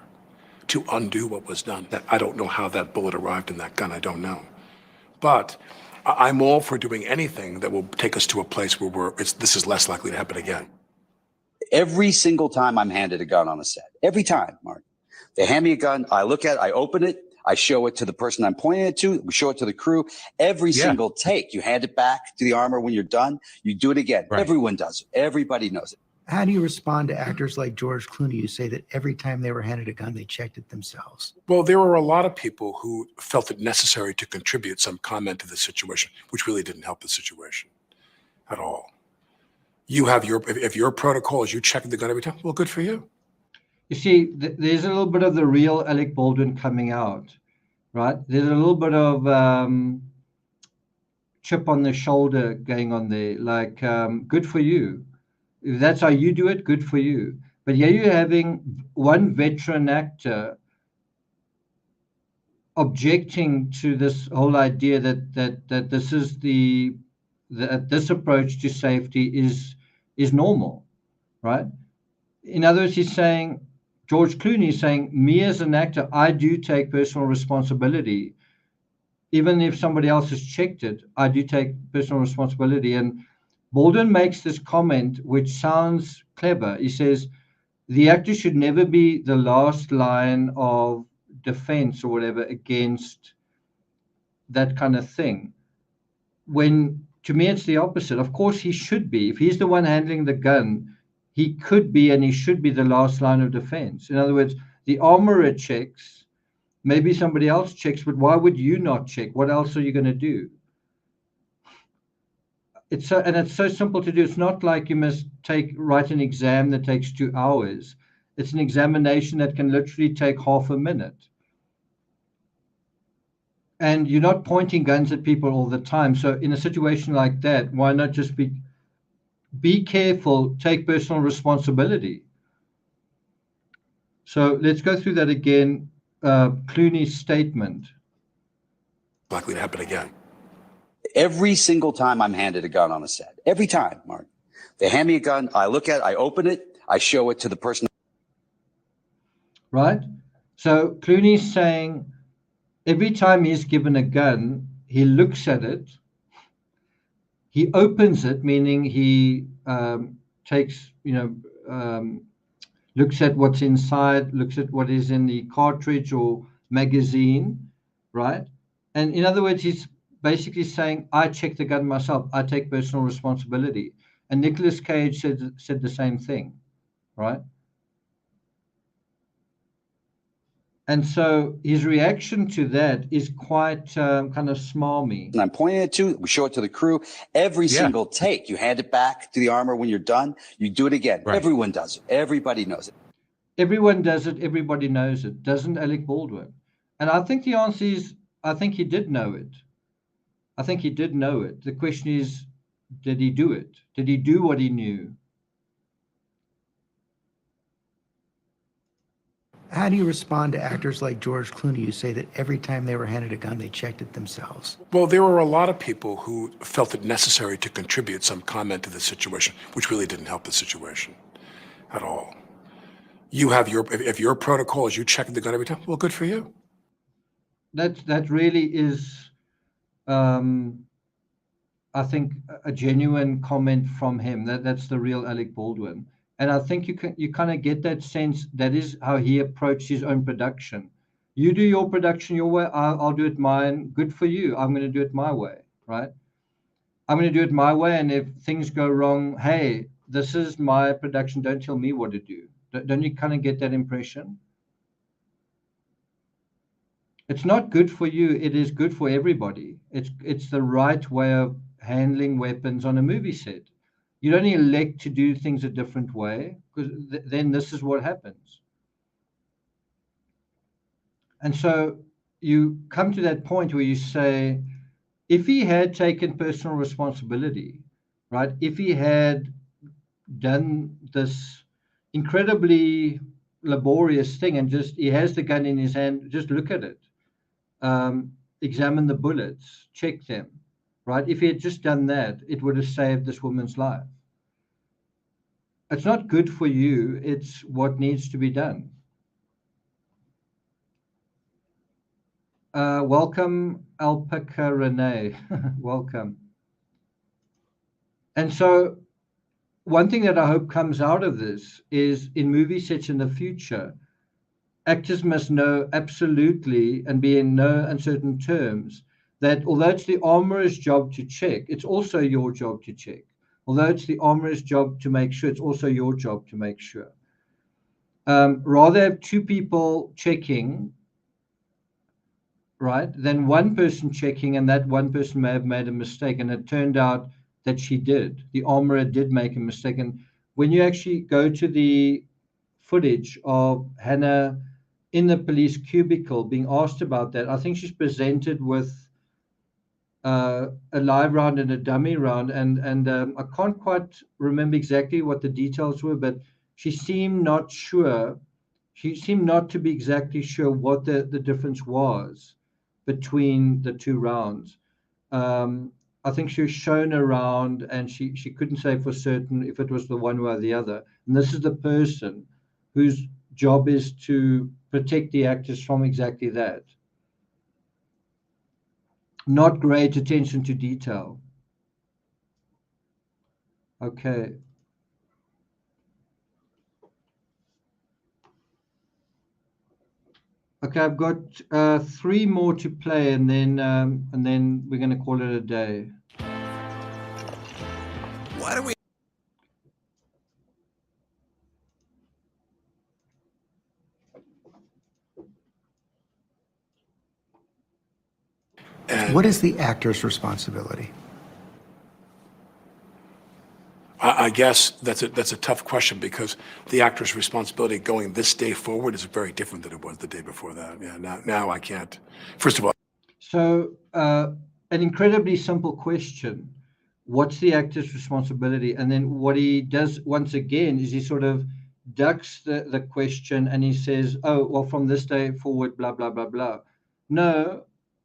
to undo what was done. I don't know how that bullet arrived in that gun. I don't know. But I'm all for doing anything that will take us to a place where this is less likely to happen again. Every single time I'm handed a gun on a set, every time, Mark, they hand me a gun, I look at it, I open it, I show it to the person I'm pointing it to. We show it to the crew. Every single take, you hand it back to the armor when you're done. You do it again. Right. Everyone does it. Everybody knows it. How do you respond to actors like George Clooney who say that every time they were handed a gun, they checked it themselves? Well, there were a lot of people who felt it necessary to contribute some comment to the situation, which really didn't help the situation at all. You have if your protocol is you checking the gun every time, well, good for you. You see, there's a little bit of the real Alec Baldwin coming out, right? There's a little bit of chip on the shoulder going on there, like, good for you. If that's how you do it, good for you. But here you're having one veteran actor objecting to this whole idea that this is that this approach to safety is normal, right? In other words, he's saying, George Clooney is saying, me as an actor, I do take personal responsibility. Even if somebody else has checked it, I do take personal responsibility. And Baldwin makes this comment, which sounds clever. He says, the actor should never be the last line of defense or whatever against that kind of thing. When, to me, it's the opposite. Of course, he should be. If he's the one handling the gun, he could be and he should be the last line of defense. In other words, the armorer checks, maybe somebody else checks, but why would you not check? What else are you going to do? It's so simple to do. It's not like you must write an exam that takes 2 hours. It's an examination that can literally take half a minute. And you're not pointing guns at people all the time. So in a situation like that, why not just be careful, take personal responsibility? So let's go through that again. Clooney's statement. Likely to happen again. Every single time I'm handed a gun on a set. Every time, Mark. They hand me a gun, I look at it, I open it, I show it to the person. Right? So Clooney's saying every time he's given a gun, he looks at it, he opens it, meaning he takes, looks at what's inside, looks at what is in the cartridge or magazine, right? And in other words, he's basically saying, I check the gun myself. I take personal responsibility. And Nicolas Cage said the same thing, right? And so his reaction to that is quite kind of smarmy. And I'm pointing it to, we show it to the crew. Every single take, you hand it back to the armor when you're done. You do it again. Right. Everyone does it. Everybody knows it. Everyone does it. Everybody knows it. Doesn't Alec Baldwin? And I think the answer is, I think he did know it. I think he did know it. The question is, did he do it? Did he do what he knew? How do you respond to actors like George Clooney who say that every time they were handed a gun, they checked it themselves? Well, there were a lot of people who felt it necessary to contribute some comment to the situation, which really didn't help the situation at all. You have if your protocol is you checking the gun every time, well, good for you. That really is, I think, a genuine comment from him. That's the real Alec Baldwin. And I think you kind of get that sense that is how he approached his own production. You do your production your way, I'll do it mine. Good for you. I'm going to do it my way, right? I'm going to do it my way. And if things go wrong, hey, this is my production. Don't tell me what to do. Don't you kind of get that impression? It's not good for you. It is good for everybody. It's the right way of handling weapons on a movie set. You don't elect to do things a different way, because then this is what happens. And so you come to that point where you say, if he had taken personal responsibility, right? If he had done this incredibly laborious thing and he has the gun in his hand, just look at it, examine the bullets, check them, right? If he had just done that, it would have saved this woman's life. It's not good for you. It's what needs to be done. Welcome, Alpaca Renee. Welcome. And so one thing that I hope comes out of this is in movie sets in the future, actors must know absolutely and be in no uncertain terms that although it's the armorer's job to check, it's also your job to check. Although it's the armorer's job to make sure, it's also your job to make sure. Rather have two people checking, right, than one person checking, and that one person may have made a mistake, and it turned out that she did. The armorer did make a mistake. And when you actually go to the footage of Hannah in the police cubicle being asked about that, I think she's presented with a live round and a dummy round, and I can't quite remember exactly what the details were, but she seemed not sure. She seemed not to be exactly sure what the difference was between the two rounds. I think she was shown around, and she couldn't say for certain if it was the one way or the other. And this is the person whose job is to protect the actors from exactly that. Not great attention to detail. Okay. Okay, I've got 3 more to play, and then we're going to call it a day. Why do we? And What is the actor's responsibility? I guess that's a tough question, because the actor's responsibility going this day forward is very different than it was the day before that. Yeah, now I can't. First of all, So, an incredibly simple question. What's the actor's responsibility? And then what he does once again is he sort of ducks the question, and he says, oh, well, from this day forward, blah, blah, blah, blah. No,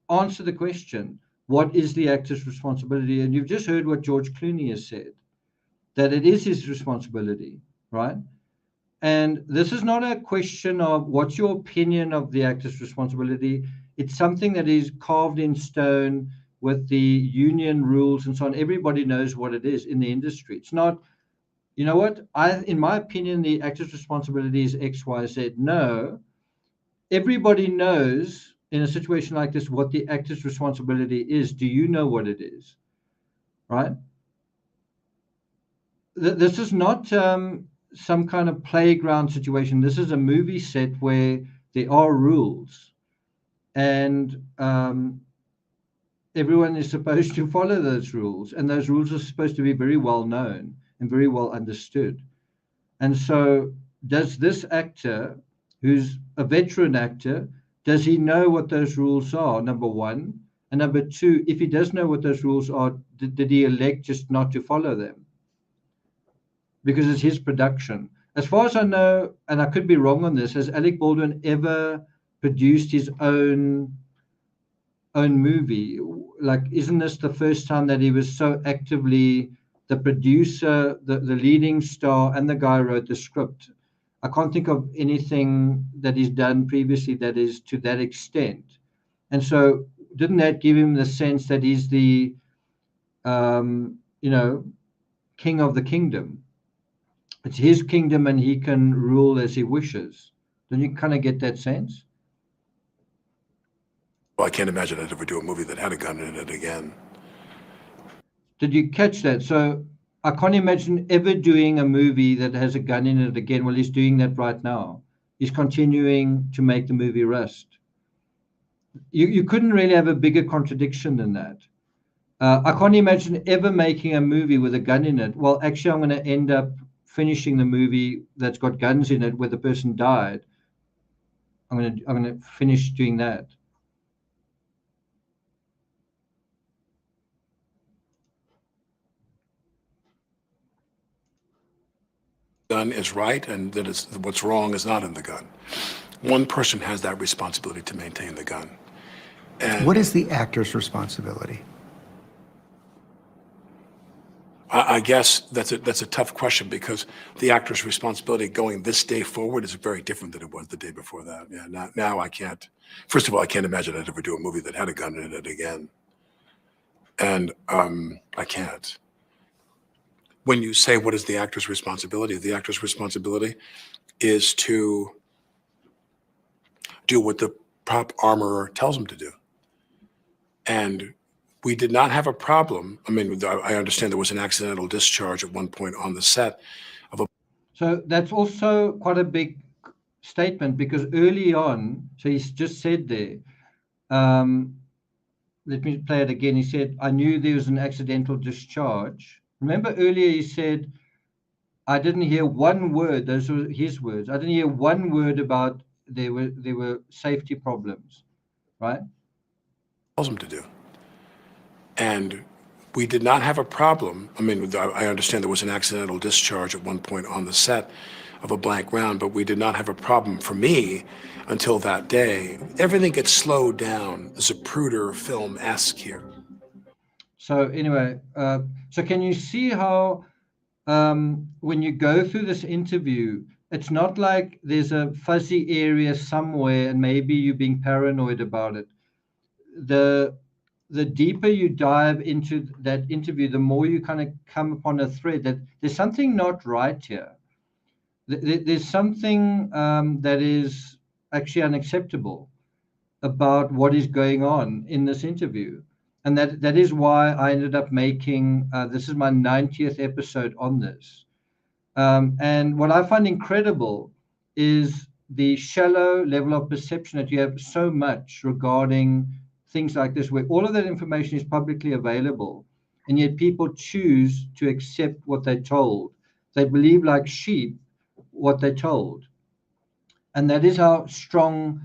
answer the question. What is the actor's responsibility? And you've just heard what George Clooney has said, that it is his responsibility, right? And this is not a question of what's your opinion of the actor's responsibility. It's something that is carved in stone with the union rules and so on. Everybody knows what it is in the industry. It's not, you know what, in my opinion, the actor's responsibility is X, Y, Z. No, everybody knows in a situation like this what the actor's responsibility is. Do you know what it is? Right? This is not some kind of playground situation. This is a movie set where there are rules, and everyone is supposed to follow those rules, and those rules are supposed to be very well known and very well understood. And so, does this actor, who's a veteran actor, does he know what those rules are? Number one. And number two, if he does know what those rules are, did he elect just not to follow them? Because it's his production. As far as I know, and I could be wrong on this, has Alec Baldwin ever produced his own movie? Like, isn't this the first time that he was so actively the producer, the leading star, and the guy who wrote the script? I can't think of anything that he's done previously that is to that extent. And so didn't that give him the sense that he's the, king of the kingdom? It's his kingdom, and he can rule as he wishes. Don't you kind of get that sense? I can't imagine I'd ever do a movie that had a gun in it again. Did you catch that? So I can't imagine ever doing a movie that has a gun in it again. Well, he's doing that right now. He's continuing to make the movie Rust. You couldn't really have a bigger contradiction than that. I can't imagine ever making a movie with a gun in it. Well, actually, I'm going to end up finishing the movie that's got guns in it where the person died. I'm going to finish doing that. Gun is right, and that is what's wrong is not in the gun. One person has that responsibility to maintain the gun. And What is the actor's responsibility? I guess that's a tough question, because the actor's responsibility going this day forward is very different than it was the day before that. Yeah, now I can't. First of all, I can't imagine I'd ever do a movie that had a gun in it again. And I can't. When you say what is the actor's responsibility is to do what the prop armorer tells him to do. And we did not have a problem. I mean, I understand there was an accidental discharge at one point on the set of a. So that's also quite a big statement, because early on, so he's just said there, let me play it again. He said, I knew there was an accidental discharge. Remember earlier he said, I didn't hear one word, those were his words. I didn't hear one word about there were safety problems, right? Tells him to do. And we did not have a problem. I mean, I understand there was an accidental discharge at one point on the set of a blank round, but we did not have a problem for me until that day. Everything gets slowed down. Zapruder film-esque here. So anyway, so can you see how when you go through this interview, it's not like there's a fuzzy area somewhere and maybe you're being paranoid about it. The deeper you dive into that interview, the more you kind of come upon a thread that there's something not right here. There's something that is actually unacceptable about what is going on in this interview. And that is why I ended up making, this is my 90th episode on this. And what I find incredible is the shallow level of perception that you have so much regarding things like this, where all of that information is publicly available, and yet people choose to accept what they're told. They believe like sheep what they're told. And that is how strong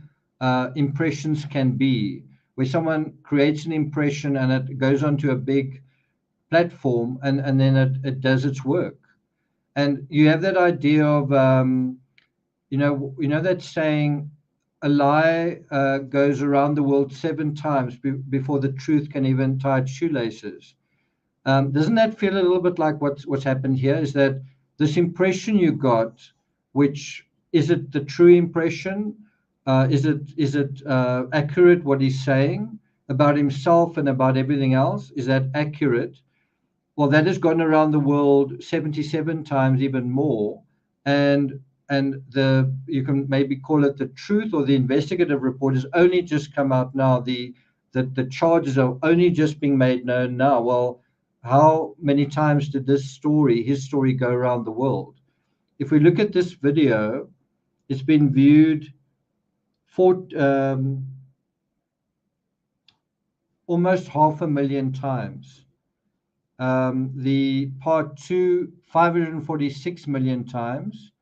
impressions can be, where someone creates an impression and it goes onto a big platform and then it does its work. And you have that idea of, you know that saying, a lie goes around the world 7 times before the truth can even tie its shoelaces. Doesn't that feel a little bit like what's happened here? Is that this impression you got, which is it the true impression? Is it accurate what he's saying about himself and about everything else? Is that accurate? Well, that has gone around the world 77 times, even more, and you can maybe call it the truth, or the investigative report has only just come out now. The charges are only just being made known now. Well, how many times did his story go around the world? If we look at this video, it's been viewed almost 500,000 times. The part 2, 546 million times,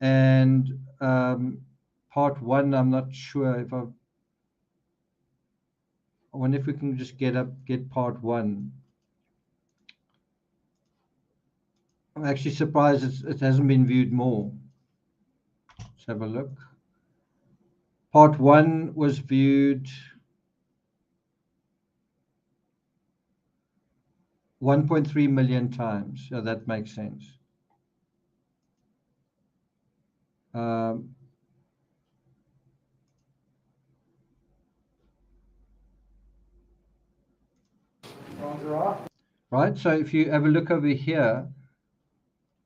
and part 1, I'm not sure if I wonder if we can just get part 1. I'm actually surprised it hasn't been viewed more. Let's have a look. Part 1 was viewed 1.3 million times. So that makes sense. Right, so if you have a look over here,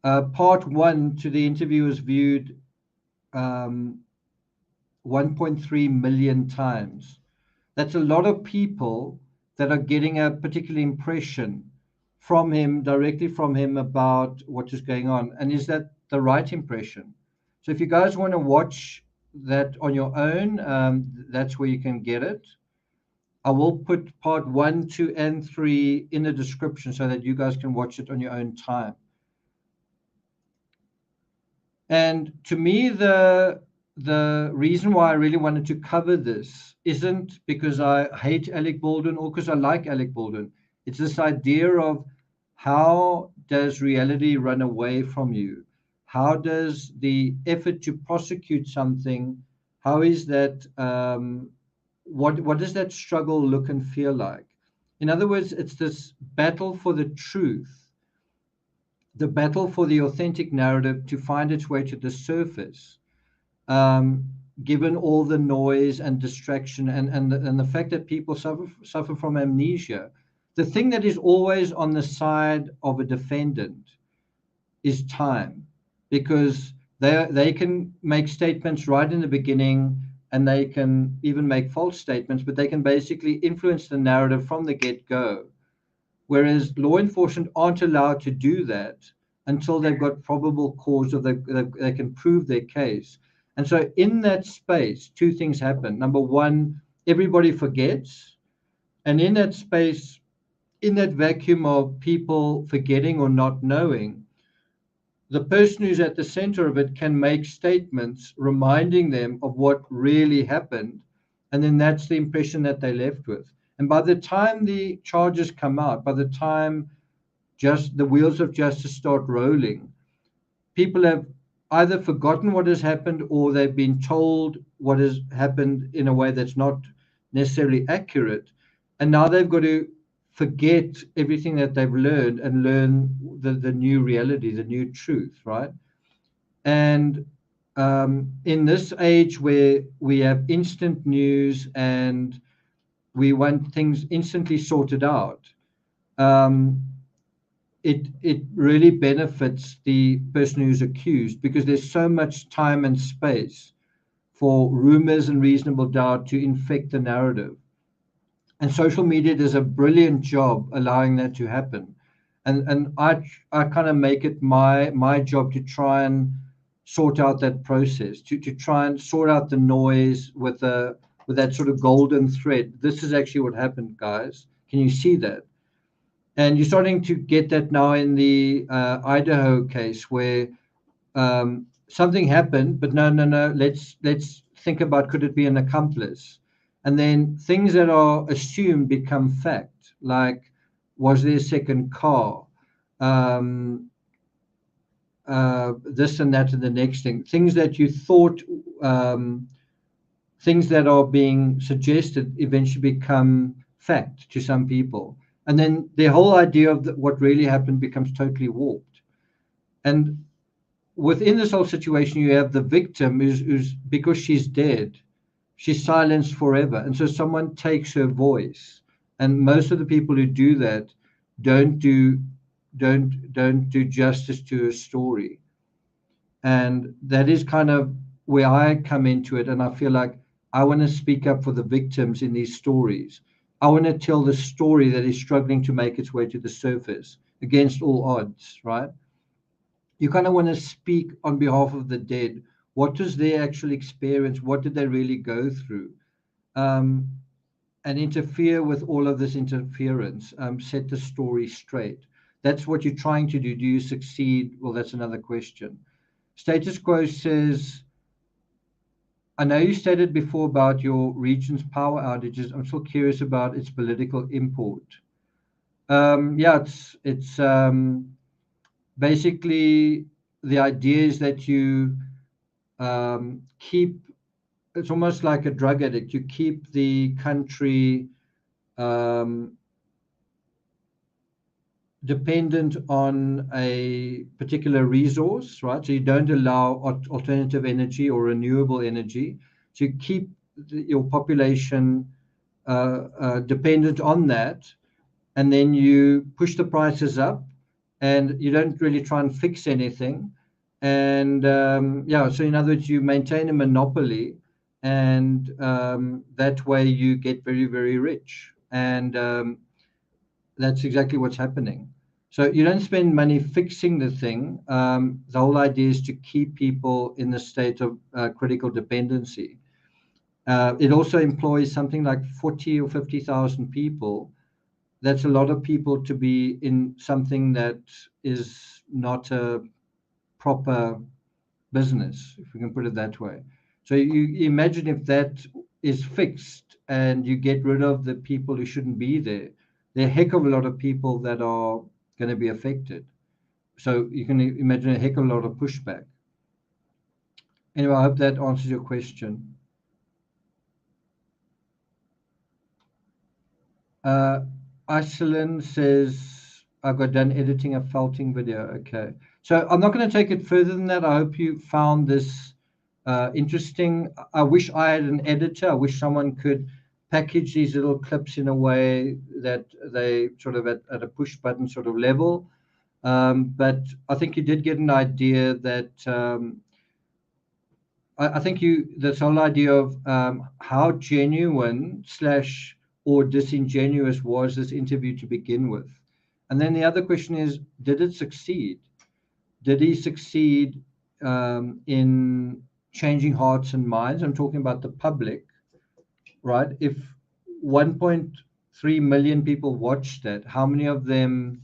part 1 to the interview was viewed 1.3 million times. That's a lot of people that are getting a particular impression from him, directly from him, about what is going on. And is that the right impression? So if you guys want to watch that on your own, that's where you can get it. I will put part 1, 2, and 3 in the description so that you guys can watch it on your own time. And to me, the reason why I really wanted to cover this isn't because I hate Alec Baldwin or because I like Alec Baldwin. It's this idea of, how does reality run away from you? How does the effort to prosecute something, how is that, what does that struggle look and feel like? In other words, it's this battle for the truth, the battle for the authentic narrative to find its way to the surface, given all the noise and distraction and the fact that people suffer from amnesia. The thing that is always on the side of a defendant is time, because they can make statements right in the beginning and they can even make false statements, but they can basically influence the narrative from the get-go. Whereas law enforcement aren't allowed to do that until they've got probable cause or they can prove their case. And so in that space, two things happen. Number one, everybody forgets. And in that space, in that vacuum of people forgetting or not knowing, the person who's at the center of it can make statements reminding them of what really happened. And then that's the impression that they're left with. And by the time the charges come out, by the time just the wheels of justice start rolling, people have either forgotten what has happened or they've been told what has happened in a way that's not necessarily accurate. And now they've got to forget everything that they've learned and learn the new reality, the new truth, right? And in this age where we have instant news and we want things instantly sorted out, it really benefits the person who's accused, because there's so much time and space for rumors and reasonable doubt to infect the narrative. And social media does a brilliant job allowing that to happen. And I kind of make it my job to try and sort out that process, to try and sort out the noise with that sort of golden thread. This is actually what happened, guys. Can you see that? And you're starting to get that now in the Idaho case, where something happened, but no. Let's think about, could it be an accomplice? And then things that are assumed become fact, like, was there a second car? This and that and the next thing. Things that you thought, things that are being suggested eventually become fact to some people. And then the whole idea of what really happened becomes totally warped. And within this whole situation, you have the victim who's because she's dead, she's silenced forever. And so someone takes her voice. And most of the people who do that don't do justice to her story. And that is kind of where I come into it. And I feel like I want to speak up for the victims in these stories. I want to tell the story that is struggling to make its way to the surface against all odds, right? You kind of want to speak on behalf of the dead. What was their actual experience? What did they really go through? And interfere with all of this interference, set the story straight. That's what you're trying to do. Do you succeed? Well, that's another question. Status Quo says, I know you stated before about your region's power outages. I'm still curious about its political import. Yeah, it's basically the idea is that you keep, it's almost like a drug addict. You keep the country dependent on a particular resource, right? So you don't allow alternative energy or renewable energy. So you keep your population dependent on that, and then you push the prices up, and you don't really try and fix anything. And yeah, so in other words, you maintain a monopoly, and that way you get very, very rich. And that's exactly what's happening. So you don't spend money fixing the thing. The whole idea is to keep people in the state of critical dependency. It also employs something like 40 or 50,000 people. That's a lot of people to be in something that is not a proper business, if we can put it that way. So you imagine if that is fixed and you get rid of the people who shouldn't be there, there are a heck of a lot of people that are going to be affected. So you can imagine a heck of a lot of pushback. Anyway, I hope that answers your question. Iceland says, I got done editing a felting video. Okay. So I'm not going to take it further than that. I hope you found this interesting. I wish I had an editor. I wish someone could package these little clips in a way that they sort of at a push button sort of level. But I think you did get an idea that I think this whole idea of how genuine slash or disingenuous was this interview to begin with. And then the other question is, did it succeed? Did he succeed in changing hearts and minds? I'm talking about the public, right? If 1.3 million people watched that, how many of them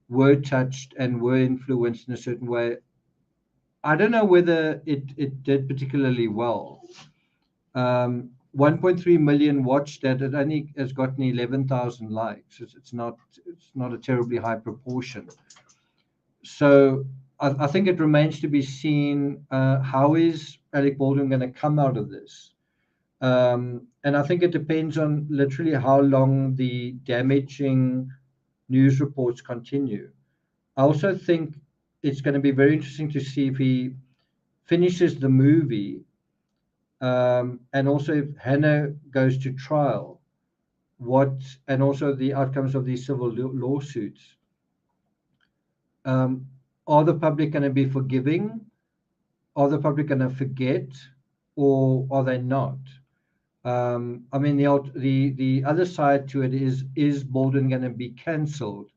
were touched and were influenced in a certain way? I don't know whether it did particularly well. 1.3 million watched that. It only has gotten 11,000 likes. It's not a terribly high proportion. So I think it remains to be seen how is Alec Baldwin going to come out of this. And I think it depends on literally how long the damaging news reports continue. I also think it's going to be very interesting to see if he finishes the movie, and also if Hannah goes to trial, and also the outcomes of these civil lawsuits. Are the public going to be forgiving? Are the public going to forget, or are they not? I mean, the other side to it is Baldwin going to be cancelled?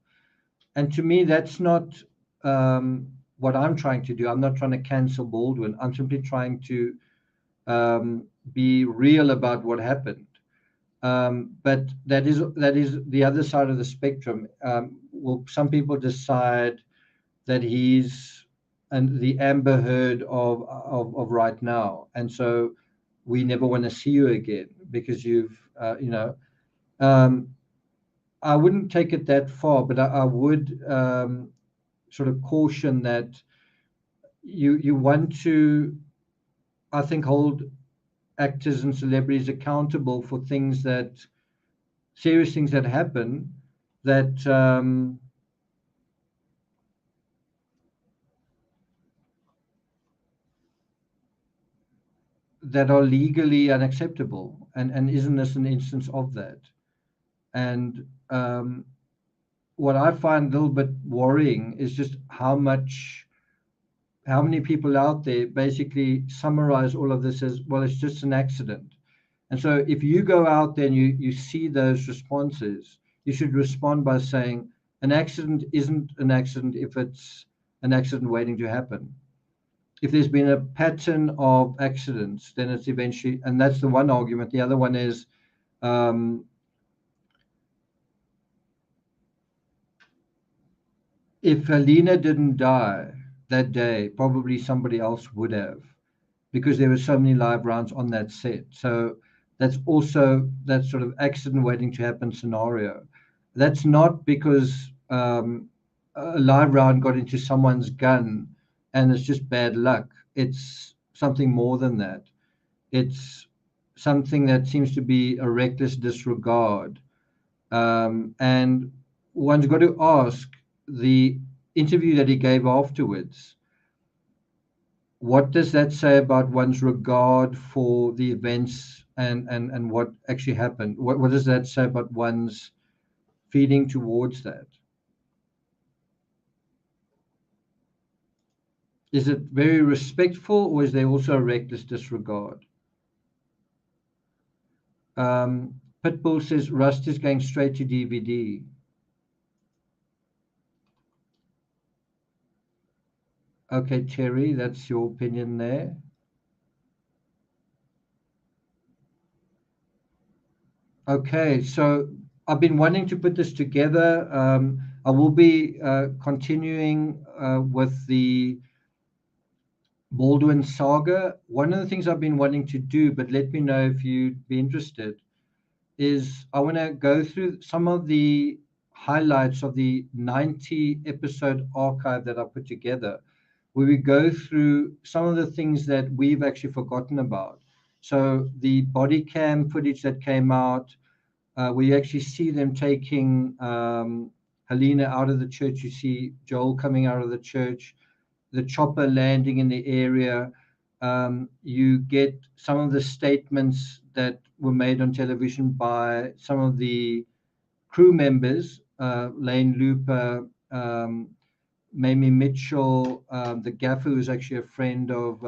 And to me, that's not what I'm trying to do. I'm not trying to cancel Baldwin. I'm simply trying to be real about what happened. But that is the other side of the spectrum. Will some people decide that he's the Amber Heard of right now, and so we never want to see you again because you've I wouldn't take it that far, but I would sort of caution that you want to, I think, hold actors and celebrities accountable for serious things that happen that that are legally unacceptable, and isn't this an instance of that? And what I find a little bit worrying is just how many people out there basically summarize all of this as, well, it's just an accident. And so if you go out there and you see those responses, you should respond by saying an accident isn't an accident if it's an accident waiting to happen. If there's been a pattern of accidents, then it's eventually, and that's the one argument. The other one is if Helena didn't die that day, probably somebody else would have, because there were so many live rounds on that set. So that's also that sort of accident waiting to happen scenario. That's not because a live round got into someone's gun and it's just bad luck. It's something more than that. It's something that seems to be a reckless disregard. And one's got to ask the interview that he gave afterwards, what does that say about one's regard for the events and what actually happened? What does that say about one's feeling towards that? Is it very respectful, or is there also a reckless disregard? Pitbull says Rust is going straight to DVD. Okay, Terry, that's your opinion there. Okay, so I've been wanting to put this together. I will be continuing with the Baldwin saga. One of the things I've been wanting to do, but let me know if you'd be interested, is I want to go through some of the highlights of the 90 episode archive that I put together, where we go through some of the things that we've actually forgotten about. So the body cam footage that came out, we actually see them taking Helena out of the church. You see Joel coming out of the church, the chopper landing in the area. You get some of the statements that were made on television by some of the crew members, Lane Looper, Mamie Mitchell, the gaffer, who's actually a friend of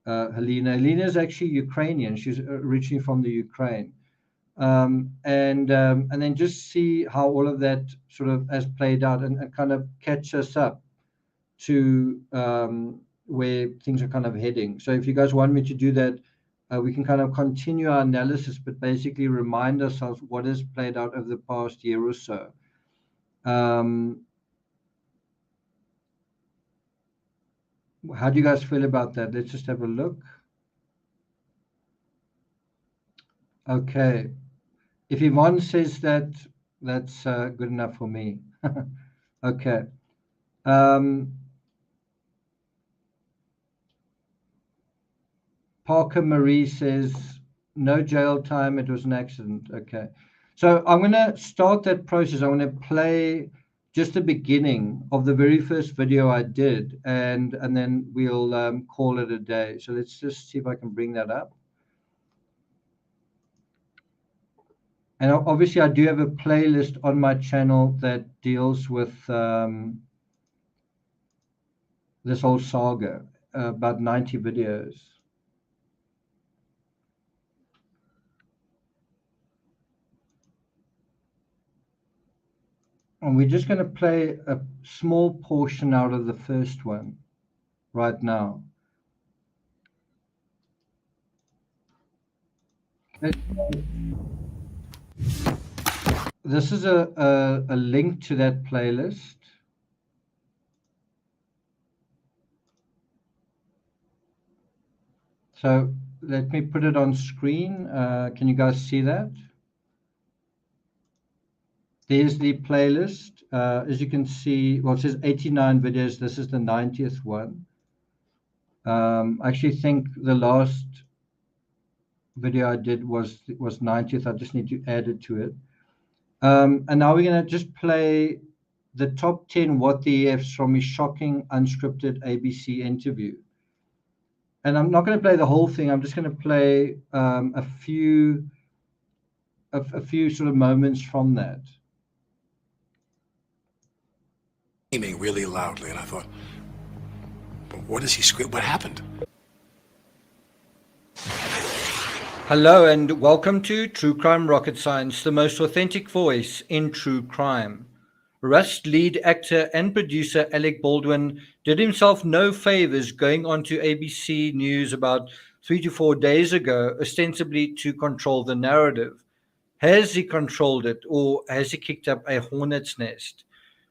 Helena. Helena is actually Ukrainian. She's originally from the Ukraine. And then just see how all of that sort of has played out and kind of catch us up to where things are kind of heading. So if you guys want me to do that, we can kind of continue our analysis, but basically remind ourselves what has played out over the past year or so. How do you guys feel about that? Let's just have a look. Okay. If Yvonne says that, that's good enough for me. Okay. Parker Marie says, no jail time, it was an accident. Okay. So I'm going to start that process. I'm going to play just the beginning of the very first video I did, and then we'll call it a day. So let's just see if I can bring that up. And obviously, I do have a playlist on my channel that deals with this whole saga, about 90 videos. And we're just going to play a small portion out of the first one right now. This is a link to that playlist. So let me put it on screen. Can you guys see that? There's the playlist. As you can see, well, it says 89 videos. This is the 90th one. I actually think the last video I did was 90th. I just need to add it to it. And now we're going to just play the top 10 what the ifs from his shocking unscripted ABC interview. And I'm not going to play the whole thing. I'm just going to play a few sort of moments from that. Screaming really loudly, and I thought, but what is he screaming? What happened? Hello and welcome to True Crime Rocket Science, the most authentic voice in true crime. Rust lead actor and producer Alec Baldwin did himself no favors going on to ABC News about 3 to 4 days ago, ostensibly to control the narrative. Has he controlled it, or has he kicked up a hornet's nest?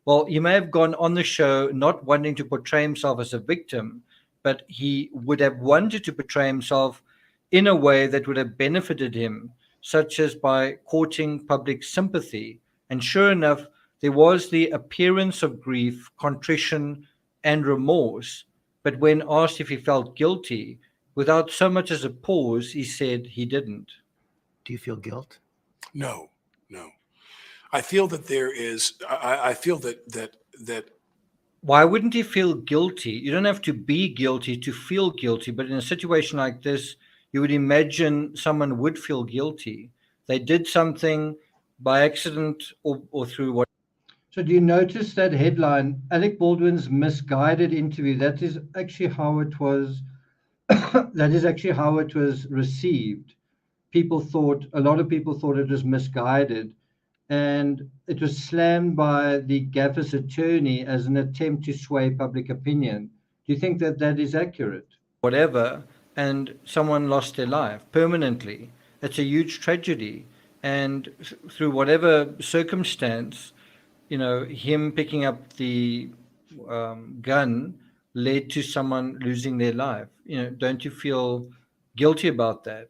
Well, he may have gone on the show not wanting to portray himself as a victim, but he would have wanted to portray himself in a way that would have benefited him, such as by courting public sympathy. And sure enough, there was the appearance of grief, contrition, and remorse. But when asked if he felt guilty, without so much as a pause, he said he didn't. Do you feel guilt? No. I feel that there is. I feel that. Why wouldn't he feel guilty? You don't have to be guilty to feel guilty, but in a situation like this, you would imagine someone would feel guilty. They did something by accident or through what. So do you notice that headline, Alec Baldwin's misguided interview? That is actually how it was. That is actually how it was received. A lot of people thought it was misguided, and it was slammed by the gaffer's attorney as an attempt to sway public opinion. Do you think that that is accurate? Whatever, and someone lost their life permanently. It's a huge tragedy. And through whatever circumstance, him picking up the gun led to someone losing their life. Don't you feel guilty about that?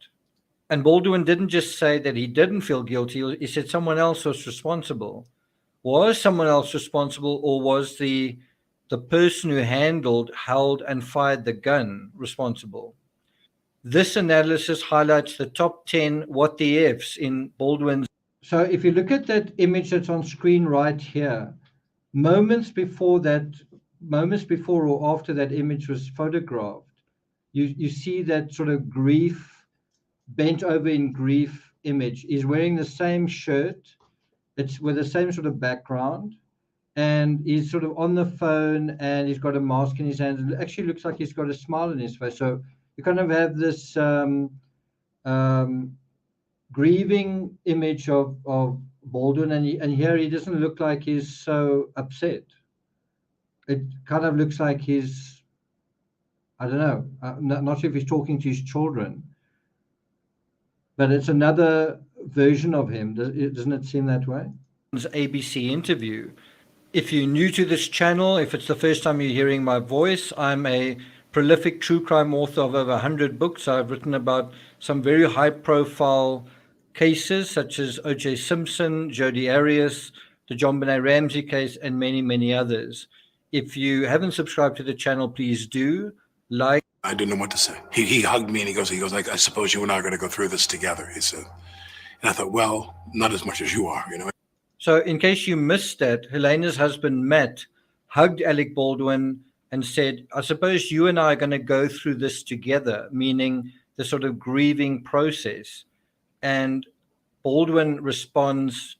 And Baldwin didn't just say that he didn't feel guilty. He said someone else was responsible. Was someone else responsible, or was the person who held and fired the gun responsible? This analysis highlights the top 10 what the ifs in Baldwin's. So if you look at that image that's on screen right here, moments before or after that image was photographed, you see that sort of grief, bent over in grief image. He's wearing the same shirt. It's with the same sort of background. And he's sort of on the phone and he's got a mask in his hands. It actually looks like he's got a smile on his face. So you kind of have this grieving image of Baldwin, and here he doesn't look like he's so upset. It kind of looks like he's, I don't know, not sure if he's talking to his children, but it's another version of him. Doesn't it seem that way? ABC interview. If you're new to this channel, if it's the first time you're hearing my voice, I'm a prolific true crime author of over 100 books. I've written about some very high profile cases such as O.J. Simpson, Jodi Arias, the John Benet Ramsey case, and many, many others. If you haven't subscribed to the channel, please do. Like. I didn't know what to say. He hugged me and he goes, like, I suppose you and I are going to go through this together, he said. And I thought, well, not as much as you are, you know. So in case you missed that, Helena's husband, Matt, hugged Alec Baldwin and said, I suppose you and I are going to go through this together, meaning the sort of grieving process. And Baldwin responds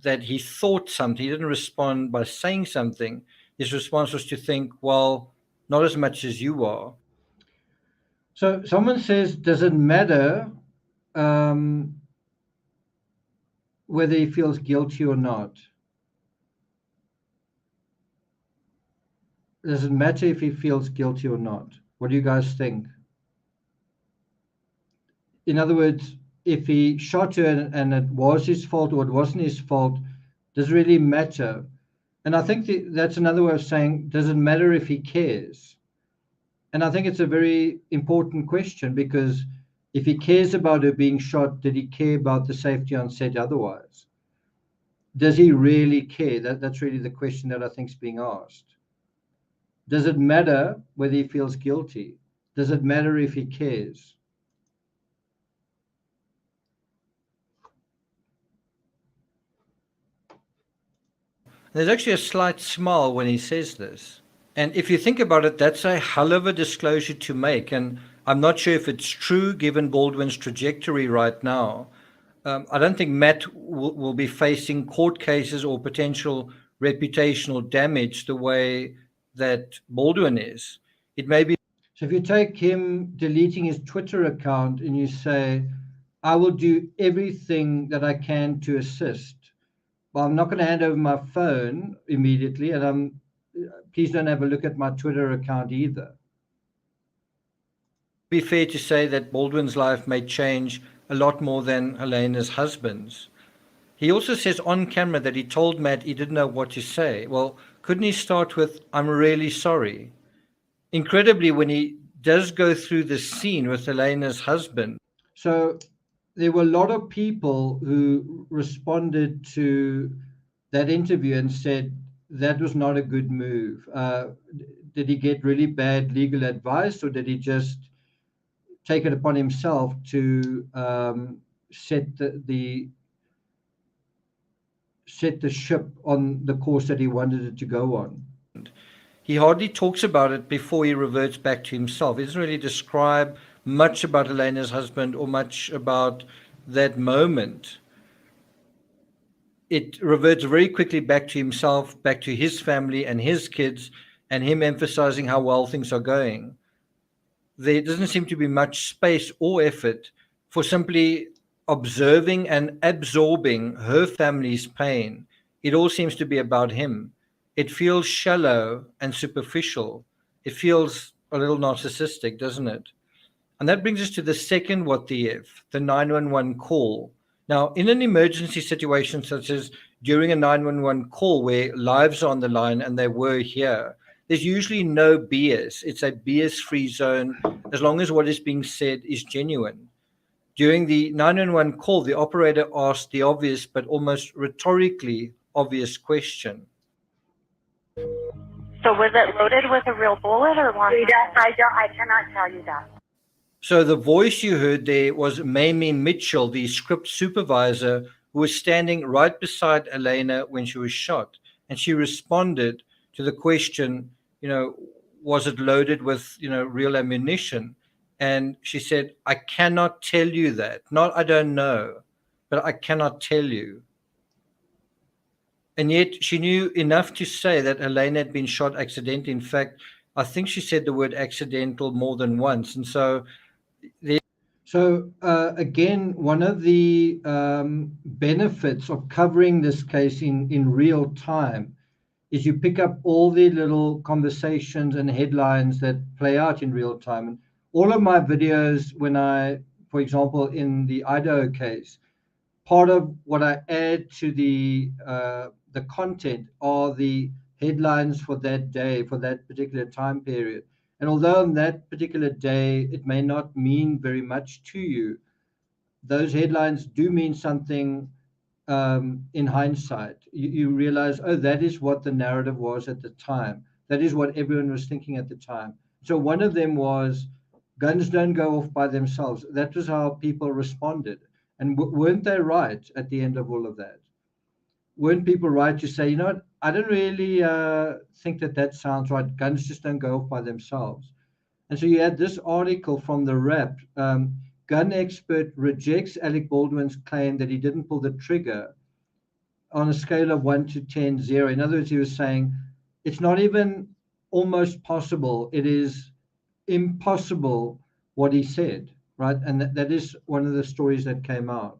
that he thought something. He didn't respond by saying something. His response was to think, well, not as much as you are. So someone says, does it matter whether he feels guilty or not? Does it matter if he feels guilty or not? What do you guys think? In other words, if he shot her and it was his fault or it wasn't his fault, does it really matter? And I think that's another way of saying, does it matter if he cares? And I think it's a very important question, because if he cares about her being shot, did he care about the safety on set otherwise? Does he really care? That's really the question that I think is being asked. Does it matter whether he feels guilty? Does it matter if he cares? There's actually a slight smile when he says this. And if you think about it, that's a hell of a disclosure to make. And I'm not sure if it's true given Baldwin's trajectory right now. I don't think Matt will be facing court cases or potential reputational damage the way that Baldwin is. It may be. So if you take him deleting his Twitter account and you say, I will do everything that I can to assist. Well, I'm not going to hand over my phone immediately, and please don't have a look at my Twitter account either. Be fair to say that Baldwin's life may change a lot more than Helena's husband's. He also says on camera that he told Matt he didn't know what to say. Well, couldn't he start with, I'm really sorry? Incredibly, when he does go through the scene with Helena's husband. So there were a lot of people who responded to that interview and said that was not a good move. Did he get really bad legal advice, or did he just take it upon himself to set the ship on the course that he wanted it to go on? He hardly talks about it before he reverts back to himself. He doesn't really describe much about Helena's husband or much about that moment. It reverts very quickly back to himself, back to his family and his kids, and him emphasizing how well things are going. There doesn't seem to be much space or effort for simply observing and absorbing her family's pain. It all seems to be about him. It feels shallow and superficial. It feels a little narcissistic, doesn't it? And that brings us to the second what the if, the 911 call. Now, in an emergency situation such as during a 911 call where lives are on the line, and they were here, there's usually no BS. It's a BS-free zone as long as what is being said is genuine. During the 911 call, the operator asked the obvious but almost rhetorically obvious question. So was it loaded with a real bullet or one? I cannot tell you that. So the voice you heard there was Mamie Mitchell, the script supervisor, who was standing right beside Helena when she was shot. And she responded to the question, was it loaded with, real ammunition? And she said, I cannot tell you that. Not, I don't know, but I cannot tell you. And yet she knew enough to say that Helena had been shot accidentally. In fact, I think she said the word accidental more than once. And so So again, one of the benefits of covering this case in real time is you pick up all the little conversations and headlines that play out in real time. And all of my videos, when I, for example, in the Idaho case, part of what I add to the content are the headlines for that day, for that particular time period. And although on that particular day it may not mean very much to you, those headlines do mean something in hindsight. You realize, oh, that is what the narrative was at the time. That is what everyone was thinking at the time. So one of them was, guns don't go off by themselves. That was how people responded. And weren't they right at the end of all of that? Weren't people right to say, you know what, I don't really think that sounds right. Guns just don't go off by themselves. And so you had this article from the Wrap. Gun expert rejects Alec Baldwin's claim that he didn't pull the trigger on a scale of 1 to 10, 0. In other words, he was saying it's not even almost possible. It is impossible what he said, right? And that is one of the stories that came out.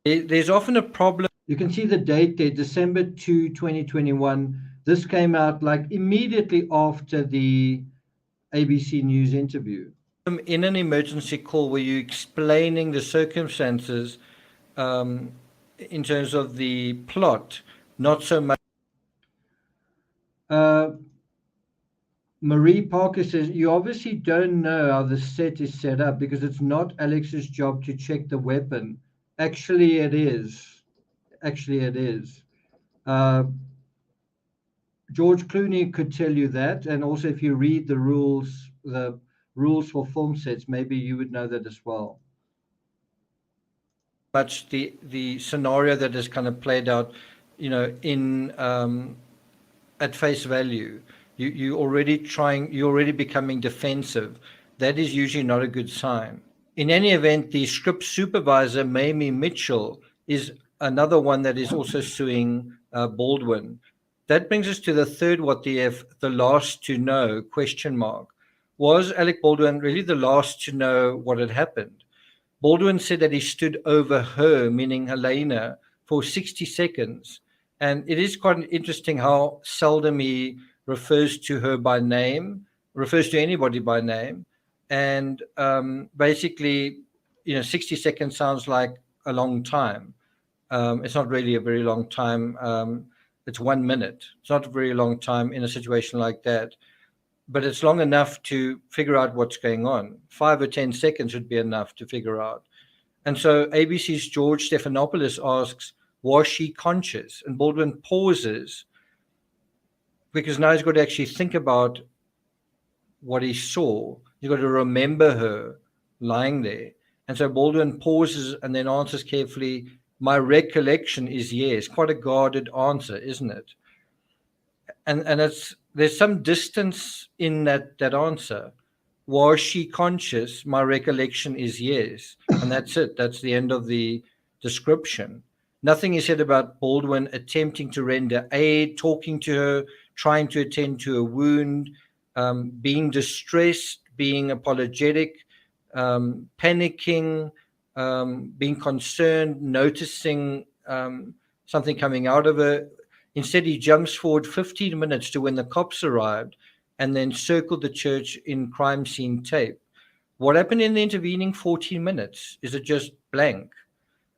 there's often a problem. You can see the date there, December 2, 2021. This came out like immediately after the ABC News interview. In an emergency call where you're explaining the circumstances in terms of the plot, not so much. Marie Parker says, you obviously don't know how the set is set up because it's not Alex's job to check the weapon. Actually, it is. George Clooney could tell you that. And also, if you read the rules for film sets, maybe you would know that as well. Much the scenario that is kind of played out, in at face value. You're already becoming defensive. That is usually not a good sign. In any event, the script supervisor, Mamie Mitchell, is another one that is also suing Baldwin. That brings us to the third what the F, the last to know, question mark. Was Alec Baldwin really the last to know what had happened? Baldwin said that he stood over her, meaning Helena, for 60 seconds. And it is quite interesting how seldom he refers to her by name, refers to anybody by name. And basically, 60 seconds sounds like a long time. It's not really a very long time. It's 1 minute. It's not a very long time in a situation like that. But it's long enough to figure out what's going on. 5 or 10 seconds would be enough to figure out. And so ABC's George Stephanopoulos asks, was she conscious? And Baldwin pauses because now he's got to actually think about what he saw. He's got to remember her lying there. And so Baldwin pauses and then answers carefully, my recollection is yes. Quite a guarded answer, isn't it? And there's some distance in that answer. Was she conscious? My recollection is yes. And that's it. That's the end of the description. Nothing is said about Baldwin attempting to render aid, talking to her, trying to attend to a wound, being distressed, being apologetic, panicking, being concerned, noticing something coming out of her. Instead, he jumps forward 15 minutes to when the cops arrived and then circled the church in crime scene tape. What happened in the intervening 14 minutes? Is it just blank?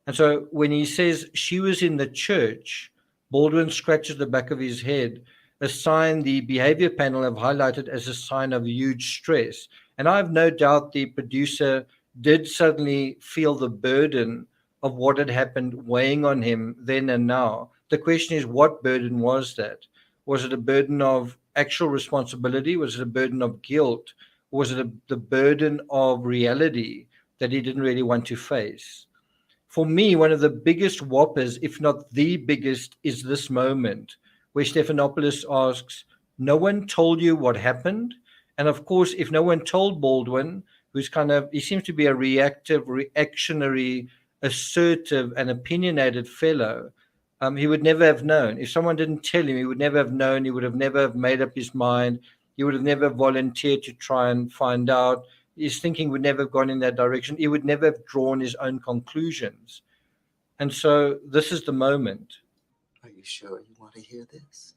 And so when he says she was in the church, Baldwin scratches the back of his head, a sign the behavior panel have highlighted as a sign of huge stress. And I have no doubt the producer did suddenly feel the burden of what had happened weighing on him then and now. The question is, what burden was that? Was it a burden of actual responsibility? Was it a burden of guilt? Or was it the burden of reality that he didn't really want to face? For me, one of the biggest whoppers, if not the biggest, is this moment where Stephanopoulos asks, no one told you what happened? And of course, if no one told Baldwin, who's he seems to be a reactive, reactionary, assertive, and opinionated fellow, he would never have known. If someone didn't tell him, he would never have known. He would have never have made up his mind. He would have never volunteered to try and find out. His thinking would never have gone in that direction. He would never have drawn his own conclusions. And so this is the moment. Are you sure you want to hear this?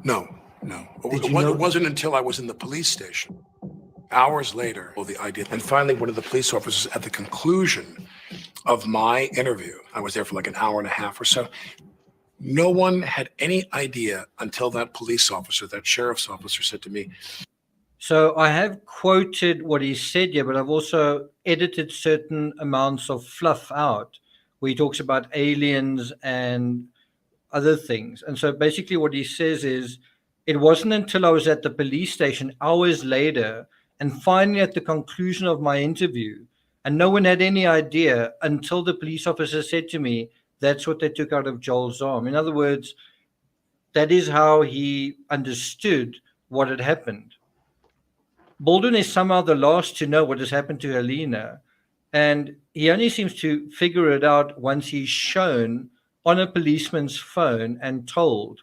No. Did It you know- wasn't until I was in the police station, hours later, the idea. And finally, one of the police officers at the conclusion of my interview, I was there for like an hour and a half or so. No one had any idea until that police officer, that sheriff's officer said to me, So I have quoted what he said here, but I've also edited certain amounts of fluff out where he talks about aliens and other things. And so basically what he says is, it wasn't until I was at the police station hours later and finally at the conclusion of my interview, and no one had any idea until the police officer said to me, that's what they took out of Joel's arm. In other words, that is how he understood what had happened. Baldwin is somehow the last to know what has happened to Helena, and he only seems to figure it out once he's shown on a policeman's phone and told.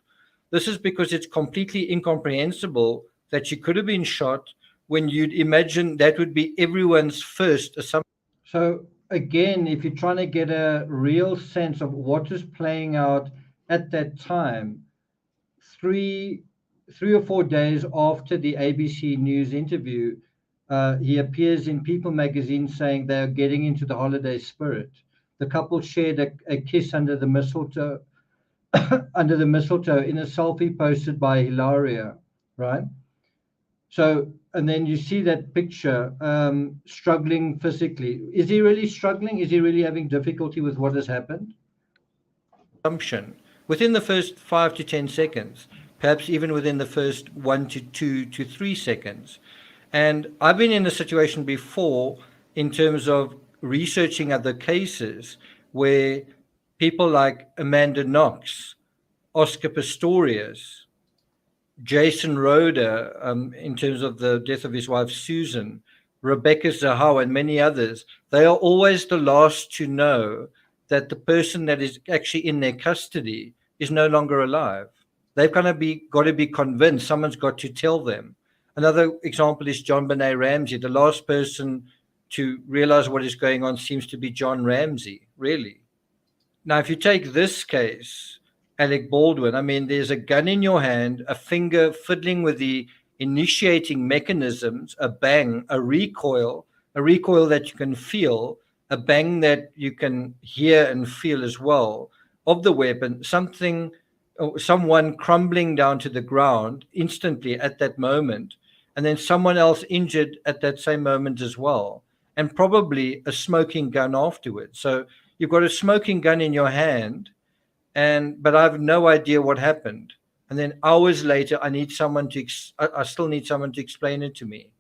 This is because it's completely incomprehensible that she could have been shot when you'd imagine that would be everyone's first assumption. So again, if you're trying to get a real sense of what is playing out at that time, three or 4 days after the ABC News interview, he appears in People magazine saying they are getting into the holiday spirit. The couple shared a kiss under the mistletoe, under the mistletoe in a selfie posted by Hilaria, right? So, and then you see that picture, struggling physically. Is he really struggling? Is he really having difficulty with what has happened? Assumption within the first 5 to 10 seconds, perhaps even within the first 1 to 2 to 3 seconds. And I've been in a situation before in terms of researching other cases where people like Amanda Knox, Oscar Pistorius, Jason Roeder, in terms of the death of his wife Susan, Rebecca Zahau, and many others, they are always the last to know that the person that is actually in their custody is no longer alive. They've got to be convinced. Someone's got to tell them. Another example is John Benet Ramsey. The last person to realize what is going on seems to be John Ramsey, really. Now, if you take this case, Alec Baldwin, I mean, there's a gun in your hand, a finger fiddling with the initiating mechanisms, a bang, a recoil that you can feel, a bang that you can hear and feel as well of the weapon, someone crumbling down to the ground instantly at that moment, and then someone else injured at that same moment as well, and probably a smoking gun afterwards. So you've got a smoking gun in your hand, but I have no idea what happened. And then hours later, I still need someone to explain it to me.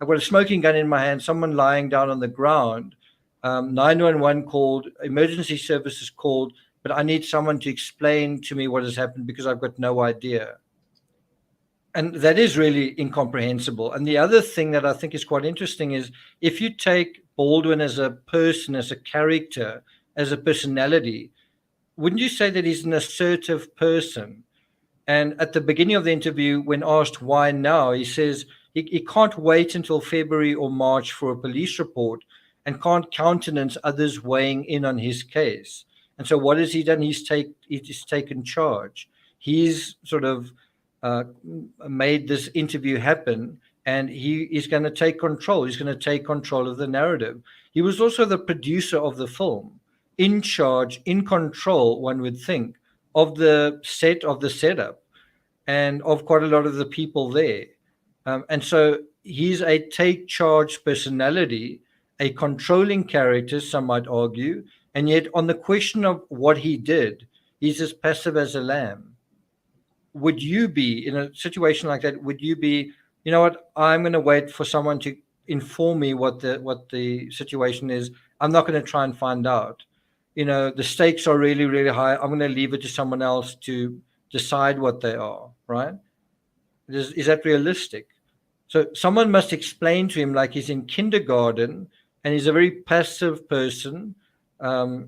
I've got a smoking gun in my hand, someone lying down on the ground, 911 called, emergency services called, but I need someone to explain to me what has happened because I've got no idea. And that is really incomprehensible. And the other thing that I think is quite interesting is if you take Baldwin as a person, as a character, as a personality, wouldn't you say that he's an assertive person? And at the beginning of the interview, when asked why now, he says he can't wait until February or March for a police report and can't countenance others weighing in on his case. And so what has he done? He's taken charge. He's sort of made this interview happen, and he is going to take control. He's going to take control of the narrative. He was also the producer of the film, in charge, in control, one would think, of the set, of the setup, and of quite a lot of the people there. And so he's a take charge personality, a controlling character, some might argue, and yet on the question of what he did, he's as passive as a lamb. Would you be, in a situation like that, would you be, you know what, I'm going to wait for someone to inform me what the situation is. I'm not going to try and find out. You know, the stakes are really, really high. I'm going to leave it to someone else to decide what they are, right? Is that realistic? So someone must explain to him like he's in kindergarten and he's a very passive person.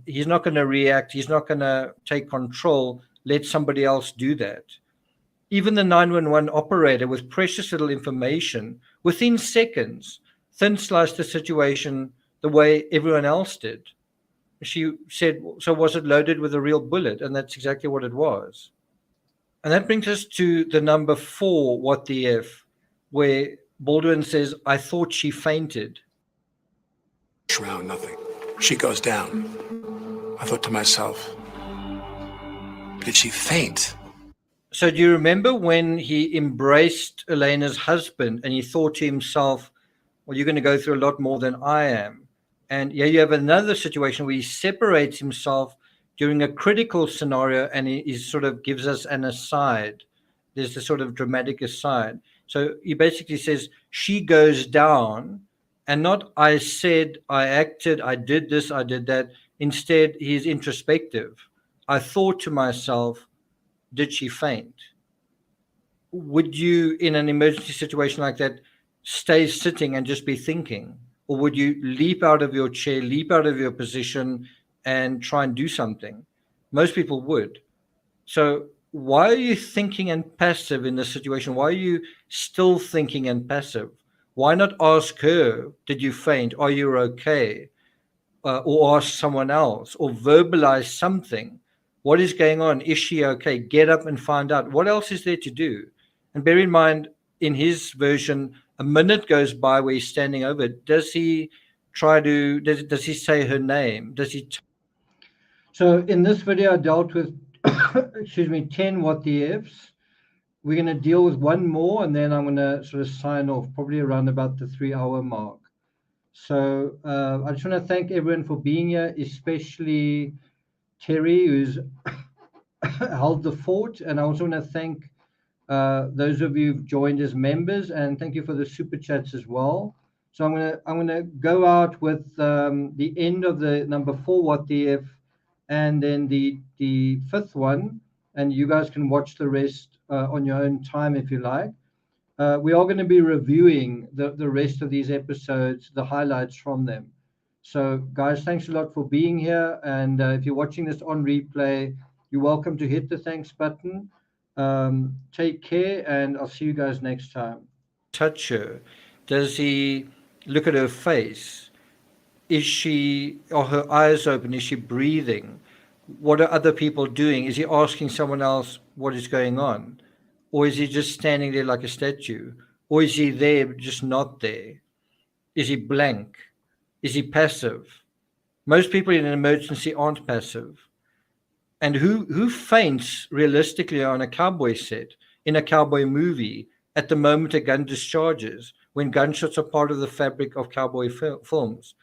He's not going to react. He's not going to take control. Let somebody else do that. Even the 911 operator, with precious little information, within seconds, thin sliced the situation the way everyone else did. She said, so was it loaded with a real bullet? And that's exactly what it was. And that brings us to the number 4, what the F, where Baldwin says, I thought she fainted. Round, nothing. She goes down. I thought to myself, did she faint? So do you remember when he embraced Elena's husband and he thought to himself, well, you're going to go through a lot more than I am? And yeah, you have another situation where he separates himself during a critical scenario and he sort of gives us an aside. There's this sort of dramatic aside. So he basically says, she goes down, and not I said, I acted, I did this, I did that. Instead, he's introspective. I thought to myself, did she faint? Would you, in an emergency situation like that, stay sitting and just be thinking? Or would you leap out of your chair, leap out of your position, and try and do something? Most people would. So why are you thinking and passive in this situation? Why are you still thinking and passive? Why not ask her, did you faint? Are you okay? Or ask someone else, or verbalize something. What is going on? Is she okay? Get up and find out. What else is there to do? And bear in mind, in his version, a minute goes by where he's standing over. Does he try to, does he say her name? Does he? So in this video, I dealt with, excuse me, 10 what the ifs. We're going to deal with one more, and then I'm going to sort of sign off, probably around about the 3-hour mark. So I just want to thank everyone for being here, especially Terry, who's held the fort. And I also want to thank those of you who've joined as members, and thank you for the super chats as well. So I'm gonna go out with the end of the number 4 what the if, and then the 5th one, and you guys can watch the rest on your own time if you like. We are going to be reviewing the rest of these episodes, the highlights from them. So guys, thanks a lot for being here, and if you're watching this on replay, you're welcome to hit the thanks button. Take care, and I'll see you guys next time. Touch her? Does he look at her face? Are her eyes open? Is she breathing? What are other people doing? Is he asking someone else what is going on? Or is he just standing there like a statue? Or is he there, just not there? Is he blank? Is he passive? Most people in an emergency aren't passive. And who faints realistically on a cowboy set, in a cowboy movie, at the moment a gun discharges, when gunshots are part of the fabric of cowboy films?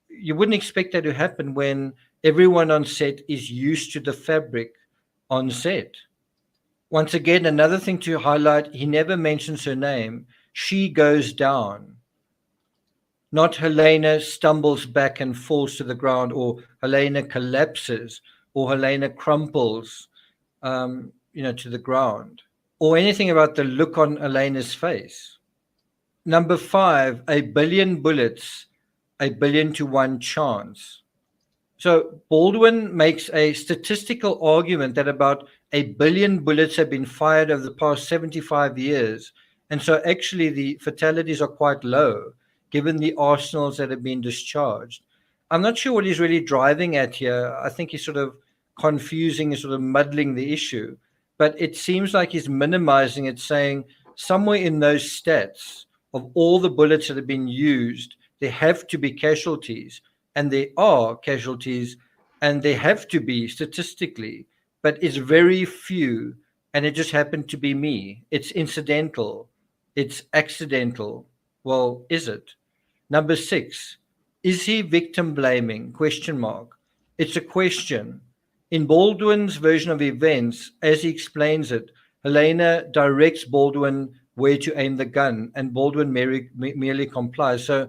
You wouldn't expect that to happen when everyone on set is used to the fabric on set. Once again, another thing to highlight, he never mentions her name. She goes down. Not Helena stumbles back and falls to the ground, or Helena collapses, or Helena crumples, to the ground, or anything about the look on Elena's face. Number 5, 1 billion bullets, 1 billion to 1 chance. So Baldwin makes a statistical argument that about 1 billion bullets have been fired over the past 75 years. And so actually the fatalities are quite low, given the arsenals that have been discharged. I'm not sure what he's really driving at here. I think he's sort of confusing and sort of muddling the issue. But it seems like he's minimizing it, saying somewhere in those stats of all the bullets that have been used, there have to be casualties. And there are casualties, and they have to be statistically, but it's very few, and it just happened to be me. It's incidental. It's accidental. Well, is it? Number 6, is he victim blaming? ? It's a question. In Baldwin's version of events, as he explains it, Helena directs Baldwin where to aim the gun, and Baldwin merely complies. So